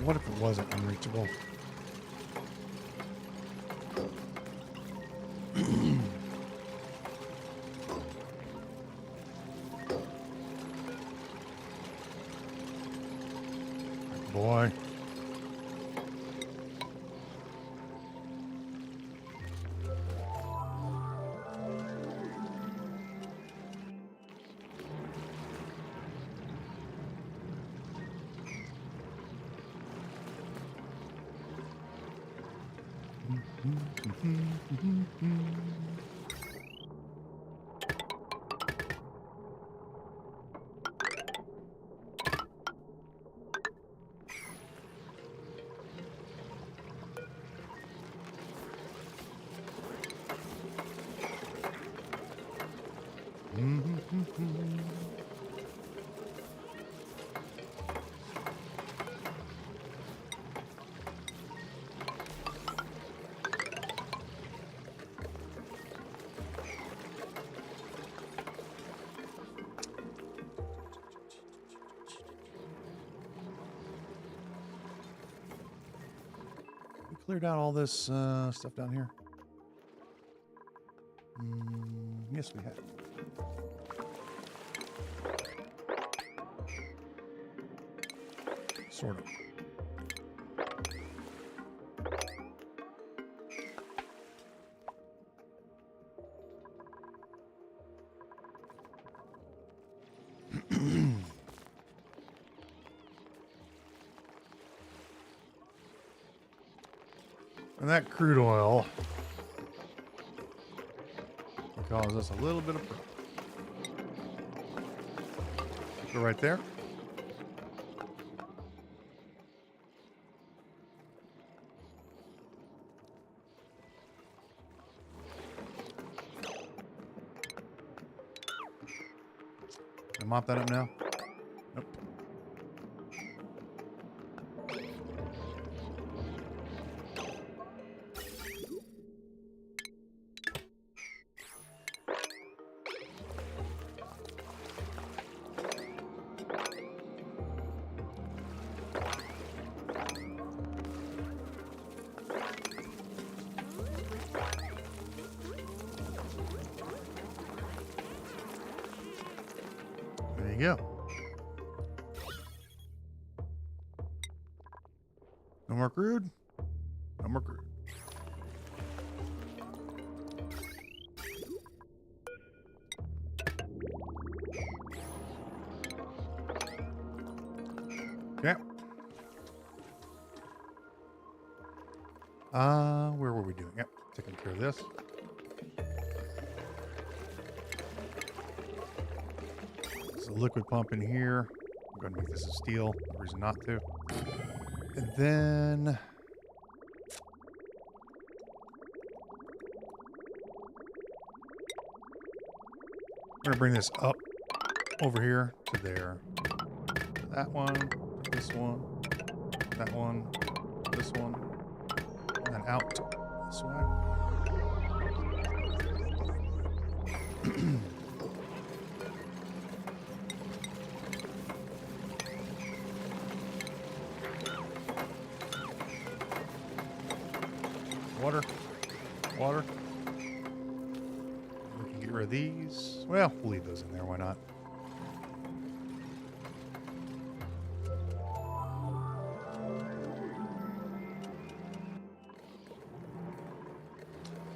What if it wasn't unreachable? Boy. We cleared out all this stuff down here. Yes, we have. Sort of. And that crude oil will cause us a little bit of problem. Go right there. Can I mop that up now? Nope. There you go. No more crude. No more crude. Okay. Where were we doing? Yep, taking care of this. There's a liquid pump in here. I'm going to make this of steel. No reason not to. And then I'm going to bring this up over here to there. That one, this one, that one, this one, and out this way. Water. Water. We can get rid of these. Well, we'll leave those in there. Why not?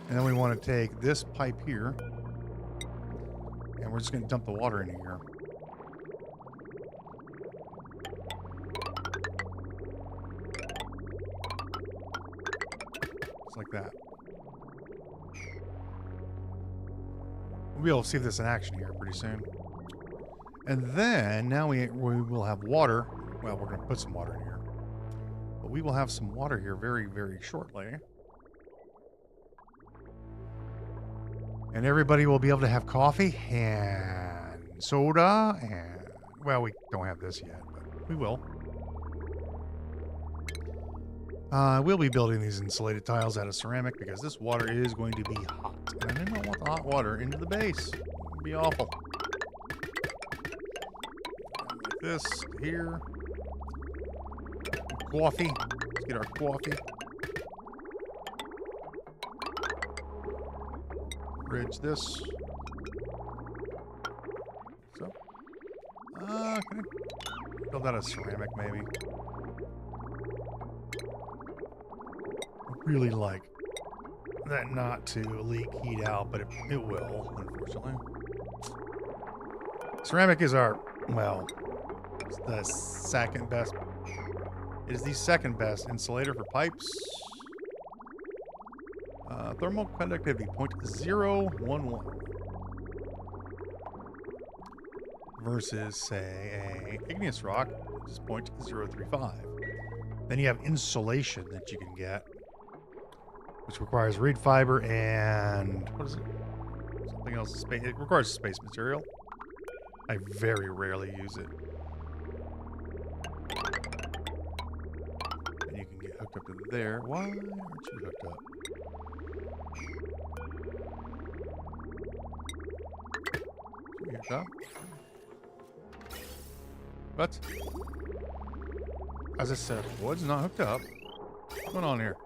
And then we want to take this pipe here, and we're just going to dump the water in here. Just like that. We'll be able to see this in action here pretty soon. And then, now we will have water. Well, we're going to put some water in here. But we will have some water here very, very shortly. And everybody will be able to have coffee and soda and, well, we don't have this yet, but we will. We'll be building these insulated tiles out of ceramic because this water is going to be hot. And I do not want the hot water into the base. It would be awful. Like this here. Coffee. Let's get our coffee. Bridge this. So, can I build out of ceramic maybe? I really like that not to leak heat out, but it will, unfortunately. Ceramic is our, well, it's the second best. It is the second best insulator for pipes. Thermal conductivity 0.011 versus, say, a igneous rock, which is 0.035. Then you have insulation that you can get, which requires reed fiber and what is it? Something else. Space. It requires space material. I very rarely use it. And you can get hooked up to there. Why aren't you hooked up? Up. What? As I said, wood's not hooked up. What's going on here?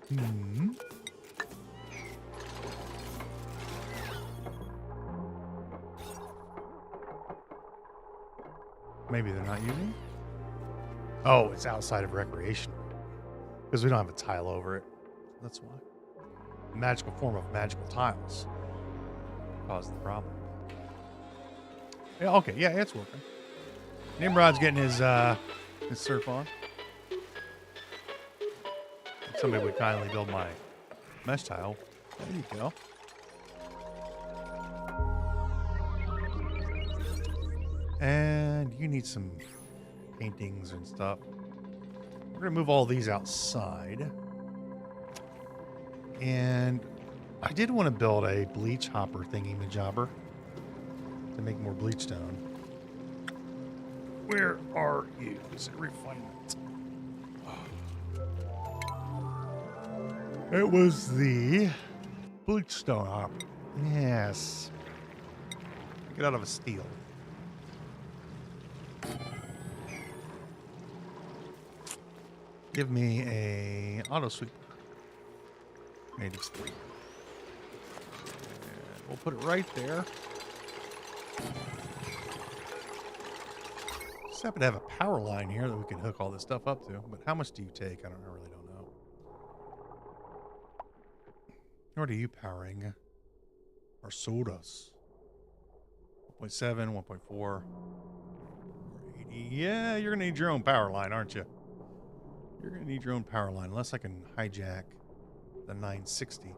Hmm. Maybe they're not using. Oh, it's outside of recreation because we don't have a tile over it. That's why. The magical form of magical tiles caused the problem. Yeah, okay, yeah, it's working. Nimrod's getting his surf on. If somebody would kindly build my mesh tile. There you go. And you need some paintings and stuff. We're going to move all these outside. And I did want to build a bleach hopper thingy-majobber to make more bleach stone. Where are you? Is it refinement? It was the bleach stone hopper. Yes. Get out of a steel. Give me a auto sweep. Native sweep. And we'll put it right there. Just happen to have a power line here that we can hook all this stuff up to. But how much do you take? I really don't know. What are you powering? Our sodas. 1.7, 1.4. 80. Yeah, you're going to need your own power line, aren't you? You're going to need your own power line, unless I can hijack the 960.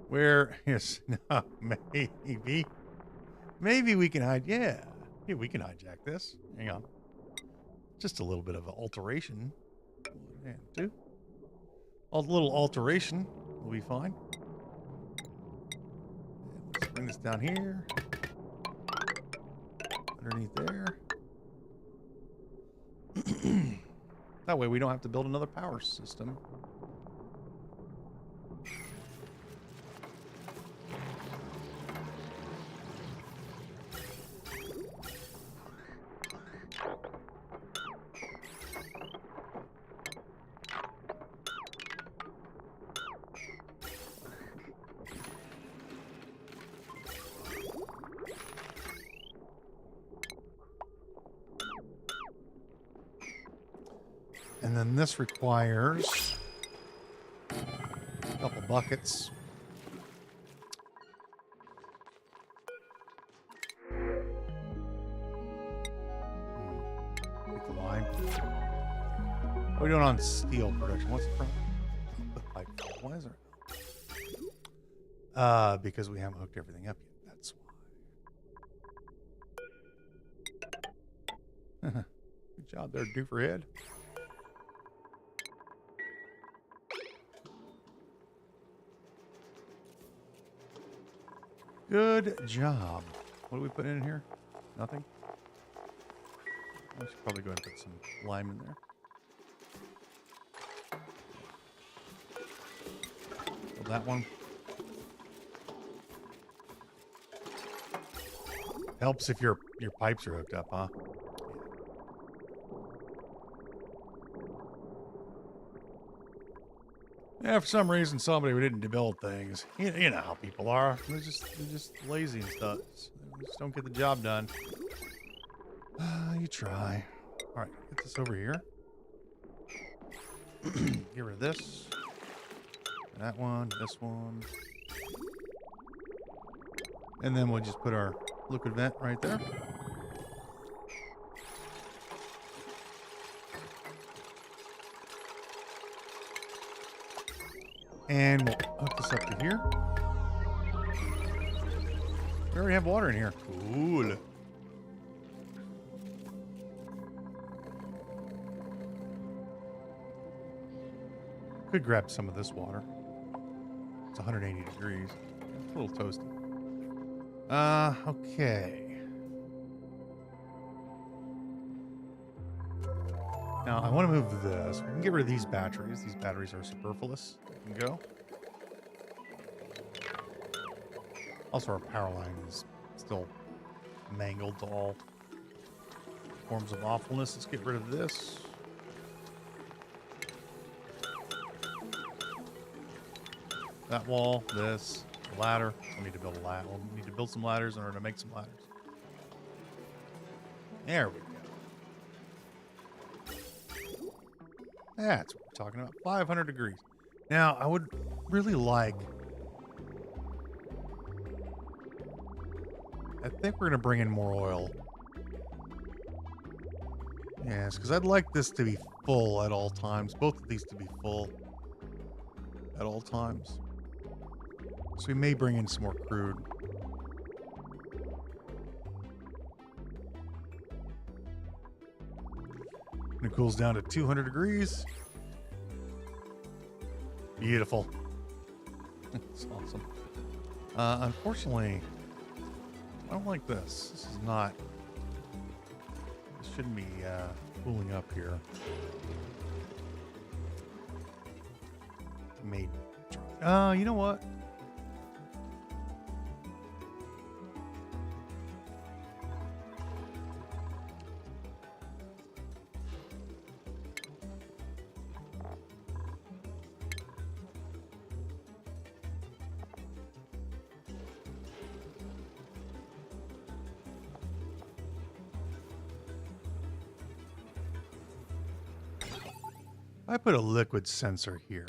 Where, yes, no, maybe. Maybe we can yeah, we can hijack this. Hang on. Just a little bit of an alteration. And two. A little alteration will be fine. And let's bring this down here. Underneath there. That way we don't have to build another power system. And then this requires a couple buckets. Get the line. What are we doing on steel production? What's the problem? Why is there? Because we haven't hooked everything up yet. That's why. Good job there, Dooferhead. Good job. What do we put in here? Nothing? I should probably go ahead and put some lime in there. Build that one. Helps if your pipes are hooked up, huh? Yeah, for some reason, somebody who didn't build things. You know how people are. They're just lazy and stuff. They just don't get the job done. You try. All right, get this over here. Get rid of this. That one, this one. And then we'll just put our liquid vent right there. And we'll hook this up to here. We already have water in here. Cool. Could grab some of this water. It's 180 degrees. It's a little toasty. Okay. Now, I want to move this. We can get rid of these batteries. These batteries are superfluous. They can go. Also, our power line is still mangled to all forms of awfulness. Let's get rid of this. That wall, this, the ladder. We'll need to build a ladder. We'll need to build some ladders in order to make some ladders. There we go. That's what we're talking about. 500 degrees. Now, I would really like... I think we're going to bring in more oil. Yes, because I'd like this to be full at all times. Both of these to be full at all times. So we may bring in some more crude. And it cools down to 200 degrees. Beautiful. That's awesome. Unfortunately, I don't like this. This is not... This shouldn't be cooling up here. Made... you know what? I put a liquid sensor here.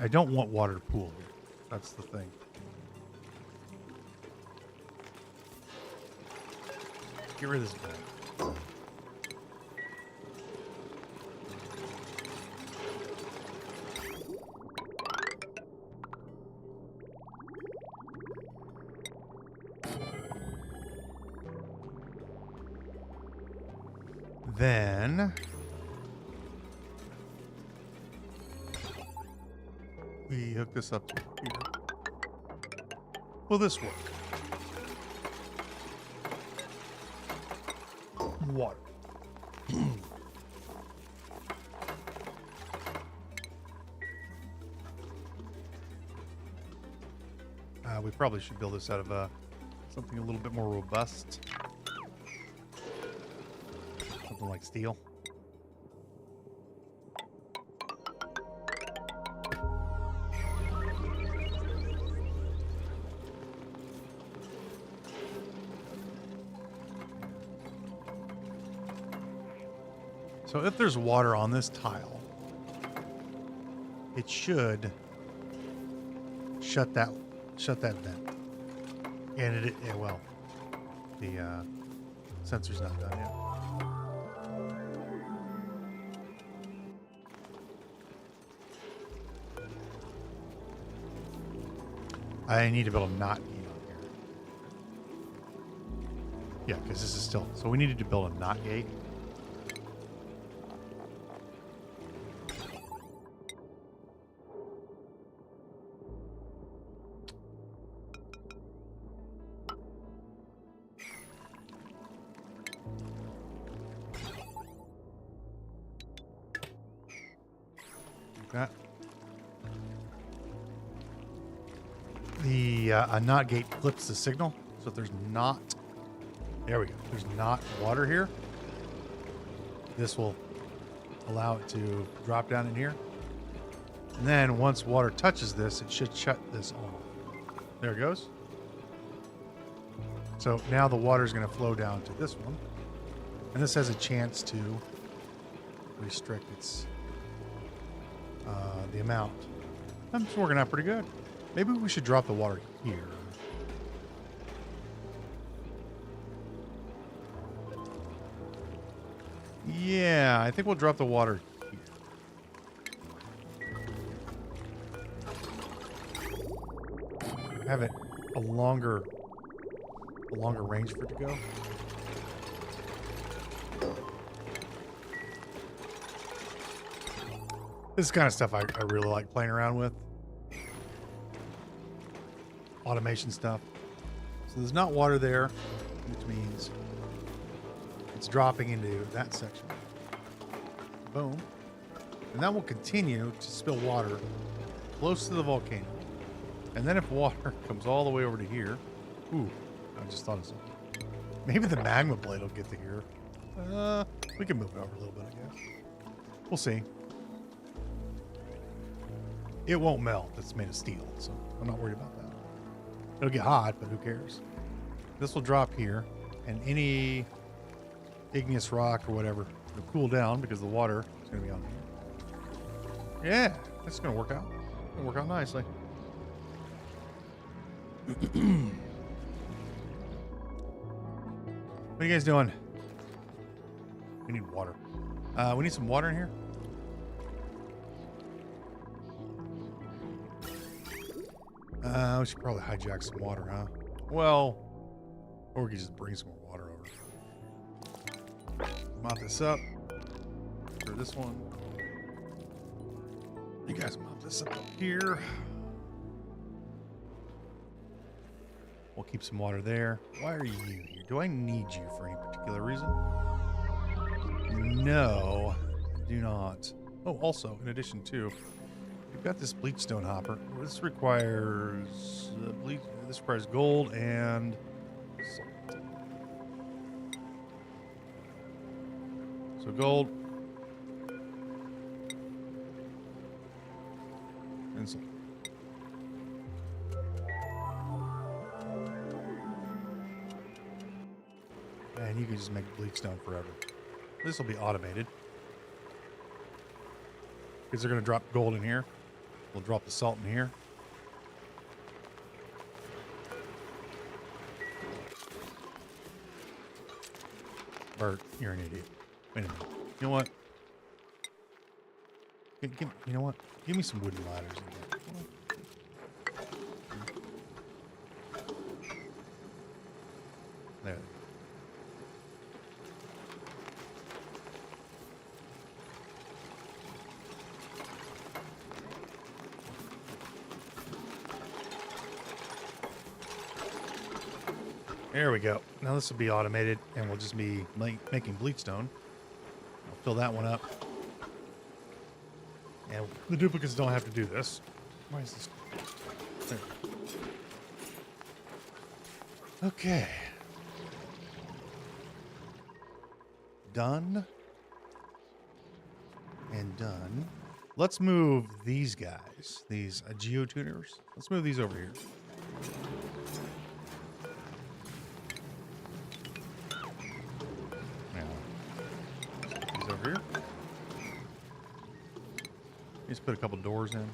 I don't want water to pool here. That's the thing. Get rid of this bed. Then we hook this up to here. Will this work? Water. We probably should build this out of something a little bit more robust. Something like steel. So if there's water on this tile, it should shut that vent. And well, the sensor's not done yet. I need to build a knot gate on here. Yeah, because this is still... So we needed to build a knot gate. Like that. A knot gate flips the signal. So if there's not, there we go. There's not water here. This will allow it to drop down in here. And then once water touches this, it should shut this off. There it goes. So now the water is going to flow down to this one. And this has a chance to restrict its the amount. It's working out pretty good. Maybe we should drop the water here. Yeah, I think we'll drop the water here. Have it a longer range for it to go. This is kind of stuff I really like playing around with. Automation stuff. So there's not water there, which means it's dropping into that section. Boom. And that will continue to spill water close to the volcano. And then if water comes all the way over to here, ooh, I just thought of something. Maybe the magma blade will get to here. We can move it over a little bit, I guess. We'll see. It won't melt. It's made of steel, so I'm not worried about that. It'll get hot, but who cares? This will drop here, and any igneous rock or whatever will cool down because the water is going to be on here. Yeah, that's gonna work out. It's gonna work out nicely. What are you guys doing? We need water. We need some water in here. We should probably hijack some water, huh? Well, or we could just bring some more water over. Mop this up. For this one. You guys mop this up here. We'll keep some water there. Why are you here? Do I need you for any particular reason? No, I do not. Oh, also, in addition to, we've got this bleachstone hopper. This requires This requires gold and salt. So gold and salt. And you can just make bleachstone forever. This will be automated. Because they're going to drop gold in here. We'll drop the salt in here. Bert, you're an idiot. Wait a minute. You know what? You know what? Give me some wooden ladders in here. There. There we go. Now this will be automated, and we'll just be making bleachstone. I'll fill that one up. And the duplicates don't have to do this. Why is this? There. Okay. Done. And done. Let's move these guys, these geotuners. Let's move these over here. Over here. Just put a couple doors in.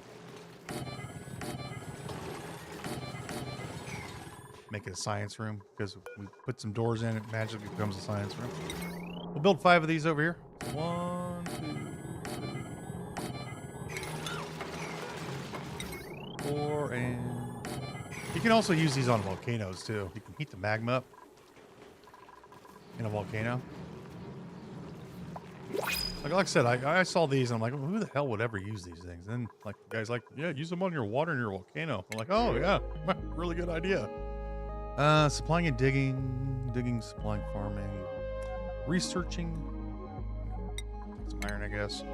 Make it a science room, because if we put some doors in, it magically becomes a science room. We'll build 5 of these over here. 1, 2, 3, 4, and you can also use these on volcanoes too. You can heat the magma up in a volcano. Like I said, I saw these and I'm like, well, who the hell would ever use these things? And like the guy's like, yeah, use them on your water in your volcano. I'm like, oh yeah, really good idea. Supplying and digging, supplying, farming, researching. Some iron, I guess.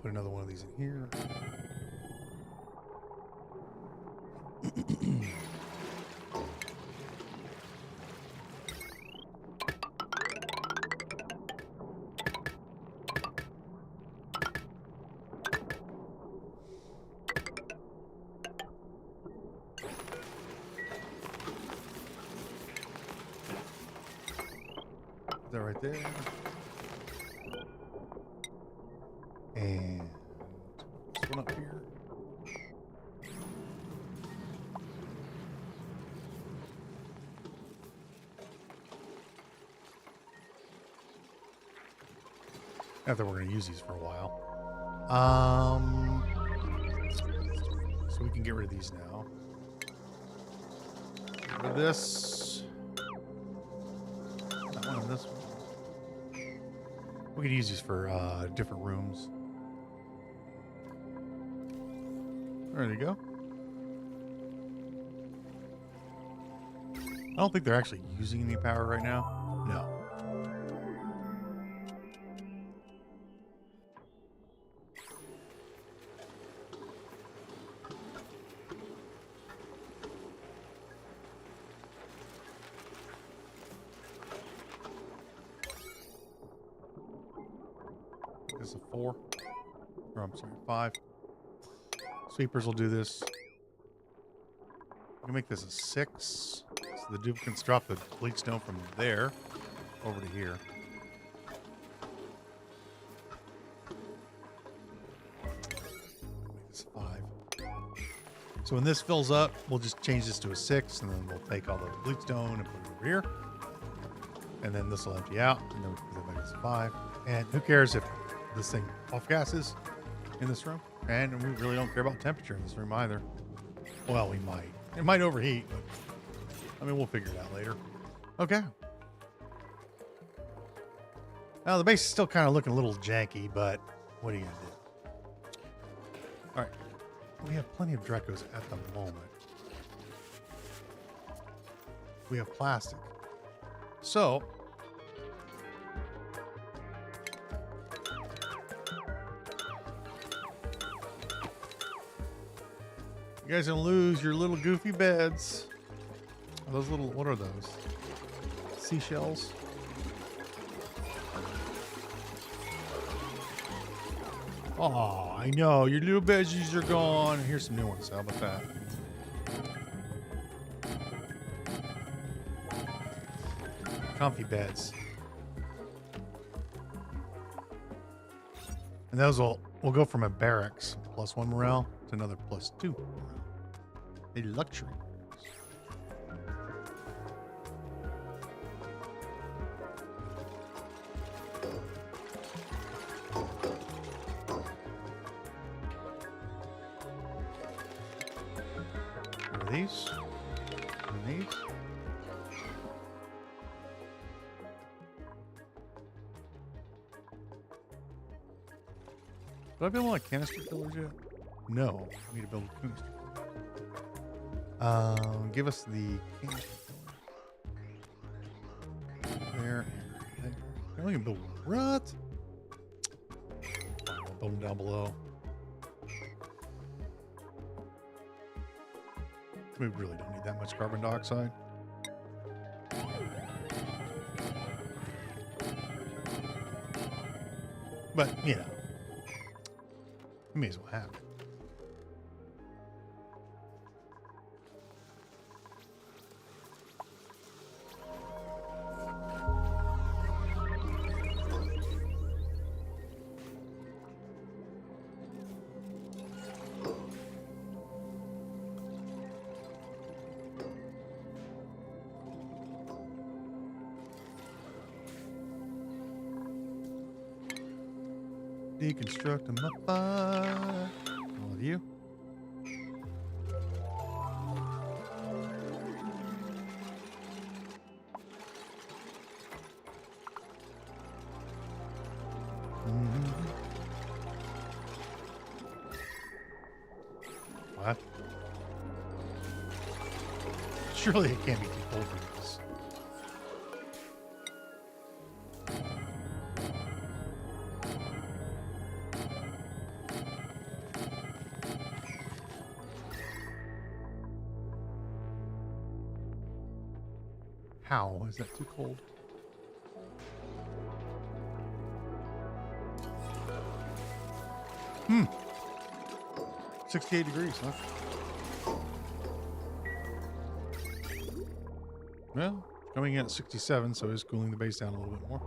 Put another one of these in here. Put that right there. And this one up here. Not that we're going to use these for a while. So we can get rid of these now. Get rid of this. That one and this one. We could use these for different rooms. There you go. I don't think they're actually using any power right now. No. This is a 4. Or I'm sorry, 5. Sweepers will do this. We can make this a 6. So the duplicants drop the bleach stone from there over to here. Make this 5. So when this fills up, we'll just change this to a 6, and then we'll take all the bleach stone and put it over here. And then this will empty out, and then we can put it back as a 5. And who cares if this thing off gases in this room? And we really don't care about temperature in this room either. Well, we might. It might overheat, but I mean, we'll figure it out later. Okay. Now, the base is still kind of looking a little janky, but what are you going to do? All right. We have plenty of Drecos at the moment. We have plastic. So, you guys gonna lose your little goofy beds. Those little, what are those? Seashells? Oh, I know. Your little veggies are gone. Here's some new ones. How about that? Comfy beds. And those will go from a barracks +1 morale to another +2 morale. A luxury. These and these. Did I build a lot of canister fillers yet? No, I need to build a canister filler. Give us the canister filler. There and there. I only can build one. What? I'll build them down below. We really don't need that much carbon dioxide. But, you know, you may as well have it. Deconstruct them up. All of you. What? Surely it can't be too cold for this. How? Is that too cold? Hmm. 68 degrees, huh? Well, coming in at 67, so it's cooling the base down a little bit more.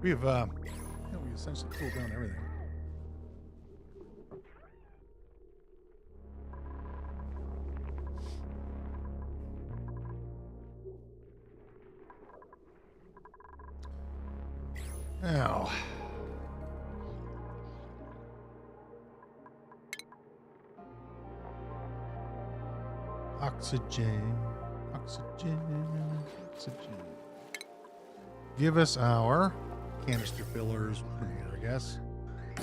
We have, we essentially cooled down everything. Now, oxygen. Give us our canister fillers from here, I guess.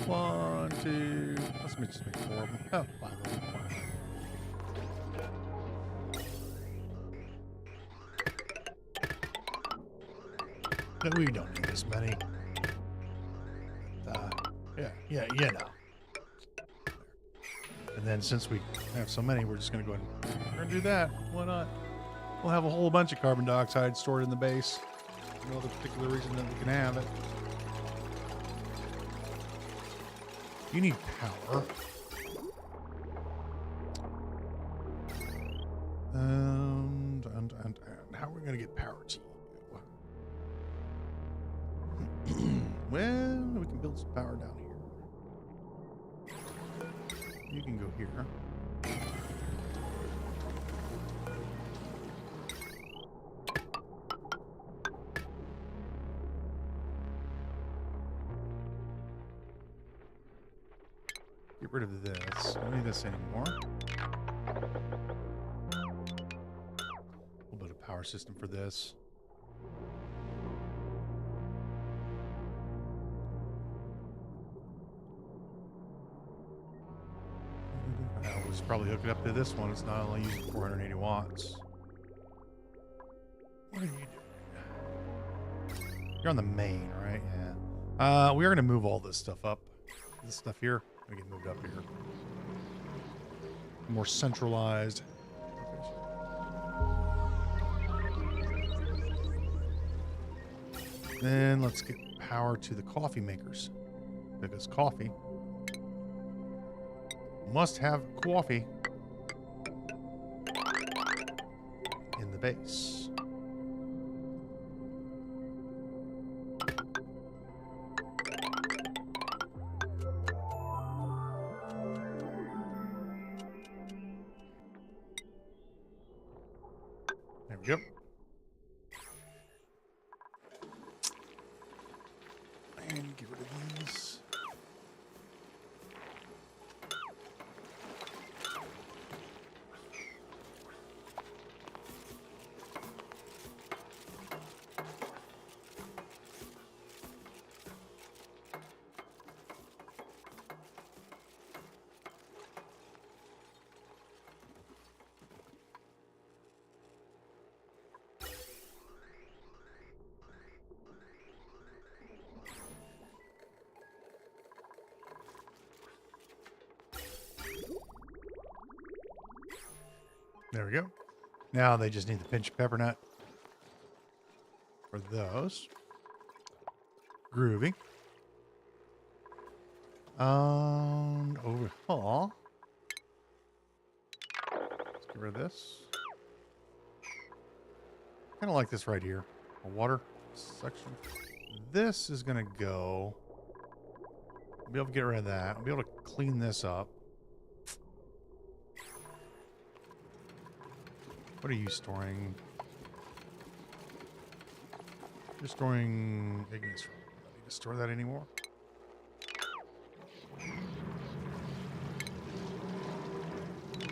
1, 2. Let's just make 4 of them. Oh, 5 of them. No, we don't need this many. Yeah, you know. And then since we have so many, we're just going to go ahead and do that. Why not? We'll have a whole bunch of carbon dioxide stored in the base. No other particular reason that we can have it. You need power. how are we going to get power to you? Well, we can build some power down here. You can go here. Get rid of this. Don't need this anymore. We'll build a power system for this. We'll just probably hook it up to this one. It's not only using 480 watts. What are you doing? You're on the main, right? Yeah. We are going to move all this stuff up. This stuff here. Going to get moved up here. More centralized. Then let's get power to the coffee makers. Because coffee must have coffee in the base. There we go. And get rid of these. There we go. Now they just need the pinch of pepper nut for those. Groovy. Overhaul. Let's get rid of this. Kind of like this right here. A water section. This is going to go. I'll be able to get rid of that. I'll be able to clean this up. What are you storing? You're storing igneous. I don't need to store that anymore. Get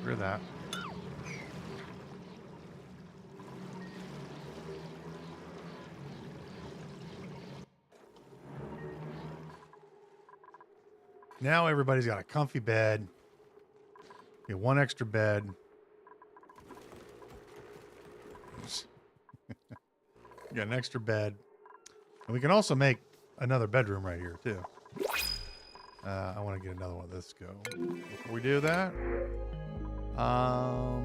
rid of that. Now everybody's got a comfy bed. Get one extra bed. Got an extra bed. And we can also make another bedroom right here, too. I want to get another one of this go. Before we do that, no,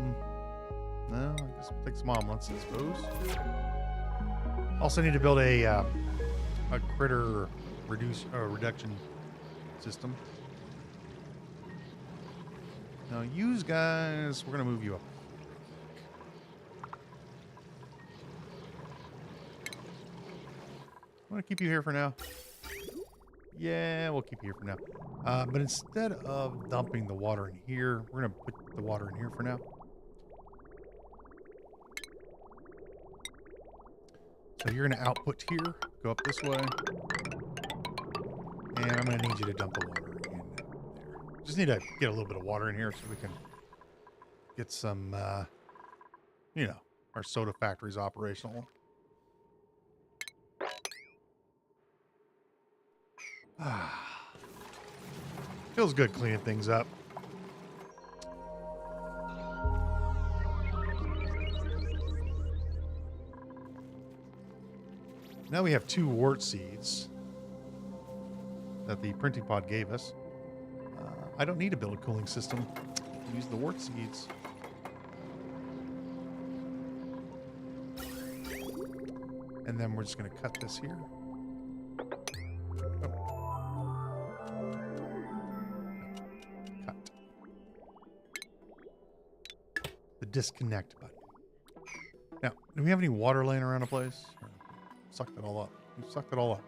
I guess we'll take some omelets, I suppose. Also need to build a critter reduction system. Now, yous guys, we're going to move you up. I want to keep you here for now. Yeah, we'll keep you here for now. But instead of dumping the water in here, we're going to put the water in here for now. So you're going to output here, go up this way. And I'm going to need you to dump the water in there. Just need to get a little bit of water in here so we can get some, you know, our soda factories operational. Feels good cleaning things up. Now we have 2 wart seeds that the printing pod gave us. I don't need to build a cooling system. Use the wart seeds. And then we're just going to cut this here. Disconnect button. Do we have any water laying around the place? Or sucked it all up. We sucked it all up.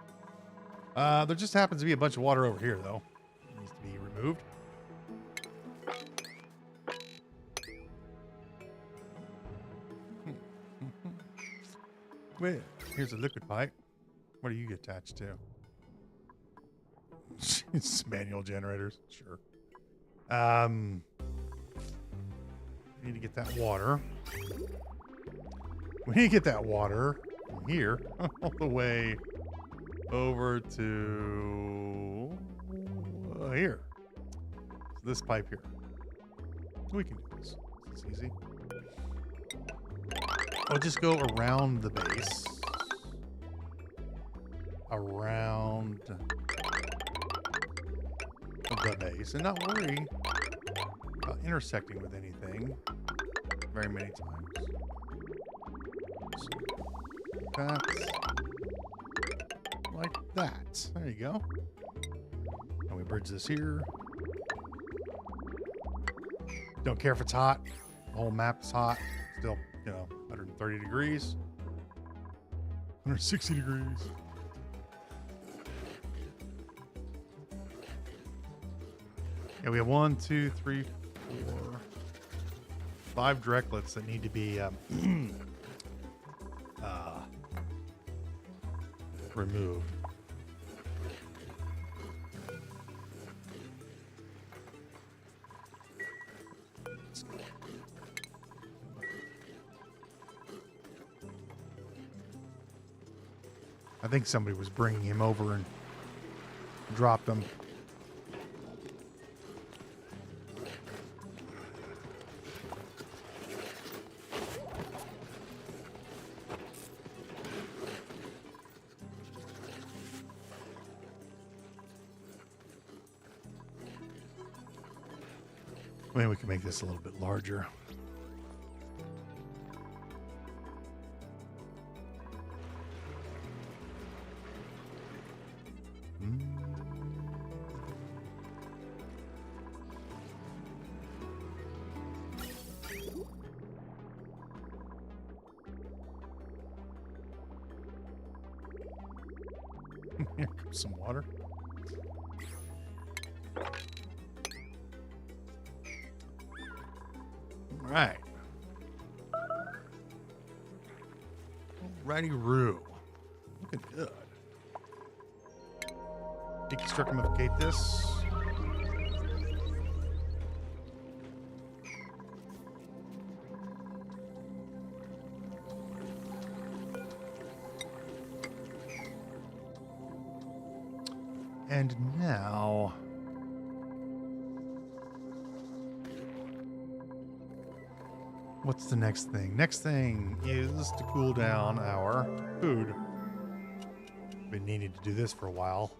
There just happens to be a bunch of water over here, though. It needs to be removed. Wait, here's a liquid pipe. What do you get attached to? It's manual generators, sure. We need to get that water. We need to get that water from here all the way over to here. So this pipe here. We can do this. It's easy. I'll just go around the base. Around the base. And not worry about intersecting with anything very many times. So like that. There you go. And we bridge this here. Don't care if it's hot. The whole map is hot. Still, 130 degrees. 160 degrees. Yeah, we have 1, 2, 3, 4, 5 directlets that need to be removed. I think somebody was bringing him over and dropped him. Maybe we can make this a little bit larger. Here comes some water. All right. Alrighty-roo. Looking good. Deconstruct and replicate this. And now, what's the next thing? Next thing is to cool down our food. Been needing to do this for a while.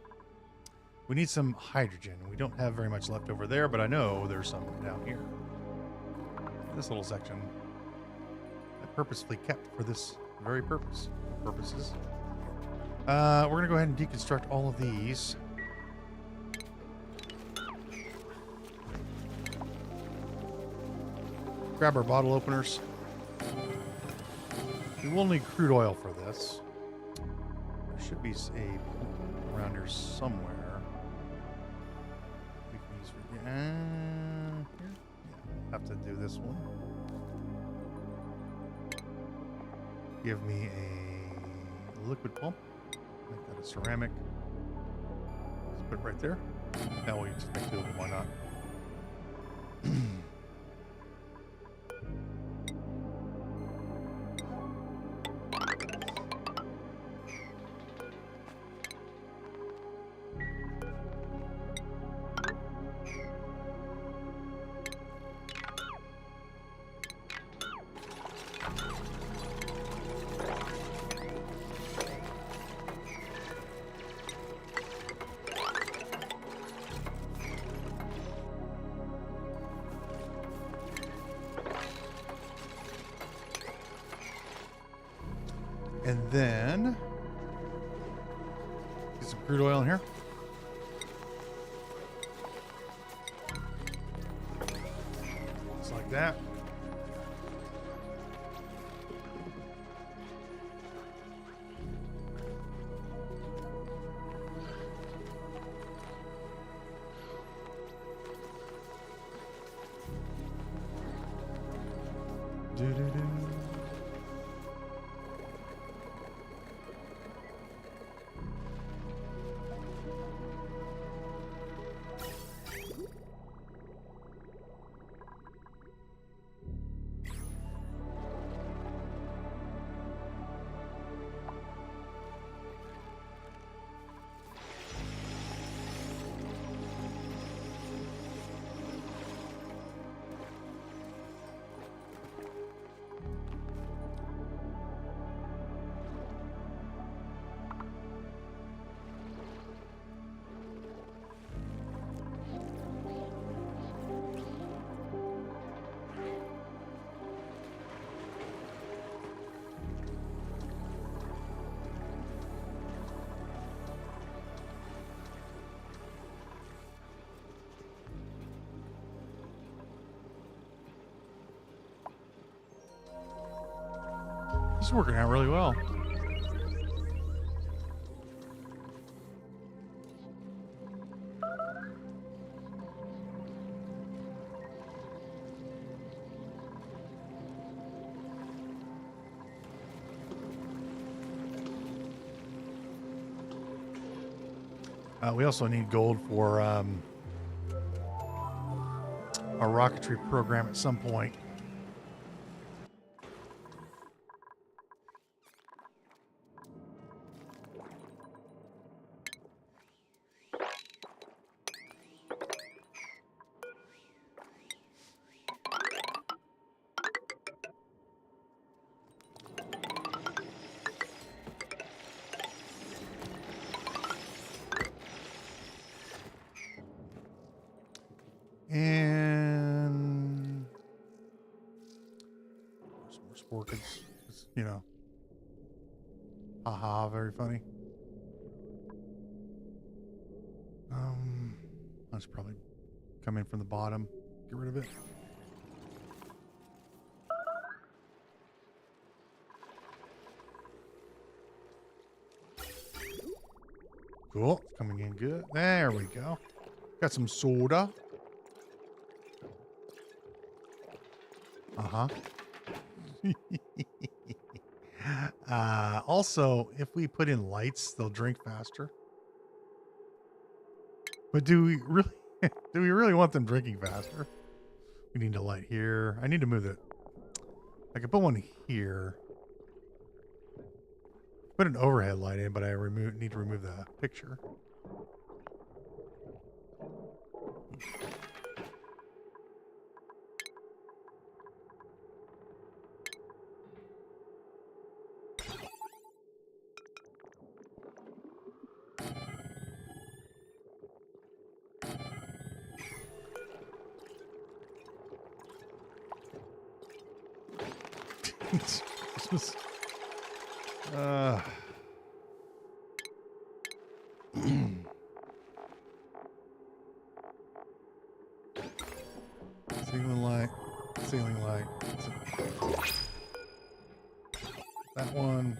We need some hydrogen. We don't have very much left over there, but I know there's some down here. This little section I purposefully kept for this very purposes. We're going to go ahead and deconstruct all of these. Grab our bottle openers. We will need crude oil for this. There should be a pump around here somewhere. We can use for here. Yeah, have to do this one. Give me a liquid pump. Make that a ceramic. Let's put it right there. Now we just make two of them. Why not? And then get some crude oil in here. Just like that. Do-do-do. This is working out really well. We also need gold for our rocketry program at some point. And some more sporkins. It's, you know, haha, very funny. Let's probably come in from the bottom. Get rid of it. Cool. Coming in good. There we go. Got some soda. Uh-huh. Also, if we put in lights, they'll drink faster. But do we really want them drinking faster? We need a light here. I need to move it. I could put one here. Put an overhead light in, but I need to remove the picture. Christmas. Ceiling light. Ceiling light. That one.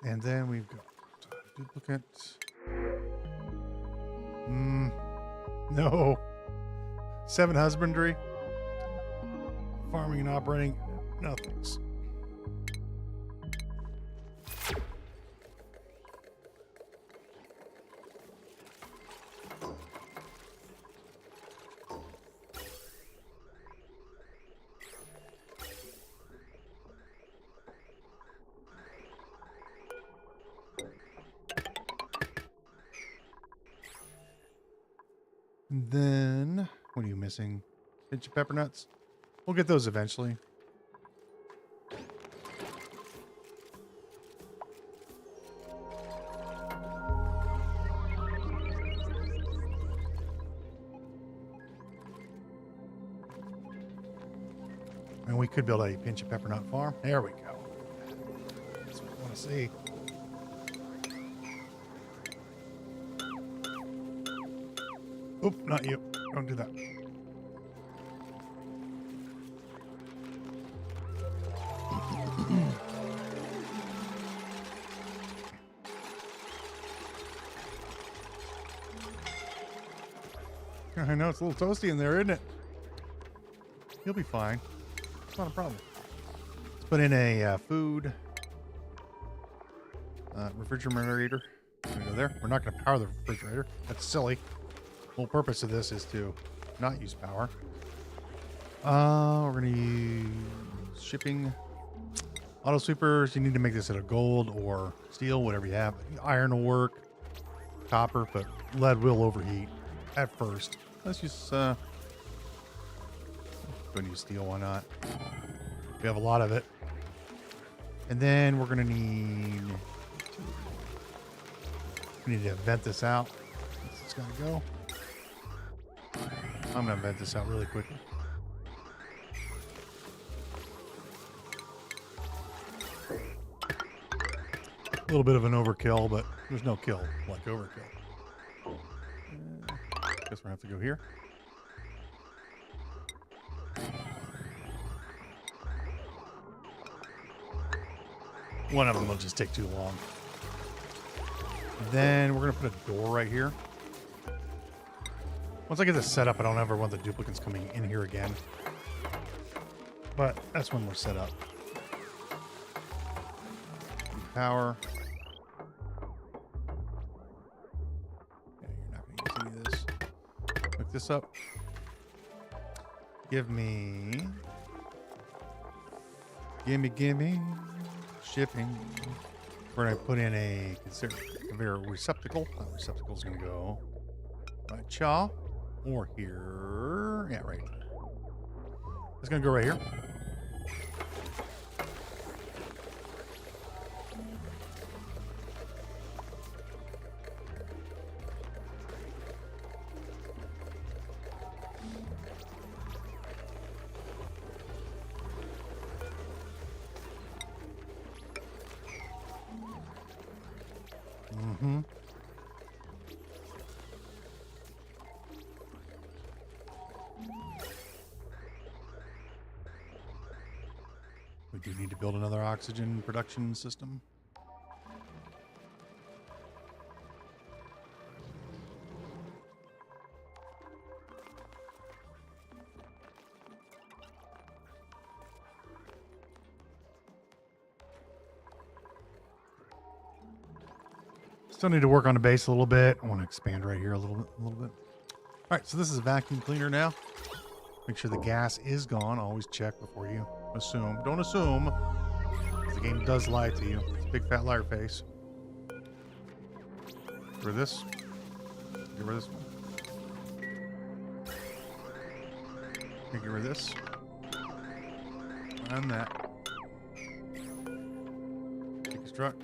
And then we've got duplicate. No. 7 husbandry. Farming and operating. No thanks. And then, what are you missing? Pinch of pepper nuts? We'll get those eventually. And we could build a pinch of pepper nut farm. There we go. That's what I want to see. Oop, not you. Don't do that. I know it's a little toasty in there, isn't it? You'll be fine. It's not a problem. Let's put in a food refrigerator. I'm gonna go there. We're not going to power the refrigerator. That's silly. The whole purpose of this is to not use power. We're going to use shipping. Auto sweepers. You need to make this out of gold or steel, whatever you have. Iron will work. Copper, but lead will overheat at first. Let's use go and use steel. Why not? We have a lot of it. And then we're going to need... We need to vent this out. It's got to go. I'm going to vent this out really quickly. A little bit of an overkill, but there's no kill like overkill. Guess we're going to have to go here. One of them will just take too long. Then we're going to put a door right here. Once I get this set up, I don't ever want the duplicates coming in here again. But that's when we're set up. Power. Yeah, you're not going to use any of this. Hook this up. Gimme. Shipping. We're going to put in a conveyor receptacle. That receptacle is going to go right chaw or here. Yeah, right. It's going to go right here. Mm-hmm. We do need to build another oxygen production system. Still need to work on the base a little bit. I want to expand right here a little bit. All right, so this is a vacuum cleaner now. Make sure the gas is gone. Always check before you assume. Don't assume, because the game does lie to you. It's a big fat liar face. Get rid of this. Get rid of this one. Get rid of this. And that. Take his truck.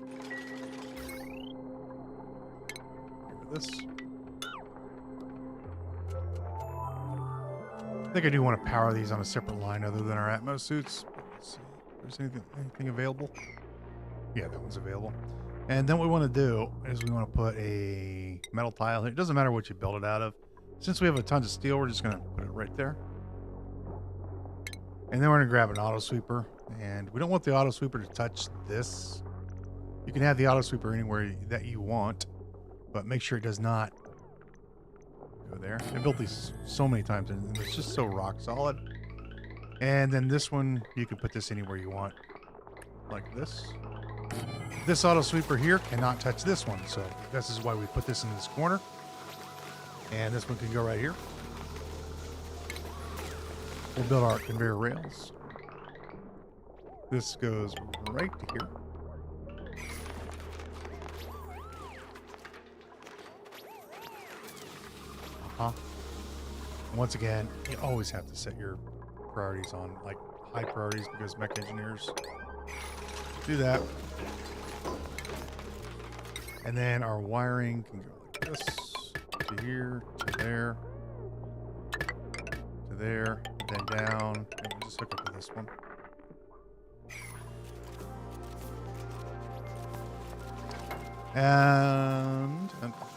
This. I think I do want to power these on a separate line other than our Atmos suits. Let's see if there's anything available. Yeah, that one's available. And then what we want to do is we want to put a metal tile here. It doesn't matter what you build it out of. Since we have a ton of steel, we're just going to put it right there. And then we're going to grab an auto sweeper. And we don't want the auto sweeper to touch this. You can have the auto sweeper anywhere that you want, but make sure it does not go there. I built these so many times and it's just so rock solid. And then this one, you can put this anywhere you want, like this. This auto sweeper here cannot touch this one, so this is why we put this in this corner. And this one can go right here. We'll build our conveyor rails. This goes right to here. Once again, you always have to set your priorities on like high priorities because mech engineers do that. And then our wiring can go like this to here, to there, to there, then down, and we'll just hook up to this one.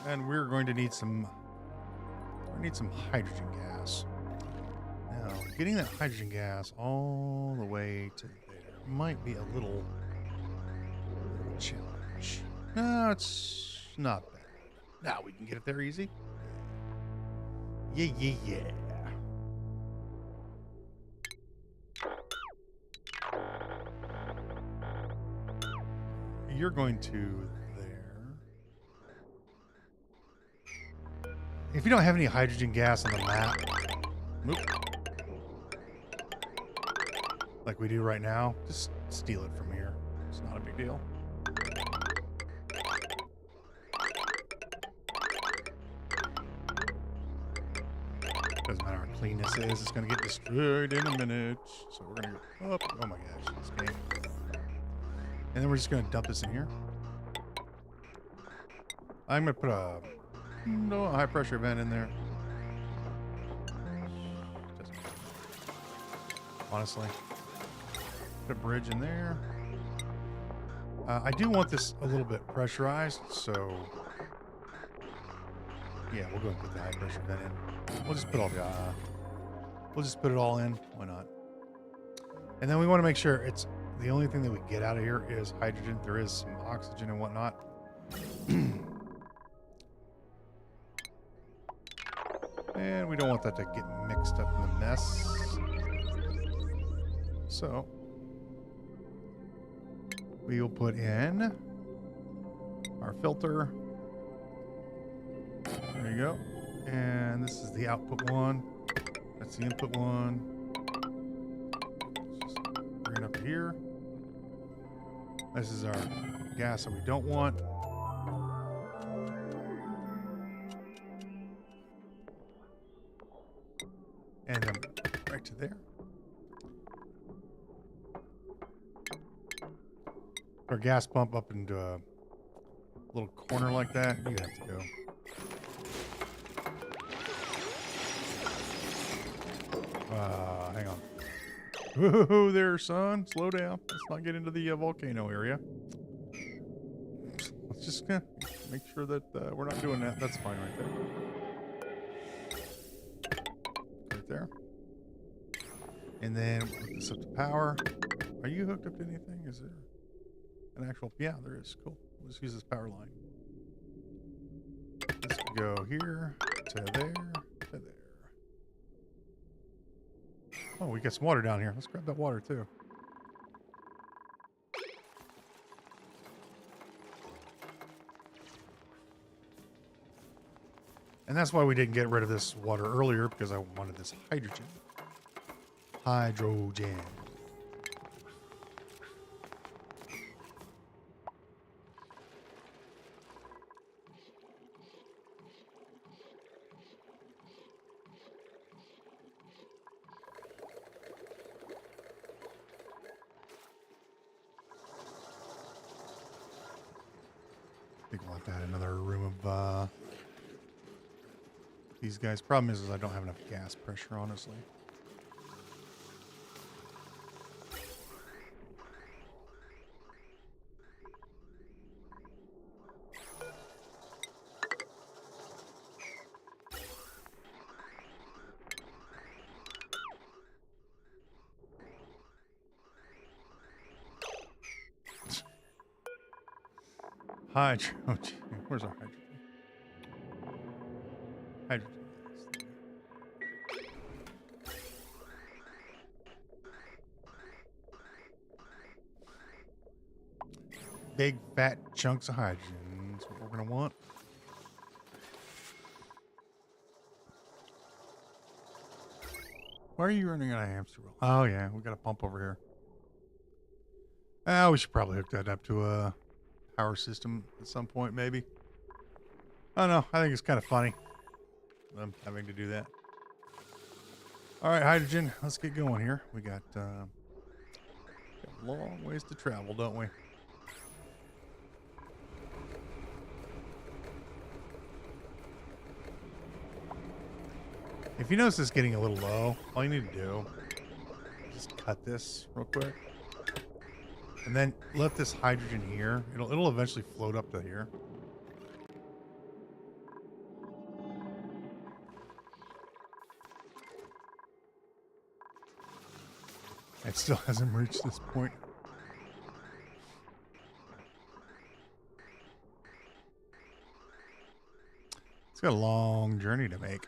And we're going to need some hydrogen gas. Now, getting that hydrogen gas all the way to there might be a little challenge. No, it's not bad. Now we can get it there easy. Yeah, yeah, yeah. You're going to there. If you don't have any hydrogen gas on the map, whoop, like we do right now, just steal it from here. It's not a big deal. Doesn't matter how clean this is, it's going to get destroyed in a minute. So we're going to go up. Oh my gosh, this game. And then we're just going to dump this in here. I'm going to put a high pressure vent in there. Just, honestly. Put a bridge in there. I do want this a little bit pressurized, so yeah, we'll go and put the high pressure vent in. We'll just put it all in. Why not? And then we want to make sure it's the only thing that we get out of here is hydrogen. There is some oxygen and whatnot. And we don't want that to get mixed up in the mess. So we'll put in our filter. There you go. And this is the output one. That's the input one. Just bring it up to here. This is our gas that we don't want. And then right to there. Our gas pump up into a little corner like that. You have to go. Hang on. Whoa there, son. Slow down. Let's not get into the volcano area. Let's just make sure that we're not doing that. That's fine right there. Right there. And then we'll hook this up to power. Are you hooked up to anything? Is there an actual... Yeah, there is. Cool. We'll just use this power line. This will go here to there to there. Oh, we got some water down here. Let's grab that water too. And that's why we didn't get rid of this water earlier, because I wanted this hydrogen. Hydrogen. I think we'll have to add another room of these guys. Problem is I don't have enough gas pressure, honestly. Hydrogen. Where's our hydrogen? Hydrogen. Big fat chunks of hydrogen. That's what we're going to want. Why are you running out of hamster wheel? Oh, yeah. We got a pump over here. We should probably hook that up to a power system at some point, maybe. I don't know. I think it's kind of funny. I'm having to do that. All right, hydrogen. Let's get going here. We got a long ways to travel, don't we? If you notice it's getting a little low, all you need to do is just cut this real quick. And then let this hydrogen here. It'll eventually float up to here. It still hasn't reached this point. It's got a long journey to make.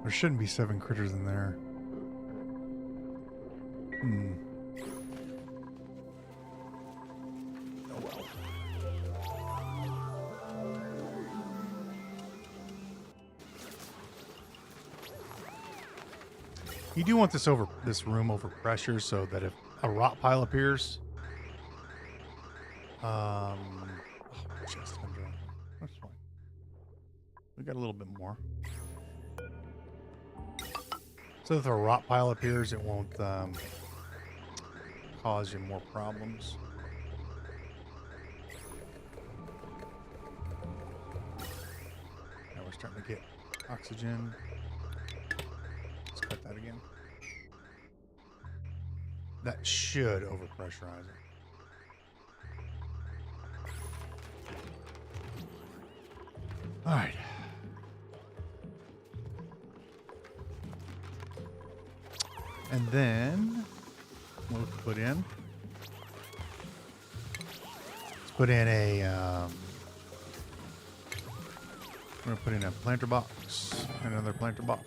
There shouldn't be 7 critters in there. Oh well. You do want this room over pressure so that if a rot pile appears, chest under. That's fine. We got a little bit more. So if a rot pile appears, it won't cause you more problems. Now we're starting to get oxygen. Let's cut that again. That should overpressurize it. All right. And then we'll put in. Let's put in a. We're gonna put in a planter box, another planter box.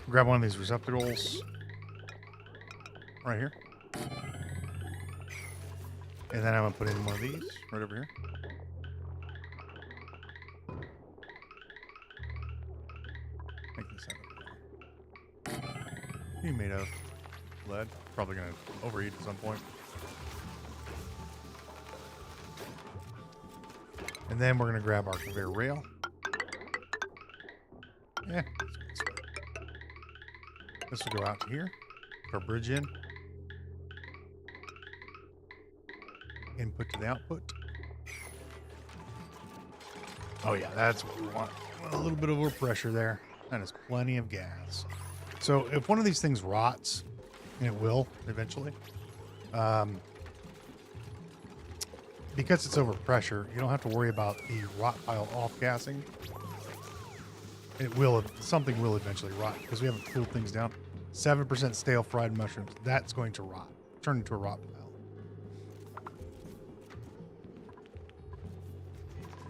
Grab one of these receptacles right here. And then I'm gonna put in one of these right over here. Make this out of what are you made of? Lead. Probably gonna overheat at some point. And then we're gonna grab our conveyor rail. Yeah, this will go out to here. Put our bridge in. Input to the output. Oh yeah, that's what we want. A little bit of overpressure there. That is plenty of gas. So if one of these things rots, and it will eventually, because it's overpressure, you don't have to worry about the rot pile off-gassing. It will, something will eventually rot because we haven't cooled things down. 7% stale fried mushrooms. That's going to rot. Turn into a rot pile.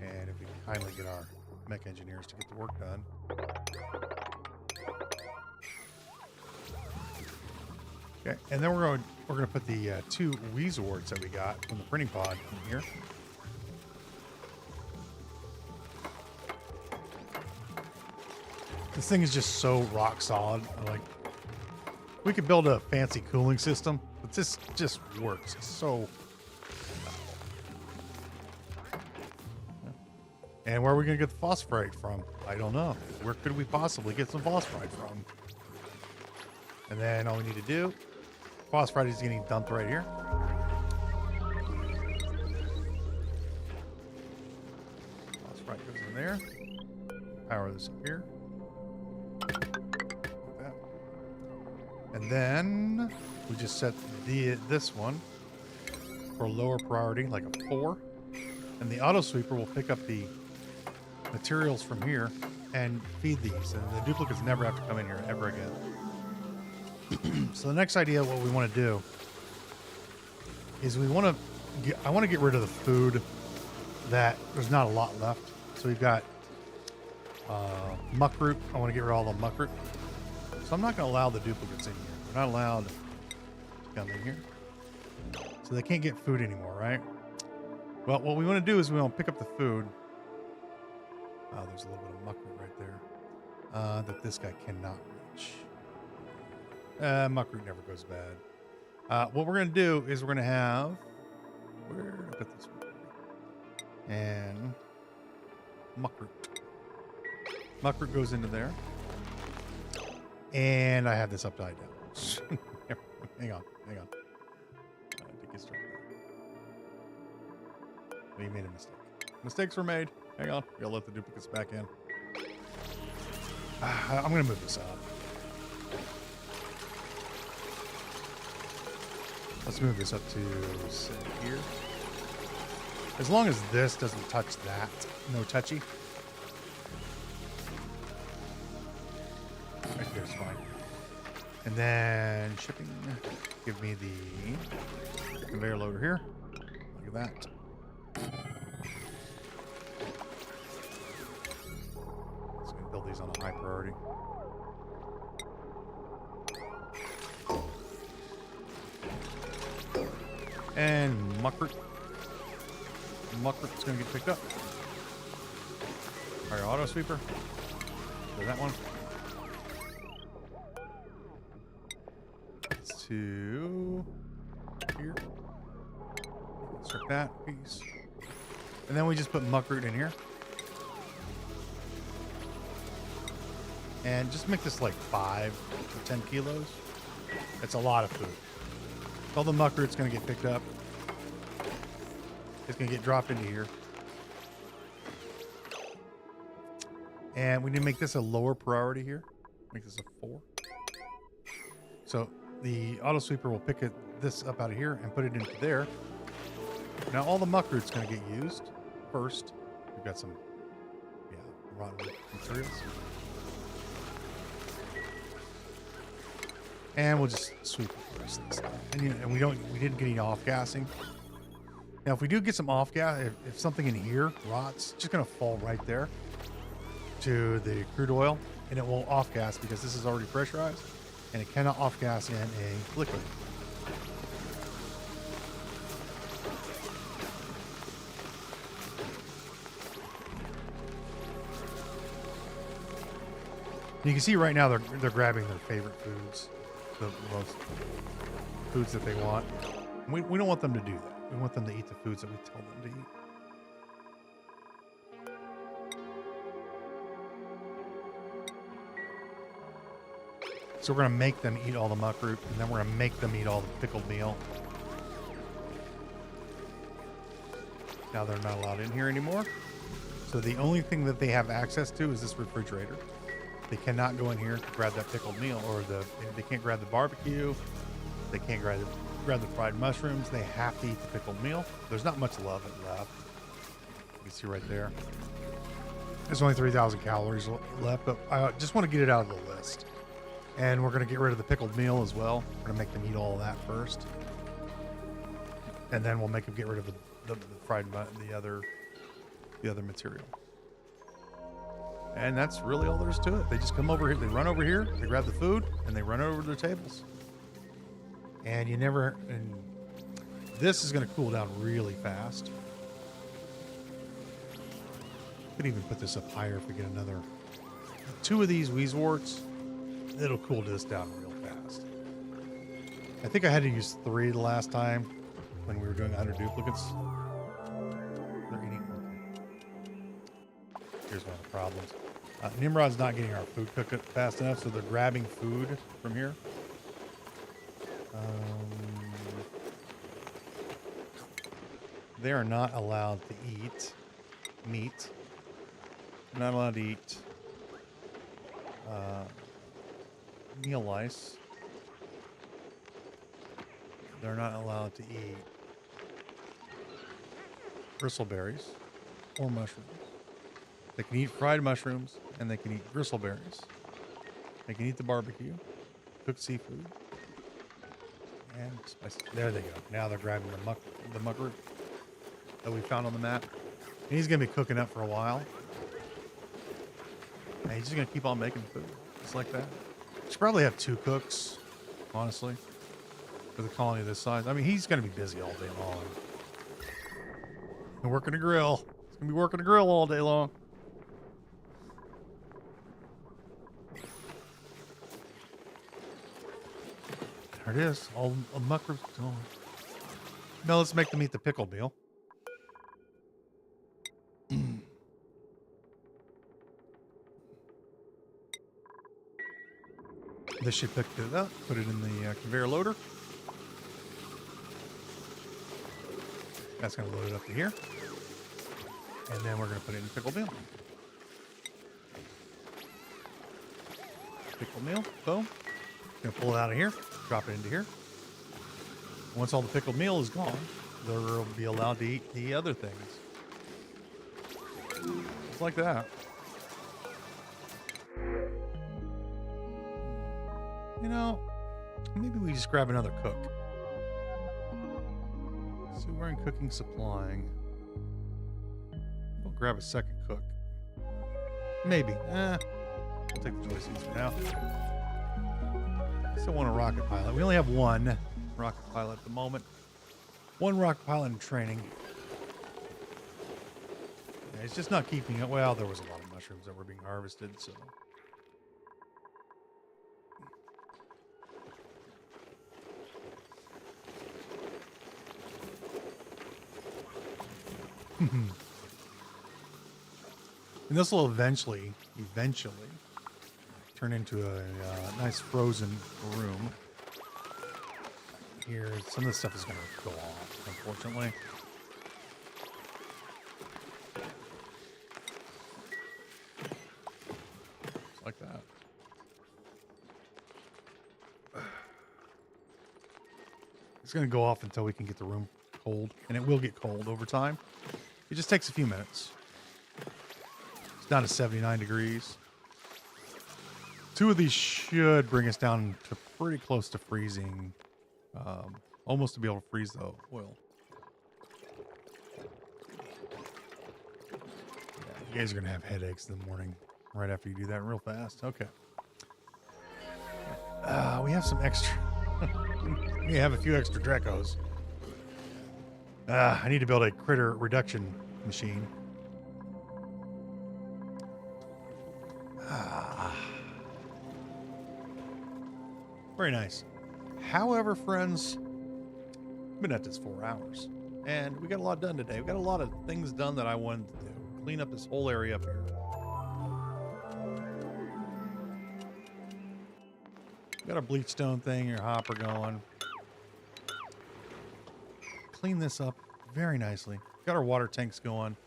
And if we can kindly get our mech engineers to get the work done. Okay, and then we're going to put the 2 Weezords that we got from the printing pod in here. This thing is just so rock solid. Like, we could build a fancy cooling system, but this just works. It's so. And where are we going to get the phosphorite from? I don't know. Where could we possibly get some phosphorite from? And then all we need to do, phosphorite is getting dumped right here. Phosphorite goes in there. Power this up here. Like that. And then we just set this one for lower priority, like a 4. And the auto sweeper will pick up the materials from here and feed these, and the duplicates never have to come in here ever again. So the next idea, what we want to do is I want to get rid of the food that there's not a lot left. So we've got muck root. I want to get rid of all the muck root. So I'm not going to allow the duplicates in here. They're not allowed to come in here. So they can't get food anymore, right? Well, what we want to do is we want to pick up the food. Oh, there's a little bit of muck root right there that this guy cannot reach. Muck root never goes bad. What we're going to do is we're going to have... Where did I put this one? And muck root. Muck root goes into there. And I have this upside down. Hang on. I think it's started. We made a mistake. Mistakes were made. Hang on. We'll let the duplicates back in. I'm going to move this up. Let's move this up to, say, here. As long as this doesn't touch that. No touchy. Right there's fine. And then shipping. Give me the conveyor loader here. Look at that. these on a high priority. And Muckert. Muckert's going to get picked up. Our auto sweeper. So that one. It's to here. Start that piece. And then we just put Muckert in here. And just make this like 5 or 10 kilos. That's a lot of food. All the Muckert's going to get picked up. It's going to get dropped into here. And we need to make this a lower priority here. Make this a 4. So the auto sweeper will pick this up out of here and put it into there. Now all the Muckert's going to get used first. We've got some, rotten materials. And we'll just sweep the rest of this stuff. And we didn't get any off gassing. Now, if we do get some off gas, if something in here rots, it's just going to fall right there to the crude oil, and it won't off gas because this is already pressurized, and it cannot off gas in a liquid. You can see right now they're grabbing their favorite foods, the most foods that they want. We don't want them to do that. We want them to eat the foods that we tell them to eat. So we're going to make them eat all the muckroot, and then we're going to make them eat all the pickled meal. Now they're not allowed in here anymore. So the only thing that they have access to is this refrigerator. They cannot go in here to grab that pickled meal, or they can't grab the barbecue. They can't grab the fried mushrooms. They have to eat the pickled meal. There's not much left. You can see right there. There's only 3,000 calories left, but I just want to get it out of the list. And we're going to get rid of the pickled meal as well. We're going to make them eat all of that first. And then we'll make them get rid of the fried, the other material. And that's really all there is to it. They just come over here, they run over here, they grab the food, and they run over to their tables. And this is going to cool down really fast. Could even put this up higher if we get another 2 of these Weezeworts. It'll cool this down real fast. I think I had to use 3 the last time when we were doing 100 duplicates. They're eating. Here's one of the problems. Nimrod's not getting our food cooked fast enough, so they're grabbing food from here. They are not allowed to eat meat. They're not allowed to eat meal lice. They're not allowed to eat bristleberries or mushrooms. They can eat fried mushrooms, and they can eat bristleberries. They can eat the barbecue, cooked seafood, and spicy. There they go. Now they're grabbing the muckroot that we found on the map. And he's going to be cooking up for a while. And he's just going to keep on making food, just like that. Should probably have 2 cooks, honestly, for the colony this size. I mean, he's going to be busy all day long. And working a grill. He's going to be working a grill all day long. There it is. All muckroot. Oh. Now let's make them eat the pickled meal. This should pick it up, put it in the conveyor loader. That's going to load it up to here. And then we're going to put it in the pickled meal. Pickled meal, boom. Going to pull it out of here, drop it into here. Once all the pickled meal is gone, they'll be allowed to eat the other things. Just like that. You know, maybe we just grab another cook. So we're in cooking supplying. We'll grab a second cook. Maybe. I'll take the joysticks for now. Still want a rocket pilot. We only have one rocket pilot at the moment. One rocket pilot in training. Yeah, it's just not keeping it. Well, there was a lot of mushrooms that were being harvested, so. And this will eventually turn into a nice frozen room. Here, some of this stuff is going to go off, unfortunately. Just like that. It's going to go off until we can get the room cold, and it will get cold over time. It just takes a few minutes. It's down to 79 degrees. 2 of these should bring us down to pretty close to freezing. Almost to be able to freeze the oil. Yeah, you guys are going to have headaches in the morning right after you do that real fast. Okay. We have some extra. We have a few extra Drecos. I need to build a critter reduction machine. Very nice. However, friends, I've been at this 4 hours, and we got a lot done today. We got a lot of things done that I wanted to do. Clean up this whole area up here. Got a bleach stone thing, your hopper going. Clean this up very nicely. Got our water tanks going.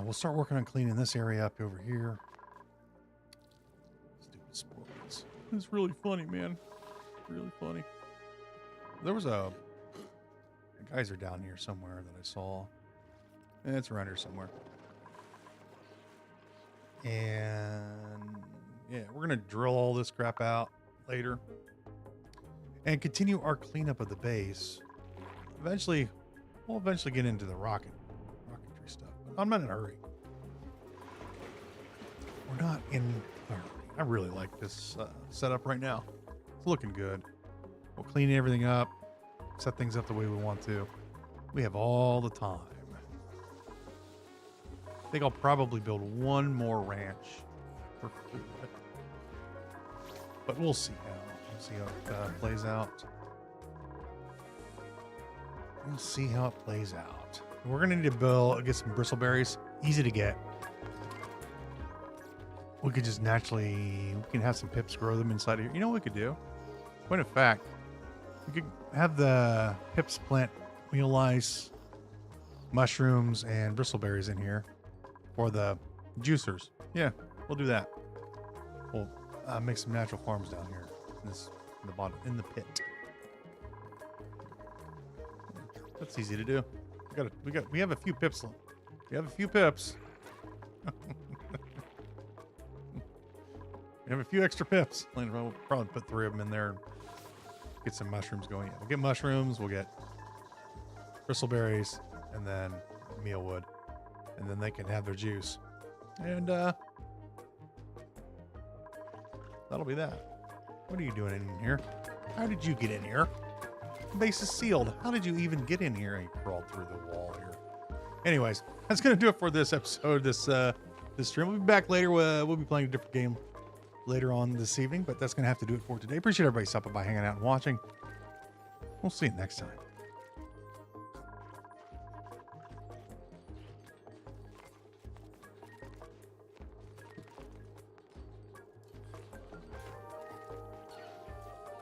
We'll start working on cleaning this area up over here. Stupid sports. It's really funny, man. Really funny. There was a geyser down here somewhere that I saw. It's around here somewhere. And yeah, we're going to drill all this crap out later and continue our cleanup of the base. Eventually, we'll get into the rocketry stuff. I'm not in a hurry. We're not in a hurry. I really like this setup right now. It's looking good. We'll clean everything up, set things up the way we want to. We have all the time. I think I'll probably build one more ranch for food. But we'll see how it plays out. We'll see how it plays out. We're gonna need to get some bristleberries. Easy to get. We could just we can have some pips grow them inside of here. You know what we could do? Point of fact, we could have the pips plant meal lice, mushrooms, and bristleberries in here for the juicers. Yeah, we'll do that. We'll make some natural farms down here in the bottom, in the pit. That's easy to do. We have a few pips. We have a few pips. We have a few extra pips. We'll probably put 3 of them in there and get some mushrooms going. We'll get mushrooms, we'll get bristleberries, and then mealwood. And then they can have their juice. And that'll be that. What are you doing in here? How did you get in here? The base is sealed. How did you even get in here? And you crawled through the wall here. Anyways, that's going to do it for this episode, this stream. We'll be back later. We'll be playing a different game later on this evening, but that's going to have to do it for today. Appreciate everybody stopping by, hanging out, and watching. We'll see you next time.